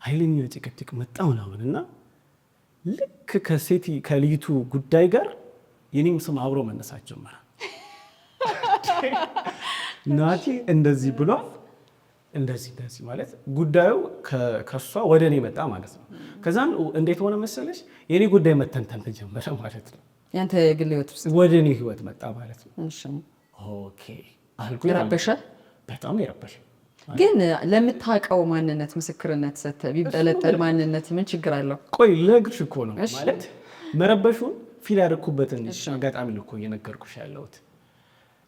ኃይለኛ ጭቅጭቅ መጣ ምናምን እና ልክ ከልጅቱ ጉዳይ ጋር የኔም ስም አብሮ መነሳት ጀመረ። ናቲ እንደዚህ ብሎ እንደዚህ ማለት ጉዳዩ ከሷ ወደ እኔ መጣ ማለት ነው። ከዛም እንዴት ሆነ መሰለሽ የኔ ጉዳይ መተንተን ተጀመረ ማለት ነው። ያንተ የግል ህይወት ወደ እኔ ህይወት መጣ ማለት ነው። ኦኬ አልኩኝ። ረበሸ፣ በጣም የረበሸ። ግን ለምታውቀው ማንነት ምስክርነት ሰጥተህ ቢጠለጠል ማንነት ምን ችግር አለው? ቆይ ልነግርሽ እኮ ነው ማለት መረበሹን ፊል ያደረኩበትን አጋጣሚ ነው እኮ እየነገርኩሽ ያለሁት።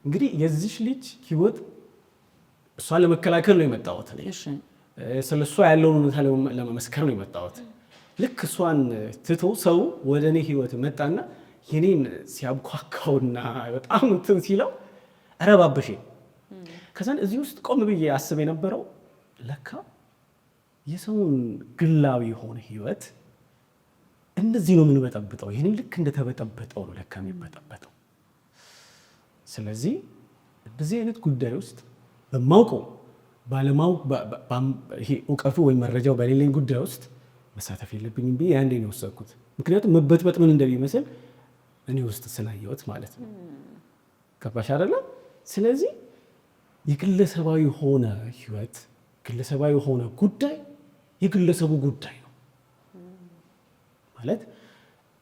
እንግዲህ የዚች ልጅ ህይወት እሷን ለመከላከል ነው የመጣሁት። ስለ እሷ ያለውን ሁኔታ ለመመስከር ነው የመጣሁት። ልክ እሷን ትቶ ሰው ወደ እኔ ህይወት መጣና የኔን ሲያብኳካውና በጣም እንትን ሲለው ረባበሽ። ከዛን እዚህ ውስጥ ቆም ብዬ አስብ የነበረው ለካ የሰውን ግላዊ የሆነ ህይወት እንደዚህ ነው የምንበጠብጠው። ይህንም ልክ እንደተበጠበጠው ነው ለካ የሚበጠበጠው። ስለዚህ እንደዚህ አይነት ጉዳይ ውስጥ በማውቀው ባለማወቅ ይሄ እውቀቱ ወይም መረጃው በሌለኝ ጉዳይ ውስጥ መሳተፍ የለብኝም ብዬ ያንዴ ነው የወሰንኩት። ምክንያቱም መበጥበጥ ምን እንደሚመስል እኔ ውስጥ ስላየሁት ማለት ነው። ገባሽ አይደለ? ስለዚህ የግለሰባዊ ሆነ ህይወት፣ ግለሰባዊ ሆነ ጉዳይ የግለሰቡ ጉዳይ ነው ማለት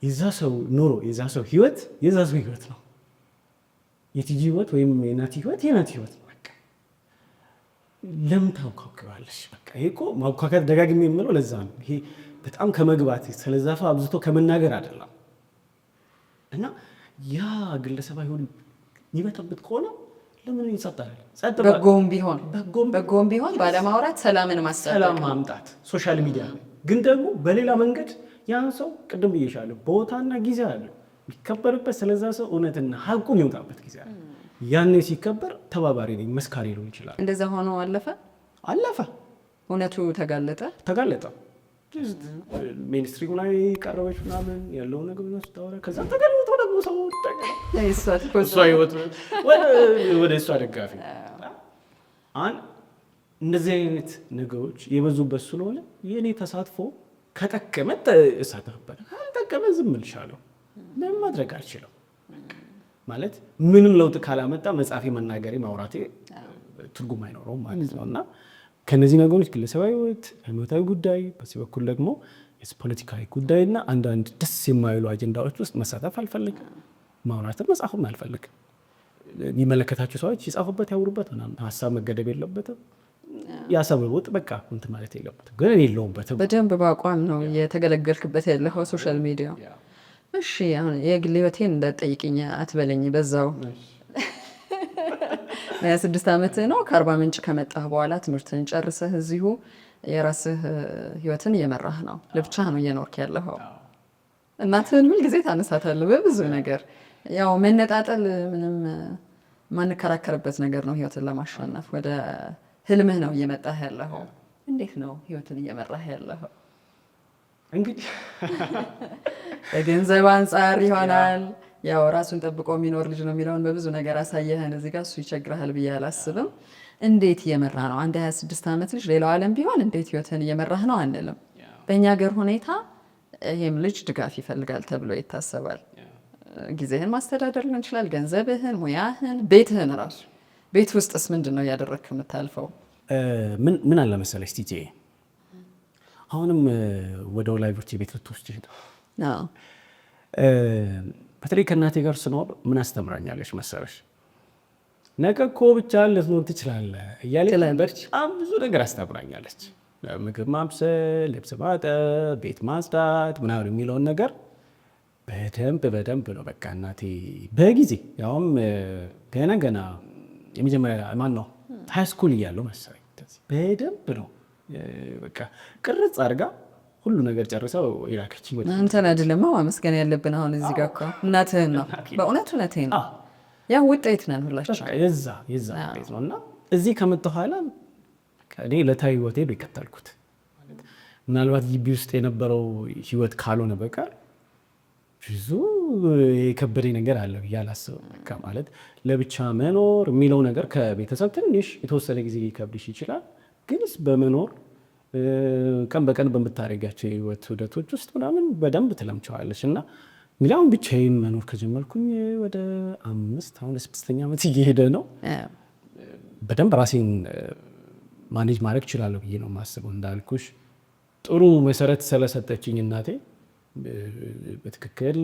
የዛ ሰው ኑሮ፣ የዛ ሰው ህይወት የዛ ሰው ህይወት ነው። የቲጂ ህይወት ወይም የናቲ ህይወት የናቲ ህይወት ነው። በቃ ለምን ታውካዋለሽ? በቃ ይሄ እኮ ማውካካት ደጋግሜ የምለው ለዛ ነው። ይሄ በጣም ከመግባት ስለዛፋ አብዝቶ ከመናገር አይደለም። እና ያ ግለሰባዊ ሆነ ይበጠብጥ ከሆነ ለምን ይጸጣል? በጎም ቢሆን ባለማውራት ሰላምን ሰላም ማምጣት ሶሻል ሚዲያ ላይ ግን ደግሞ በሌላ መንገድ ያን ሰው ቅድም ብዬሻለሁ ቦታና ጊዜ አለ የሚከበርበት፣ ስለዛ ሰው እውነትና ሀቁ የሚወጣበት ጊዜ አለ። ያኔ ሲከበር ተባባሪ ነኝ መስካሪ ሊሆን ይችላል። እንደዛ ሆኖ አለፈ እውነቱ ተጋለጠ። ሚኒስትሪ ላይ ቀረበች ምናምን ያለው ነገር ነው ስታወራ፣ ከዛ ተገልጦ ደግሞ ሰው ወደ እሷ ደጋፊ እንደዚህ አይነት ነገሮች የበዙበት ስለሆነ የእኔ ተሳትፎ ከጠቀመ እሳተፍበት፣ ካልጠቀመ ዝም እልሻለሁ። ለምን ማድረግ አልችልም ማለት ምንም ለውጥ ካላመጣ መጻፌ፣ መናገሬ፣ ማውራቴ ትርጉም አይኖረውም ማለት ነው። እና ከነዚህ ነገሮች ግለሰባዊ ህይወት፣ ሃይማኖታዊ ጉዳይ፣ በዚህ በኩል ደግሞ የፖለቲካዊ ጉዳይና አንዳንድ ደስ የማይሉ አጀንዳዎች ውስጥ መሳተፍ አልፈልግም። ማውራትም መጻፍም አልፈልግም። የሚመለከታቸው ሰዎች ይጻፉበት፣ ያውሩበት፣ ሀሳብ መገደብ የለበትም። የሀሳብ ለውጥ በቃ እንትን ማለት የለበትም። ግን እኔ የለውበትም። በደንብ በአቋም ነው የተገለገልክበት ያለኸው ሶሻል ሚዲያ። እሺ አሁን የግል ህይወቴን እንዳትጠይቅኝ አትበለኝ በዛው። 26 ዓመትህ ነው። ከአርባ ምንጭ ከመጣህ በኋላ ትምህርትን ጨርሰህ እዚሁ የራስህ ህይወትን እየመራህ ነው። ለብቻህ ነው እየኖርክ ያለኸው። እናትህን ሁል ጊዜ ታነሳታለህ በብዙ ነገር። ያው መነጣጠል ምንም ማንከራከርበት ነገር ነው። ህይወትን ለማሸነፍ ወደ ህልምህ ነው እየመጣህ ያለኸው። እንዴት ነው ህይወትን እየመራህ ያለኸው? እንግዲህ በገንዘብ አንጻር ይሆናል። ያው ራሱን ጠብቆ የሚኖር ልጅ ነው የሚለውን በብዙ ነገር አሳየህን። እዚህ ጋር እሱ ይቸግረሃል ብዬ አላስብም። እንዴት እየመራህ ነው? አንድ 26 ዓመት ልጅ ሌላው ዓለም ቢሆን እንዴት ህይወትን እየመራህ ነው አንልም። በእኛ ሀገር ሁኔታ ይህም ልጅ ድጋፍ ይፈልጋል ተብሎ ይታሰባል። ጊዜህን ማስተዳደር ሊሆን ይችላል፣ ገንዘብህን፣ ሙያህን፣ ቤትህን ራሱ። ቤት ውስጥስ ምንድን ነው እያደረግክ የምታልፈው? ምን አለ መሰለሽ ቲጄ፣ አሁንም ወደ ወላጆቼ ቤት ልትወስጂ ነው። በተለይ ከእናቴ ጋር ስኖር ምን አስተምራኛለች መሰለሽ? ነገ እኮ ብቻ ልትኖር ትችላለህ እያለች በጣም ብዙ ነገር አስተምራኛለች። ምግብ ማብሰል፣ ልብስ ማጠብ፣ ቤት ማጽዳት ምናምን የሚለውን ነገር በደንብ ነው በቃ እናቴ በጊዜ ያውም ገና የመጀመሪያ ማን ነው ሃይስኩል እያለሁ መሰለኝ በደንብ ነው በቃ ቅርጽ አድርጋ ሁሉ ነገር ጨርሰው ይላከችኝ። አንተን አይደለም ማመስገን ያለብን አሁን እዚህ ጋር እኮ እናትህን ነው። በእውነት እውነቴን ነው። ያ ውጤት ነን ሁላችን የዛ ውጤት ነው። እና እዚህ ከመጣሁ በኋላ እኔ ዕለታዊ ህይወቴ ነው የከተልኩት። ምናልባት ግቢ ውስጥ የነበረው ህይወት ካልሆነ በቀር ብዙ የከበደኝ ነገር አለ ብዬ አላስብም። ማለት ለብቻ መኖር የሚለው ነገር ከቤተሰብ ትንሽ የተወሰነ ጊዜ ሊከብድሽ ይችላል። ግንስ በመኖር ቀን በቀን በምታደርጋቸው የህይወት ሂደቶች ውስጥ ምናምን በደንብ ትለምቸዋለች። እና እንግዲህ አሁን ብቻዬን መኖር ከጀመርኩኝ ወደ 6ኛ ዓመት እየሄደ ነው። በደንብ ራሴን ማኔጅ ማድረግ እችላለሁ ብዬ ነው የማስበው። እንዳልኩሽ ጥሩ መሰረት ስለሰጠችኝ እናቴ በትክክል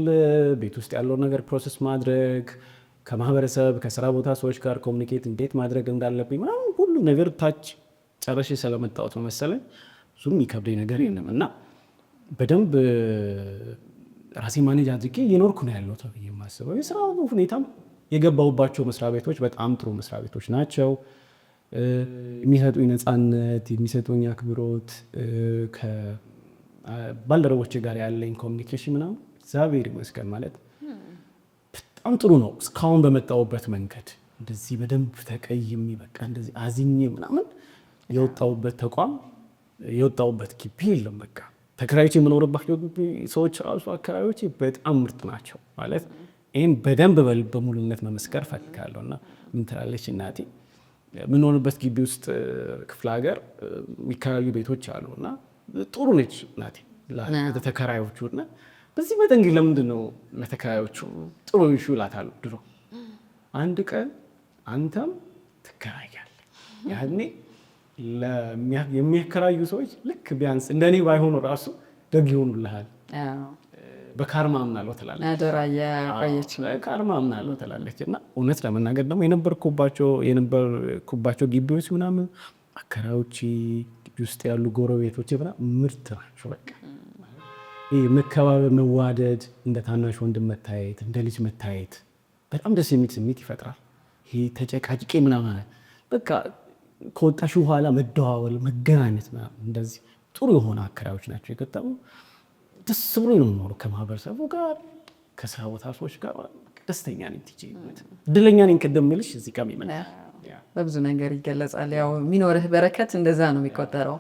ቤት ውስጥ ያለውን ነገር ፕሮሰስ ማድረግ፣ ከማህበረሰብ ከስራ ቦታ ሰዎች ጋር ኮሚኒኬት እንዴት ማድረግ እንዳለብኝ ምናምን ሁሉ ነገር ታች ጨረሼ ስለመጣሁት ነው መሰለኝ ብዙም የሚከብደኝ ነገር የለም እና በደንብ ራሴ ማኔጅ አድርጌ እየኖርኩ ነው ያለሁት ብዬ የማስበው። የስራ ሁኔታም የገባሁባቸው መስሪያ ቤቶች በጣም ጥሩ መስሪያ ቤቶች ናቸው። የሚሰጡኝ ነፃነት፣ የሚሰጡኝ አክብሮት፣ ከባልደረቦች ጋር ያለኝ ኮሚኒኬሽን ምናምን እግዚአብሔር ይመስገን ማለት በጣም ጥሩ ነው። እስካሁን በመጣሁበት መንገድ እንደዚህ በደንብ ተቀይሜ በቃ እንደዚህ አዝኜ ምናምን የወጣሁበት ተቋም የወጣሁበት ግቢ የለም። በቃ ተከራዮች የምኖርባቸው ሰዎች ራሱ አከራዮች በጣም ምርጥ ናቸው ማለት ይህም በደንብ በሙሉነት መመስከር ፈልጋለሁ። እና ምን ትላለች እናቴ የምንሆንበት ግቢ ውስጥ ክፍለ ሀገር የሚከራዩ ቤቶች አሉ እና ጥሩ ነች እናቴ ለተከራዮቹ። እና በዚህ መጠን ግን ለምንድን ነው ለተከራዮቹ ጥሩ ይሹ እላታለሁ ድሮ። አንድ ቀን አንተም ትከራያለህ፣ ያኔ የሚያከራዩ ሰዎች ልክ ቢያንስ እንደኔ ባይሆኑ ራሱ ደግ ይሆኑልሃል። በካርማ አምናለሁ ትላለች፣ ካርማ አምናለሁ ትላለች። እና እውነት ለመናገር ደግሞ የነበርኩባቸው ግቢዎች ምናምን አከራዮች ግቢ ውስጥ ያሉ ጎረቤቶች ምናምን ምርጥ ናቸው። በቃ ይህ መከባበር፣ መዋደድ፣ እንደ ታናሽ ወንድም መታየት፣ እንደ ልጅ መታየት በጣም ደስ የሚል ስሜት ይፈጥራል። ይሄ ተጨቃጭቄ ምናምን በቃ ከወጣሽ በኋላ መደዋወል፣ መገናኘት እንደዚህ ጥሩ የሆነ አከራዮች ናቸው የገጠሙ። ደስ ብሎ ነው የምኖረው ከማህበረሰቡ ጋር ከስራ ቦታ ሰዎች ጋር ደስተኛ ነኝ። እድለኛ ነኝ። ቅድም የምልሽ እዚህ ጋር የሚመጣ በብዙ ነገር ይገለጻል። ያው የሚኖርህ በረከት እንደዛ ነው የሚቆጠረው።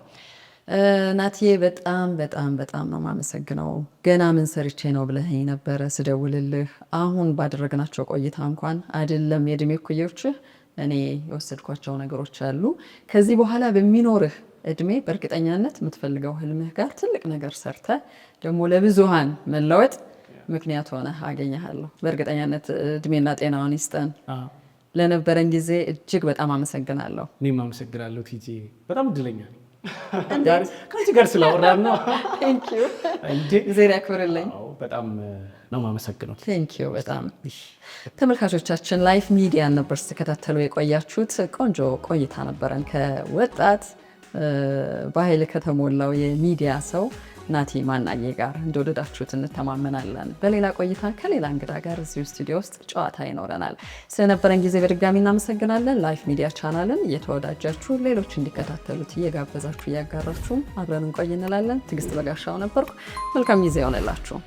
ናትዬ በጣም በጣም በጣም ነው የማመሰግነው። ገና ምን ሰርቼ ነው ብለኸኝ ነበረ ስደውልልህ። አሁን ባደረግናቸው ቆይታ እንኳን አይደለም የእድሜ እኩዮችህ እኔ የወሰድኳቸው ነገሮች አሉ። ከዚህ በኋላ በሚኖርህ እድሜ በእርግጠኛነት የምትፈልገው ህልምህ ጋር ትልቅ ነገር ሰርተ ደግሞ ለብዙሃን መለወጥ ምክንያት ሆነ አገኘሃለሁ። በእርግጠኛነት እድሜና ጤናውን ይስጠን። ለነበረን ጊዜ እጅግ በጣም አመሰግናለሁ። እኔም አመሰግናለሁ ቲጂ። በጣም እድለኛ ነኝ ከአንቺ ጋር ስላወራን ነው። ጊዜ ያክብርልኝ። በጣም ነው የማመሰግነው። ቴንኪዩ በጣም ተመልካቾቻችን፣ ላይፍ ሚዲያ ነበር ስትከታተሉ የቆያችሁት። ቆንጆ ቆይታ ነበረን ከወጣት በኃይል ከተሞላው የሚዲያ ሰው ናቲ ማናዬ ጋር እንደወደዳችሁት እንተማመናለን። በሌላ ቆይታ ከሌላ እንግዳ ጋር እዚሁ ስቱዲዮ ውስጥ ጨዋታ ይኖረናል። ስለነበረን ጊዜ በድጋሚ እናመሰግናለን። ላይፍ ሚዲያ ቻናልን እየተወዳጃችሁ ሌሎች እንዲከታተሉት እየጋበዛችሁ እያጋራችሁ አብረን እንቆይ እንላለን። ትዕግስት በጋሻው ነበርኩ። መልካም ጊዜ ይሆንላችሁ።